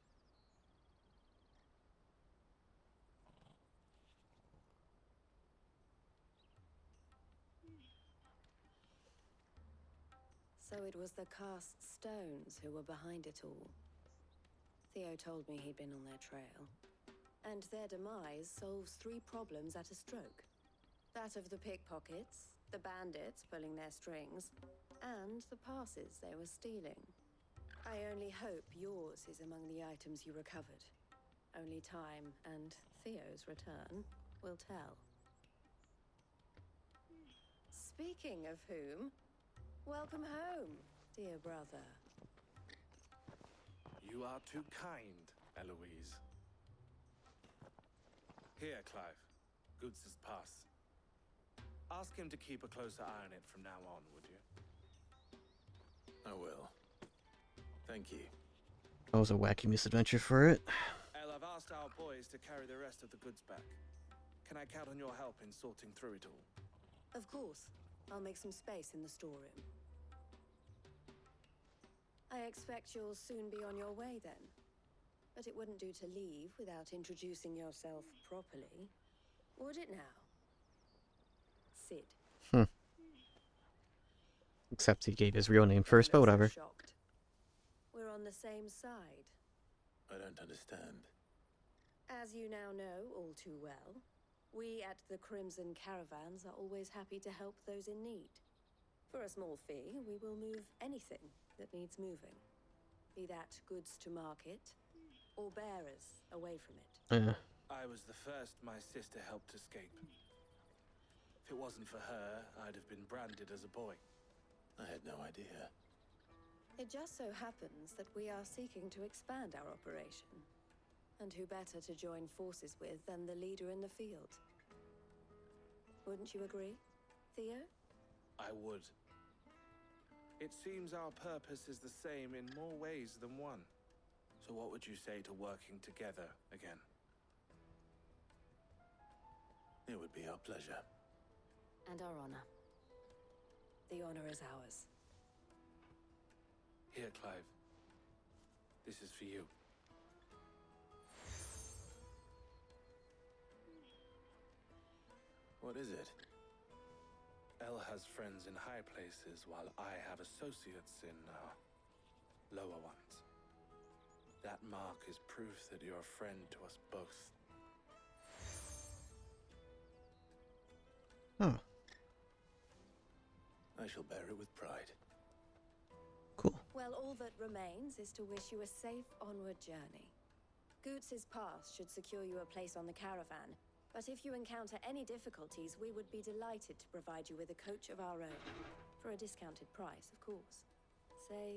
So it was the cast stones who were behind it all. Theo told me he'd been on their trail. And their demise solves 3 problems at a stroke. That of the pickpockets, the bandits pulling their strings, and the passes they were stealing. I only hope yours is among the items you recovered. Only time and Theo's return will tell. Speaking of whom, welcome home, dear brother. You are too kind, Eloise. Here, Clive. Goods' pass. Ask him to keep a closer eye on it from now on, would you? I will. Thank you. That was a wacky misadventure for it. El, I've asked our boys to carry the rest of the goods back. Can I count on your help in sorting through it all? Of course. I'll make some space in the storeroom. I expect you'll soon be on your way then. But it wouldn't do to leave without introducing yourself properly, would it now? Sid. Except he gave his real name first, but whatever. Shocked. We're on the same side. I don't understand. As you now know all too well, we at the Crimson Caravans are always happy to help those in need. For a small fee, we will move anything that needs moving. Be that goods to market, or bearers away from it. I was the first my sister helped escape. If it wasn't for her, I'd have been branded as a boy. I had no idea. It just so happens that we are seeking to expand our operation. And who better to join forces with than the leader in the field? Wouldn't you agree, Theo? I would. It seems our purpose is the same in more ways than one. So what would you say to working together again? It would be our pleasure. And our honor. The honor is ours. Here, Clive. This is for you. What is it? El has friends in high places, while I have associates in, lower ones. That mark is proof that you're a friend to us both. Oh. I shall bear it with pride. Cool. Well, all that remains is to wish you a safe onward journey. Goots' pass should secure you a place on the caravan, but if you encounter any difficulties, we would be delighted to provide you with a coach of our own. For a discounted price, of course. Say,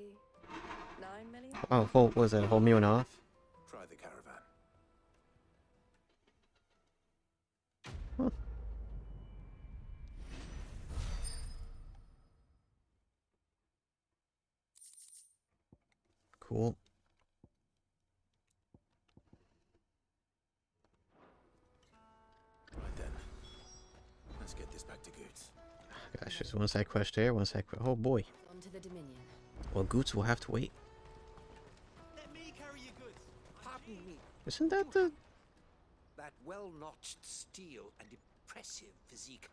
9 million? Oh, what was it? A whole meal and a half? Try the caravan. Huh. Cool. Right then. Let's get this back to Goots. Gosh, just one side quest there, one side quest. Oh boy. On to the Dominion. Well, Goots will have to wait. Let me carry your goods. Pardon me. Isn't that the... That well-notched steel and impressive physique.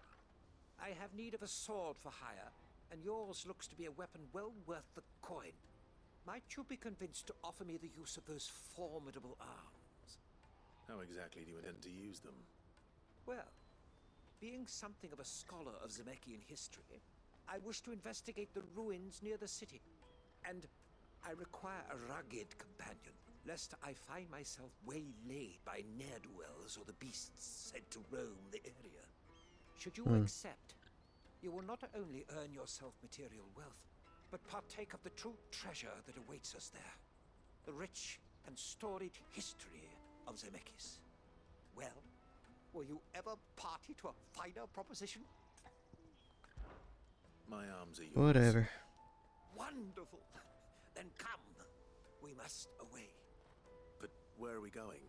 I have need of a sword for hire, and yours looks to be a weapon well worth the coin. Might you be convinced to offer me the use of those formidable arms? How exactly do you intend to use them? Well, being something of a scholar of Zemeckis history, I wish to investigate the ruins near the city. And I require a rugged companion, lest I find myself waylaid by ne'er-do-wells or the beasts sent to roam the area. Should you accept, you will not only earn yourself material wealth, but partake of the true treasure that awaits us there. The rich and storied history of Zemeckis. Well, will you ever party to a finer proposition? My arms are yours. Whatever. Wonderful. Then come. We must away. But where are we going?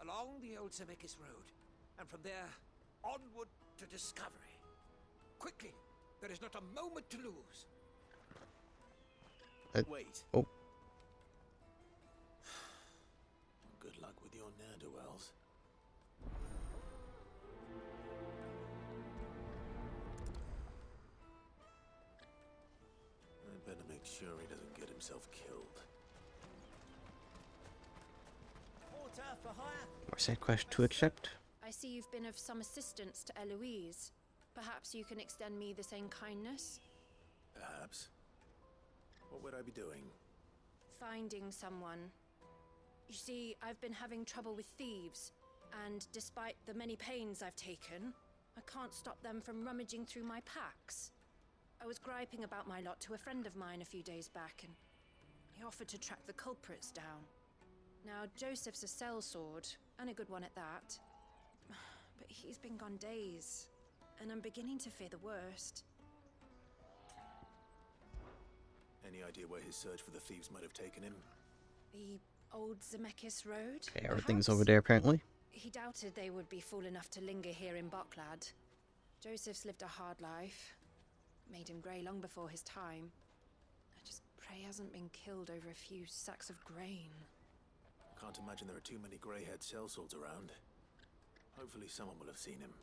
Along the old Zemeckis Road, and from there, onward to discovery. Quickly! There is not a moment to lose. Wait. Oh. Good luck with your ne'er-do-wells. I'd better make sure he doesn't get himself killed. More side quest to accept. I see you've been of some assistance to Eloise. Perhaps you can extend me the same kindness? Perhaps. What would I be doing? Finding someone. You see, I've been having trouble with thieves, and despite the many pains I've taken, I can't stop them from rummaging through my packs. I was griping about my lot to a friend of mine a few days back, and he offered to track the culprits down. Now, Joseph's a sellsword, and a good one at that. But he's been gone days, and I'm beginning to fear the worst. Any idea where his search for the thieves might have taken him? The old Zemeckis Road? Okay, everything's perhaps? over there apparently. He doubted they would be fool enough to linger here in Boklad. Joseph's lived a hard life. Made him grey long before his time. I just pray he hasn't been killed over a few sacks of grain. Can't imagine there are too many grey-haired sellswords around. Hopefully someone will have seen him.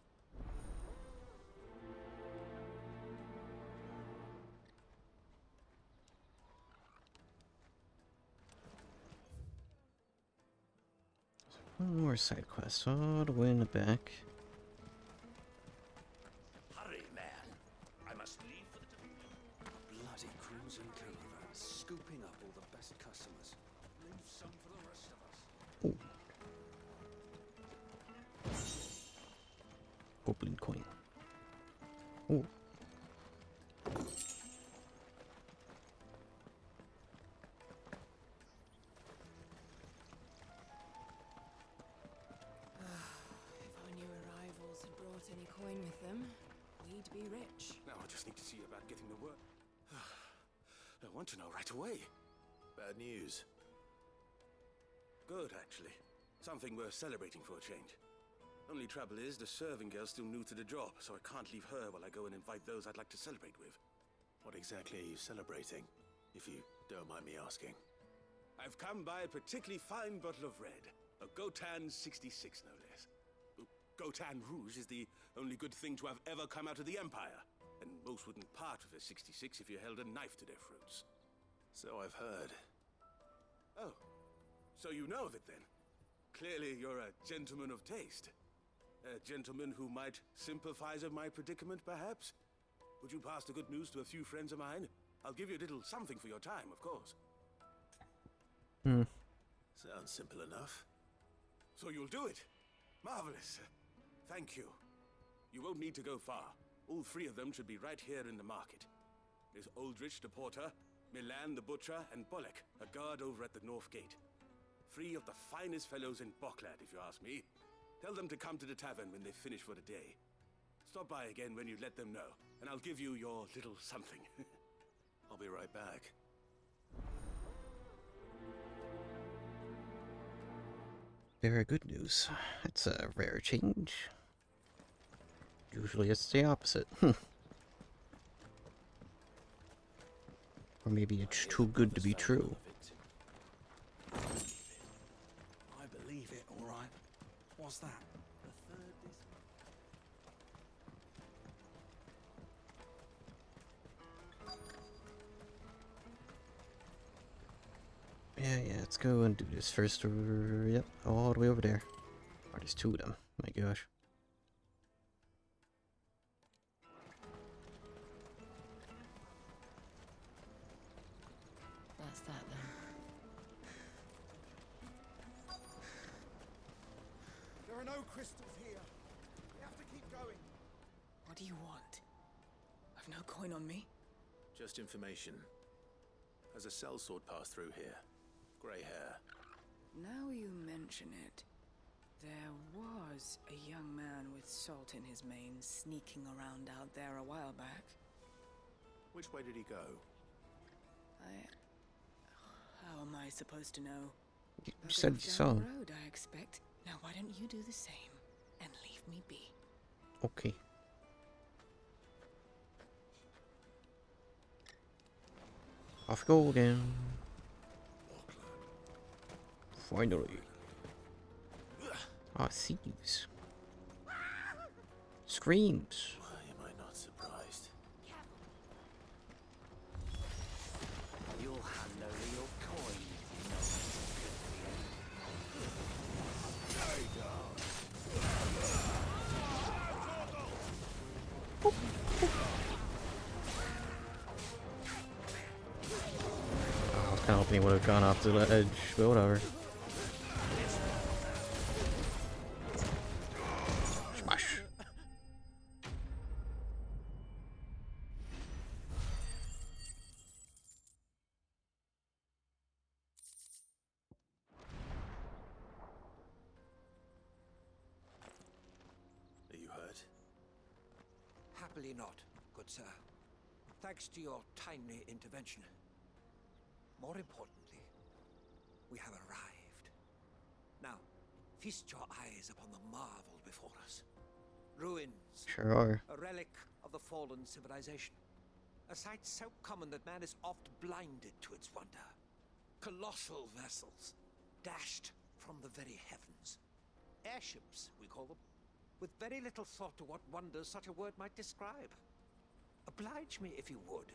One more side quest all the way in the back. Hurry, man. I must leave for the Bloody crews and caravans, scooping up all the best customers. Leave some for the rest of us. Goblin coin. Oh. If our new arrivals had brought any coin with them, we'd be rich. Now I just need to see about getting the work. I want to know right away. Bad news. Good, actually. Something worth celebrating for a change. Only trouble is, the serving girl's still new to the job, so I can't leave her while I go and invite those I'd like to celebrate with. What exactly are you celebrating, if you don't mind me asking? I've come by a particularly fine bottle of red. A Gotan 66, no less. Gotan Rouge is the only good thing to have ever come out of the Empire. And most wouldn't part with a 66 if you held a knife to their throats. So I've heard. Oh, so you know of it then? Clearly you're a gentleman of taste. A gentleman who might sympathize with my predicament, perhaps? Would you pass the good news to a few friends of mine? I'll give you a little something for your time, of course. Sounds simple enough. So you'll do it? Marvelous. Thank you. You won't need to go far. All three of them should be right here in the market. There's Aldrich the porter, Milan the butcher, and Bolek, a guard over at the north gate. Three of the finest fellows in Boklad, if you ask me. Tell them to come to the tavern when they finish for the day. Stop by again when you let them know, and I'll give you your little something. I'll be right back. Very good news. That's a rare change. Usually it's the opposite. Or maybe it's too good to be true. I believe it, all right. What's that? Yeah, let's go and do this first. Yep, all the way over there. Oh, there's two of them. My gosh. That's that then. There are no crystals here. We have to keep going. What do you want? I've no coin on me. Just information. Has a sellsword passed through here? Grey hair. Now you mention it, there was a young man with salt in his mane sneaking around out there a while back. Which way did he go? How am I supposed to know? You said you saw Down him. the road, I expect. Now why don't you do the same and leave me be? Okay. Off we go again. Finally. Ah, thieves. Screams. Why am I not surprised? You'll hand over your coin if you know what's good I was kind of hoping he would have gone off the edge, but whatever. Smash. Are you hurt? Happily not, good sir. Thanks to your timely intervention. More importantly, we have arrived. Now, feast your eyes upon the marvel before us. Ruins. Sure are. A relic of the fallen civilization. A sight so common that man is oft blinded to its wonder. Colossal vessels, dashed from the very heavens. Airships, we call them, with very little thought to what wonders such a word might describe. Oblige me if you would.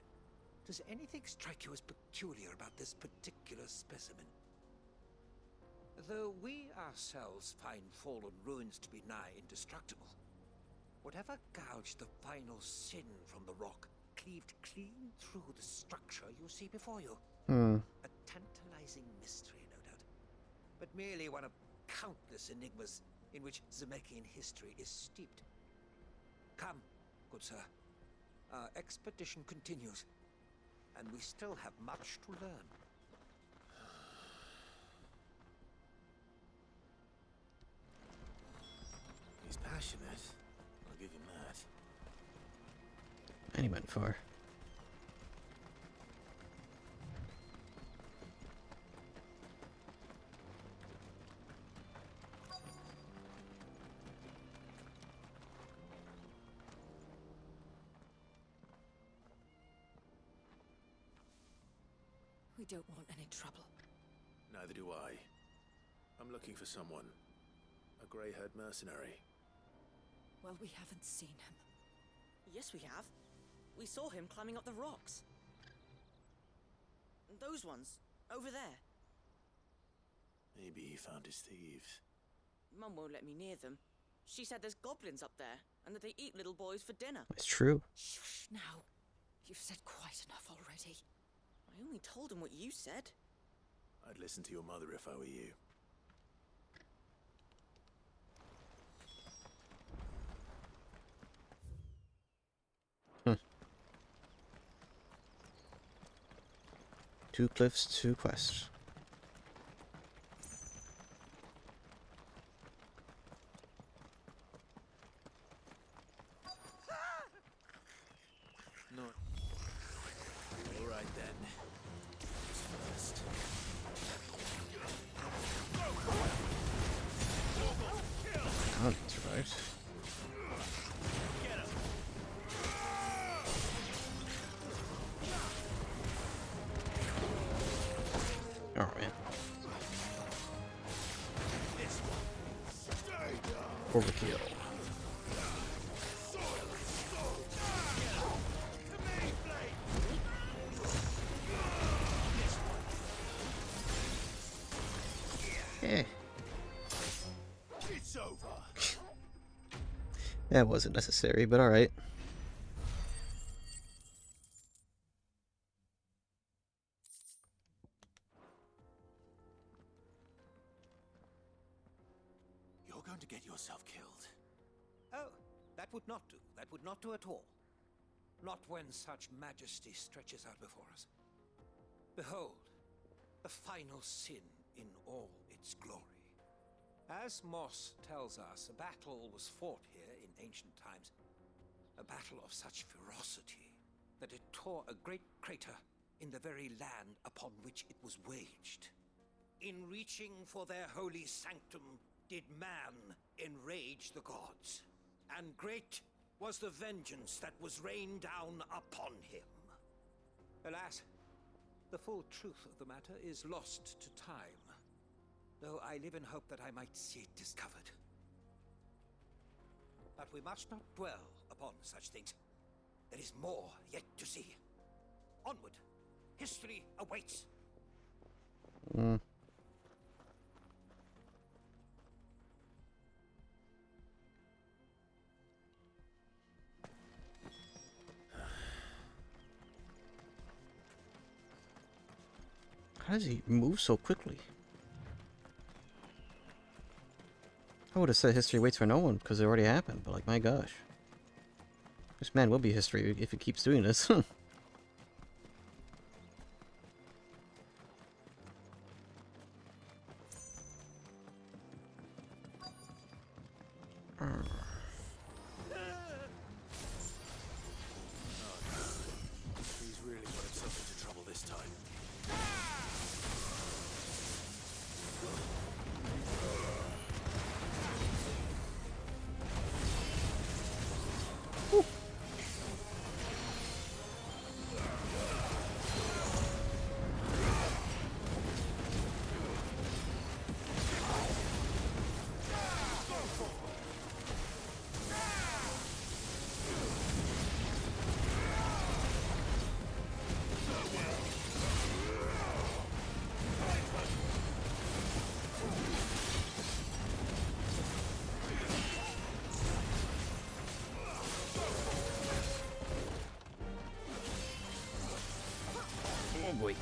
Does anything strike you as peculiar about this particular specimen? Though we ourselves find fallen ruins to be nigh indestructible, whatever gouged the final sin from the rock cleaved clean through the structure you see before you. A tantalizing mystery, no doubt, but merely one of countless enigmas in which Zemeckyan history is steeped. Come, good sir. Our expedition continues, and we still have much to learn. He's passionate. I'll give him that. And he went far. We don't want any trouble. Neither do I. I'm looking for someone. A grey-haired mercenary. Well, we haven't seen him. Yes, we have. We saw him climbing up the rocks. Those ones, over there. Maybe he found his thieves. Mum won't let me near them. She said there's goblins up there, and that they eat little boys for dinner. It's true. Shush now. You've said quite enough already. I only told him what you said. I'd listen to your mother if I were you. Two cliffs, two quests. No. All right then. First. Oh, that's right. Oh man. Overkill. Eh. It's over. That wasn't necessary, but alright. You're going to get yourself killed. Oh, that would not do. That would not do at all. Not when such majesty stretches out before us. Behold, the final sin in all its glory. As Moss tells us, a battle was fought here in ancient times. A battle of such ferocity that it tore a great crater in the very land upon which it was waged. In reaching for their holy sanctum did man enrage the gods, and great was the vengeance that was rained down upon him. Alas, the full truth of the matter is lost to time, though I live in hope that I might see it discovered. But we must not dwell upon such things. There is more yet to see. Onward! History awaits! How does he move so quickly? I would have said history waits for no one, because it already happened, but like, my gosh. This man will be history if he keeps doing this. He's really got himself into trouble this time. Oh boy.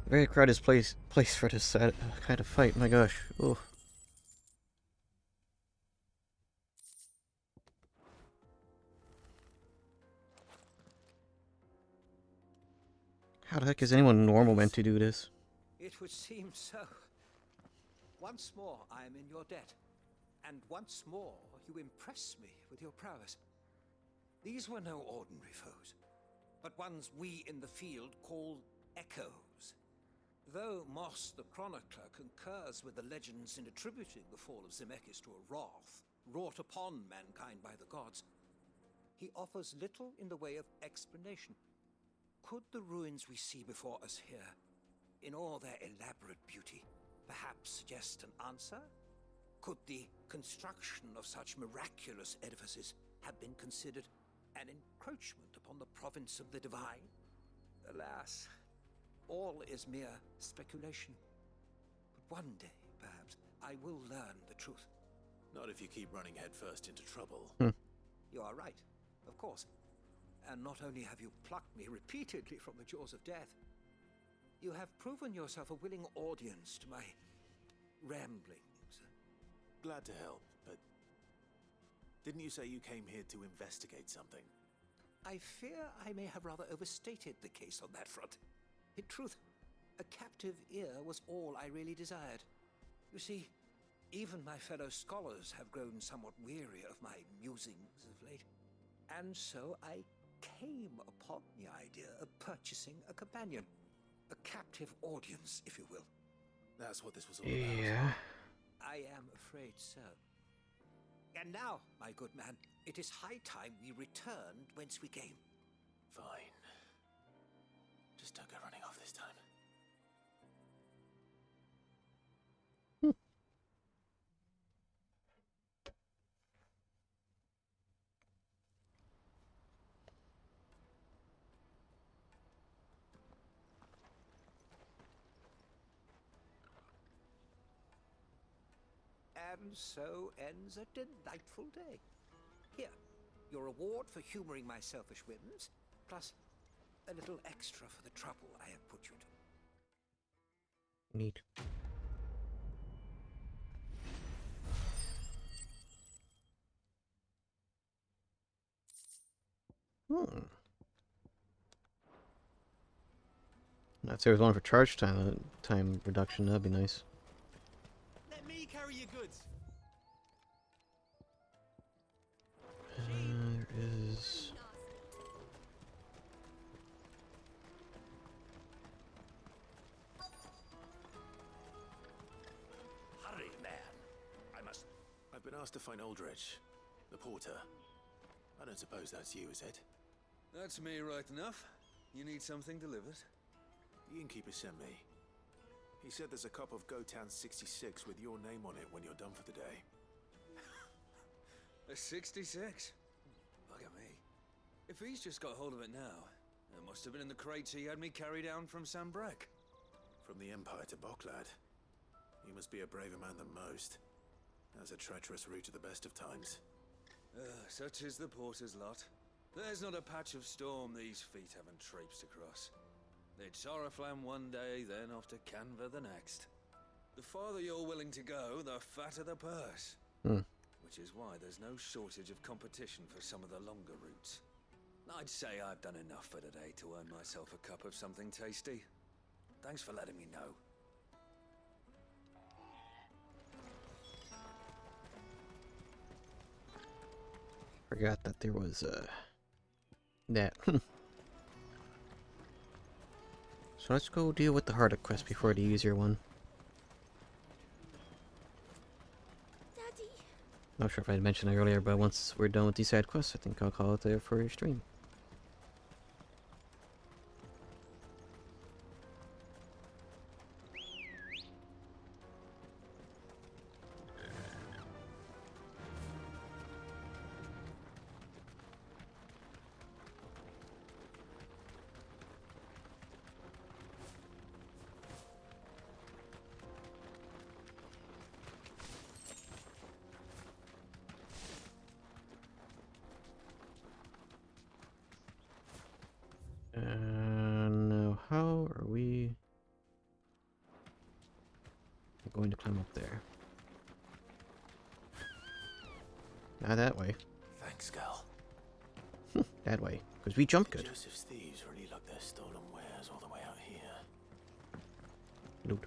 Very crowded place for this kind of fight. My gosh. Oh. How the heck is anyone normal meant to do this? It would seem so. Once more I am in your debt, and once more you impress me with your prowess. These were no ordinary foes, but ones we in the field call echoes. Though Moss the Chronicler concurs with the legends in attributing the fall of Zemeckis to a wrath wrought upon mankind by the gods, he offers little in the way of explanation. Could the ruins we see before us here, in all their elaborate beauty, perhaps suggest an answer? Could the construction of such miraculous edifices have been considered an encroachment upon the province of the divine? Alas, all is mere speculation. But one day, perhaps, I will learn the truth. Not if you keep running headfirst into trouble. You are right, of course. And not only have you plucked me repeatedly from the jaws of death, you have proven yourself a willing audience to my ramblings. Glad to help, but didn't you say you came here to investigate something? I fear I may have rather overstated the case on that front. In truth, a captive ear was all I really desired. You see, even my fellow scholars have grown somewhat weary of my musings of late. And so I came upon the idea of purchasing a companion. A captive audience, if you will. That's what this was all about. Yeah. I am afraid so. And now, my good man, it is high time we returned whence we came. Fine. Just don't go running off this time. And so ends a delightful day. Here, your reward for humoring my selfish whims, plus a little extra for the trouble I have put you to. Neat. If there was one for charge time reduction, that'd be nice. Let me carry your goods. There is. Hurry, man. I've been asked to find Aldrich, the porter. I don't suppose that's you, is it? That's me right enough. You need something delivered? The innkeeper sent me. He said there's a cup of Gotan 66 with your name on it when you're done for the day. A 66? Bugger me. If he's just got hold of it now, it must have been in the crates he had me carry down from Sambrek. From the Empire to Boklad. You must be a braver man than most. That's a treacherous route to the best of times. Such is the porter's lot. There's not a patch of storm these feet haven't traipsed across. It's Oriflamme one day, then off to Canva the next. The farther you're willing to go, the fatter the purse. Which is why there's no shortage of competition for some of the longer routes. I'd say I've done enough for today to earn myself a cup of something tasty. Thanks for letting me know. Forgot that there was that. So let's go deal with the harder quest before the easier one. Daddy. Not sure if I had mentioned it earlier, but once we're done with these side quests, I think I'll call it there for your stream. Now, how are we going to climb up there? Not that way. Thanks, Gal. That way, because we jump good. Joseph's thieves really lug their stolen wares all the way out here. Loot.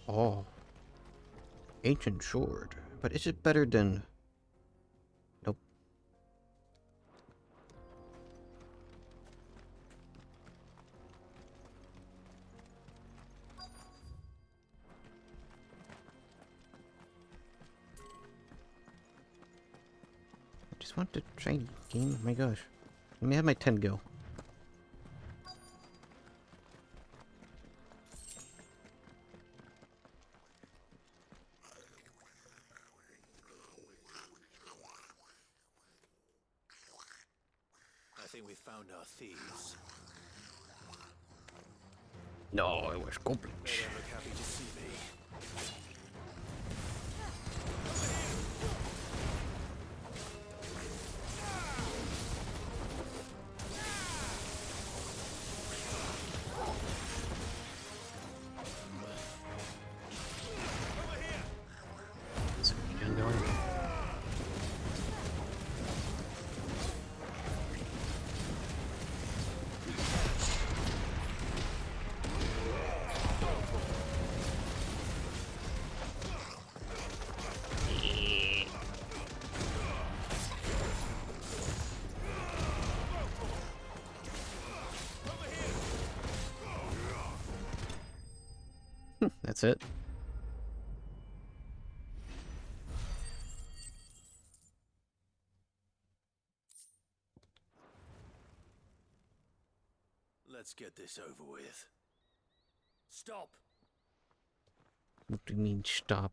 Oh. Ancient sword. But is it better than... Nope. I just want to try game. Oh my gosh. Let me have my 10 go. I think we found our thieves. No, it was goblins. They don't look happy to see me. Let's get going. That's it. Let's get this over with. Stop. What do you mean, stop?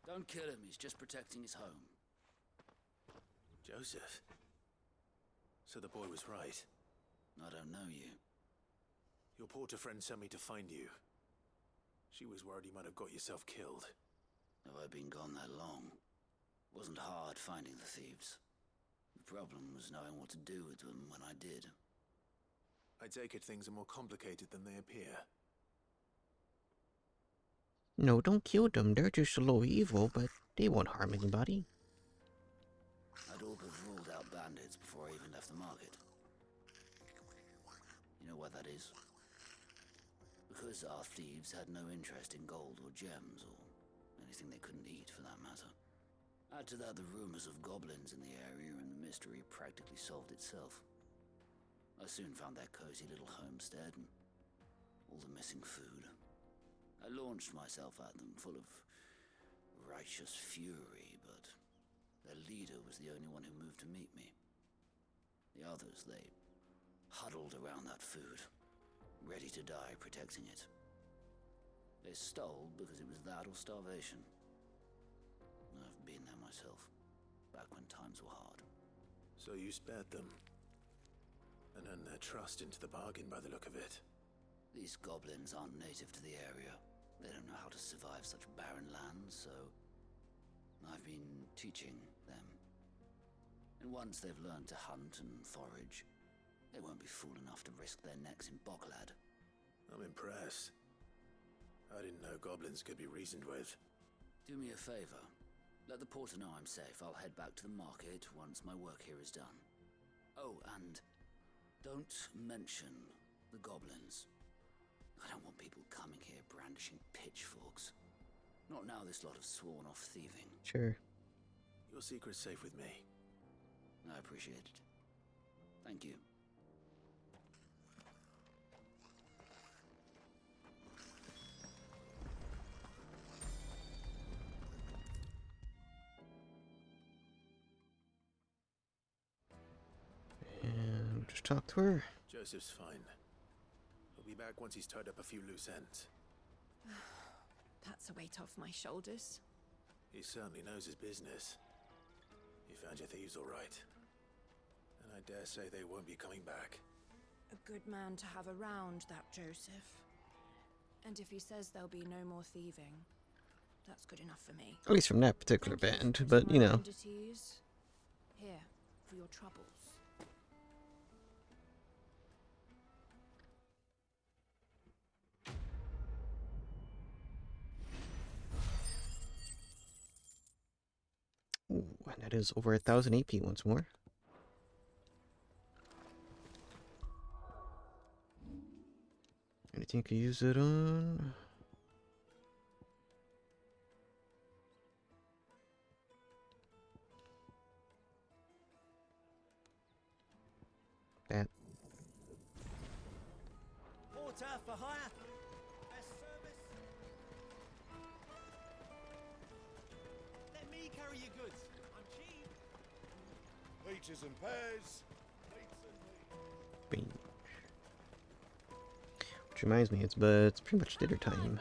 Don't kill him. He's just protecting his home. Joseph. So the boy was right. I don't know you. Your porter friend sent me to find you. She was worried you might have got yourself killed. Have I been gone that long? It wasn't hard finding the thieves. The problem was knowing what to do with them when I did. I take it things are more complicated than they appear. No, don't kill them. They're just a little evil, but they won't harm anybody. I'd all but ruled out bandits before I even left the market. You know why that is? Because our thieves had no interest in gold or gems, or anything they couldn't eat for that matter. Add to that the rumors of goblins in the area, and the mystery practically solved itself. I soon found their cozy little homestead and all the missing food. I launched myself at them, full of righteous fury, but their leader was the only one who moved to meet me. The others, they huddled around that food, ready to die protecting it. They stole because it was that or starvation. I've been there myself, back when times were hard. So you spared them, and earned their trust into the bargain by the look of it. These goblins aren't native to the area. They don't know how to survive such barren lands, so I've been teaching them. And once they've learned to hunt and forage, they won't be fool enough to risk their necks in Bocklad. I'm impressed. I didn't know goblins could be reasoned with. Do me a favor. Let the porter know I'm safe. I'll head back to the market once my work here is done. Oh, and don't mention the goblins. I don't want people coming here brandishing pitchforks. Not now this lot have sworn off thieving. Sure. Your secret's safe with me. I appreciate it. Thank you. And just talk to her. Joseph's fine. He'll be back once he's tied up a few loose ends. That's a weight off my shoulders. He certainly knows his business. You found your thieves all right. And I dare say they won't be coming back. A good man to have around, that Joseph. And if he says there'll be no more thieving, that's good enough for me. At least from that particular band, but you know. Here, for your troubles. Ooh, and that is over 1,000 AP once more. Anything you can use it on? That. Porter for hire. Best service. Let me carry your goods. I'm cheap. Peaches and pears. Bean. Which reminds me, it's pretty much dinner time.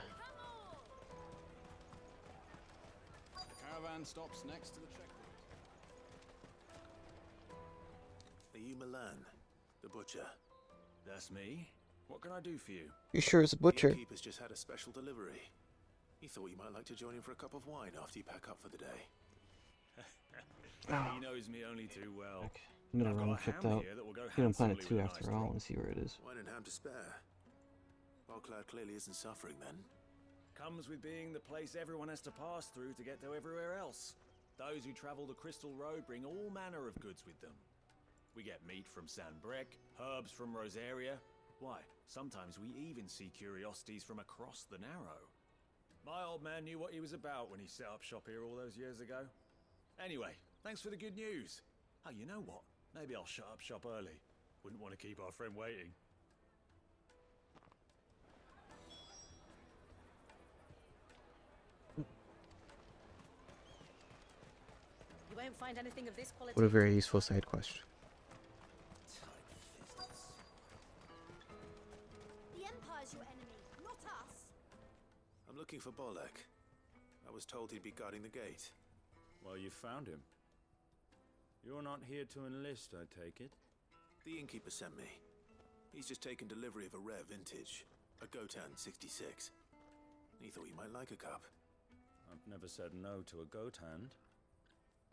The caravan stops next to the checkpoint. Are you Milan, the butcher? That's me. What can I do for you? You sure it's a butcher? The innkeeper's just had a special delivery. He thought you might like to join him for a cup of wine after you pack up for the day. He knows me only too well. Okay. I'm gonna run checked out. Hidden Planet 2 after all and see where it is. Wine and ham to spare. Bocklad clearly isn't suffering then. Comes with being the place everyone has to pass through to get to everywhere else. Those who travel the Crystal Road bring all manner of goods with them. We get meat from Sanbrec, herbs from Rosaria. Why, sometimes we even see curiosities from across the Narrow. My old man knew what he was about when he set up shop here all those years ago. Anyway, thanks for the good news. Oh, you know what? Maybe I'll shut up shop early. Wouldn't want to keep our friend waiting. You won't find anything of this quality. What a very useful side quest. The Empire's your enemy, not us. I'm looking for Bolek. I was told he'd be guarding the gate. Well, you found him. You're not here to enlist, I take it? The innkeeper sent me. He's just taken delivery of a rare vintage, a Gotan 66. He thought you might like a cup. I've never said no to a goat hand.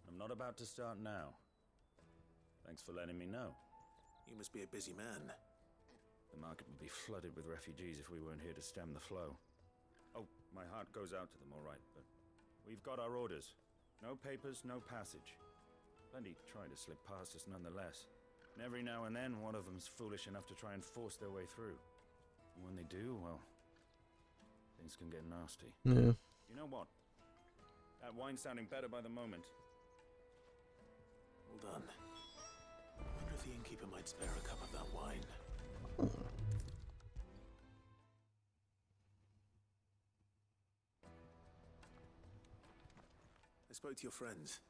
I'm not about to start now. Thanks for letting me know. You must be a busy man. The market would be flooded with refugees if we weren't here to stem the flow. Oh, my heart goes out to them, all right, but we've got our orders. No papers, no passage. Plenty try to slip past us nonetheless. And every now and then, one of them's foolish enough to try and force their way through. And when they do, well, things can get nasty. Yeah. You know what? That wine's sounding better by the moment. Well done. I wonder if the innkeeper might spare a cup of that wine. I spoke to your friends.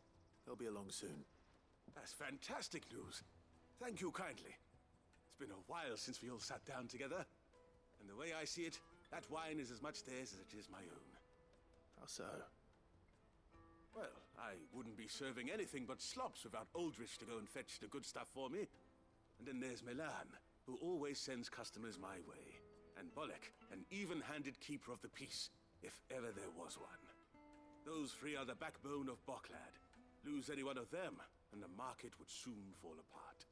They'll be along soon. That's fantastic news. Thank you kindly. It's been a while since we all sat down together. And the way I see it, that wine is as much theirs as it is my own. How so? Well, I wouldn't be serving anything but slops without Aldrich to go and fetch the good stuff for me. And then there's Milan, who always sends customers my way. And Bolek, an even-handed keeper of the peace, if ever there was one. Those three are the backbone of Boklad. Lose any one of them, and the market would soon fall apart.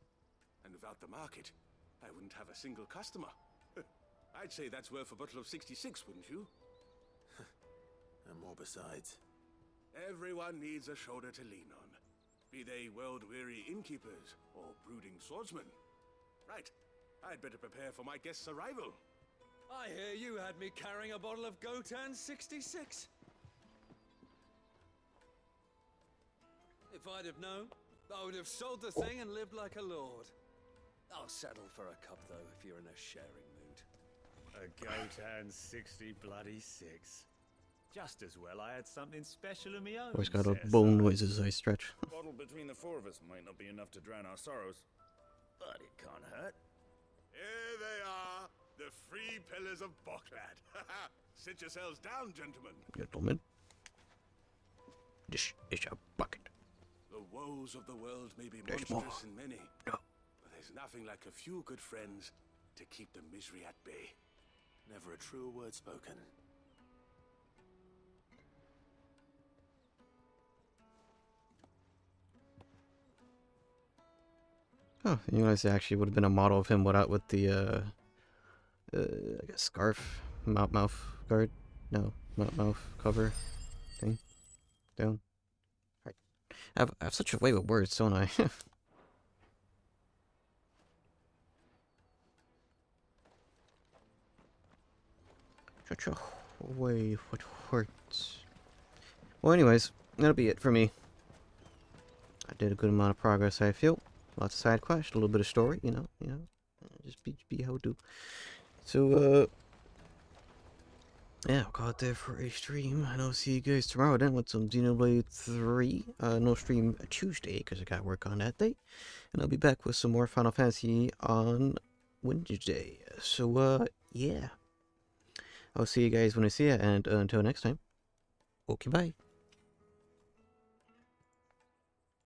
And without the market, I wouldn't have a single customer. I'd say that's worth a bottle of 66, wouldn't you? And more besides. Everyone needs a shoulder to lean on. Be they world-weary innkeepers or brooding swordsmen. Right, I'd better prepare for my guest's arrival. I hear you had me carrying a bottle of Gotan 66. If I'd have known, I would have sold the thing and lived like a lord. I'll settle for a cup, though, if you're in a sharing mood. A Gotan 60 bloody 6. Just as well I had something special of my own. Always got a bone noises I stretch. A bottle between the four of us might not be enough to drown our sorrows, but it can't hurt. Here they are, the three pillars of Boklad. Sit yourselves down, gentlemen. Gentlemen. This is a bucket. The woes of the world may be There's monstrous more. and many, No. but there's nothing like a few good friends to keep the misery at bay. Never a truer word spoken. Oh, you guys actually would have been a model of him with the I guess scarf, mouth guard, no, mouth cover thing, down. Right, I have such a way with words, don't I? Such a way with words. Well, anyways, that'll be it for me. I did a good amount of progress, I feel. Lots of side quests, a little bit of story, you know, just be how it do. So, yeah, I'll call it there for a stream, and I'll see you guys tomorrow then with some Xenoblade 3. No stream Tuesday, because I got work on that day. And I'll be back with some more Final Fantasy on Wednesday. So, yeah. I'll see you guys when I see you, and until next time, okay, bye.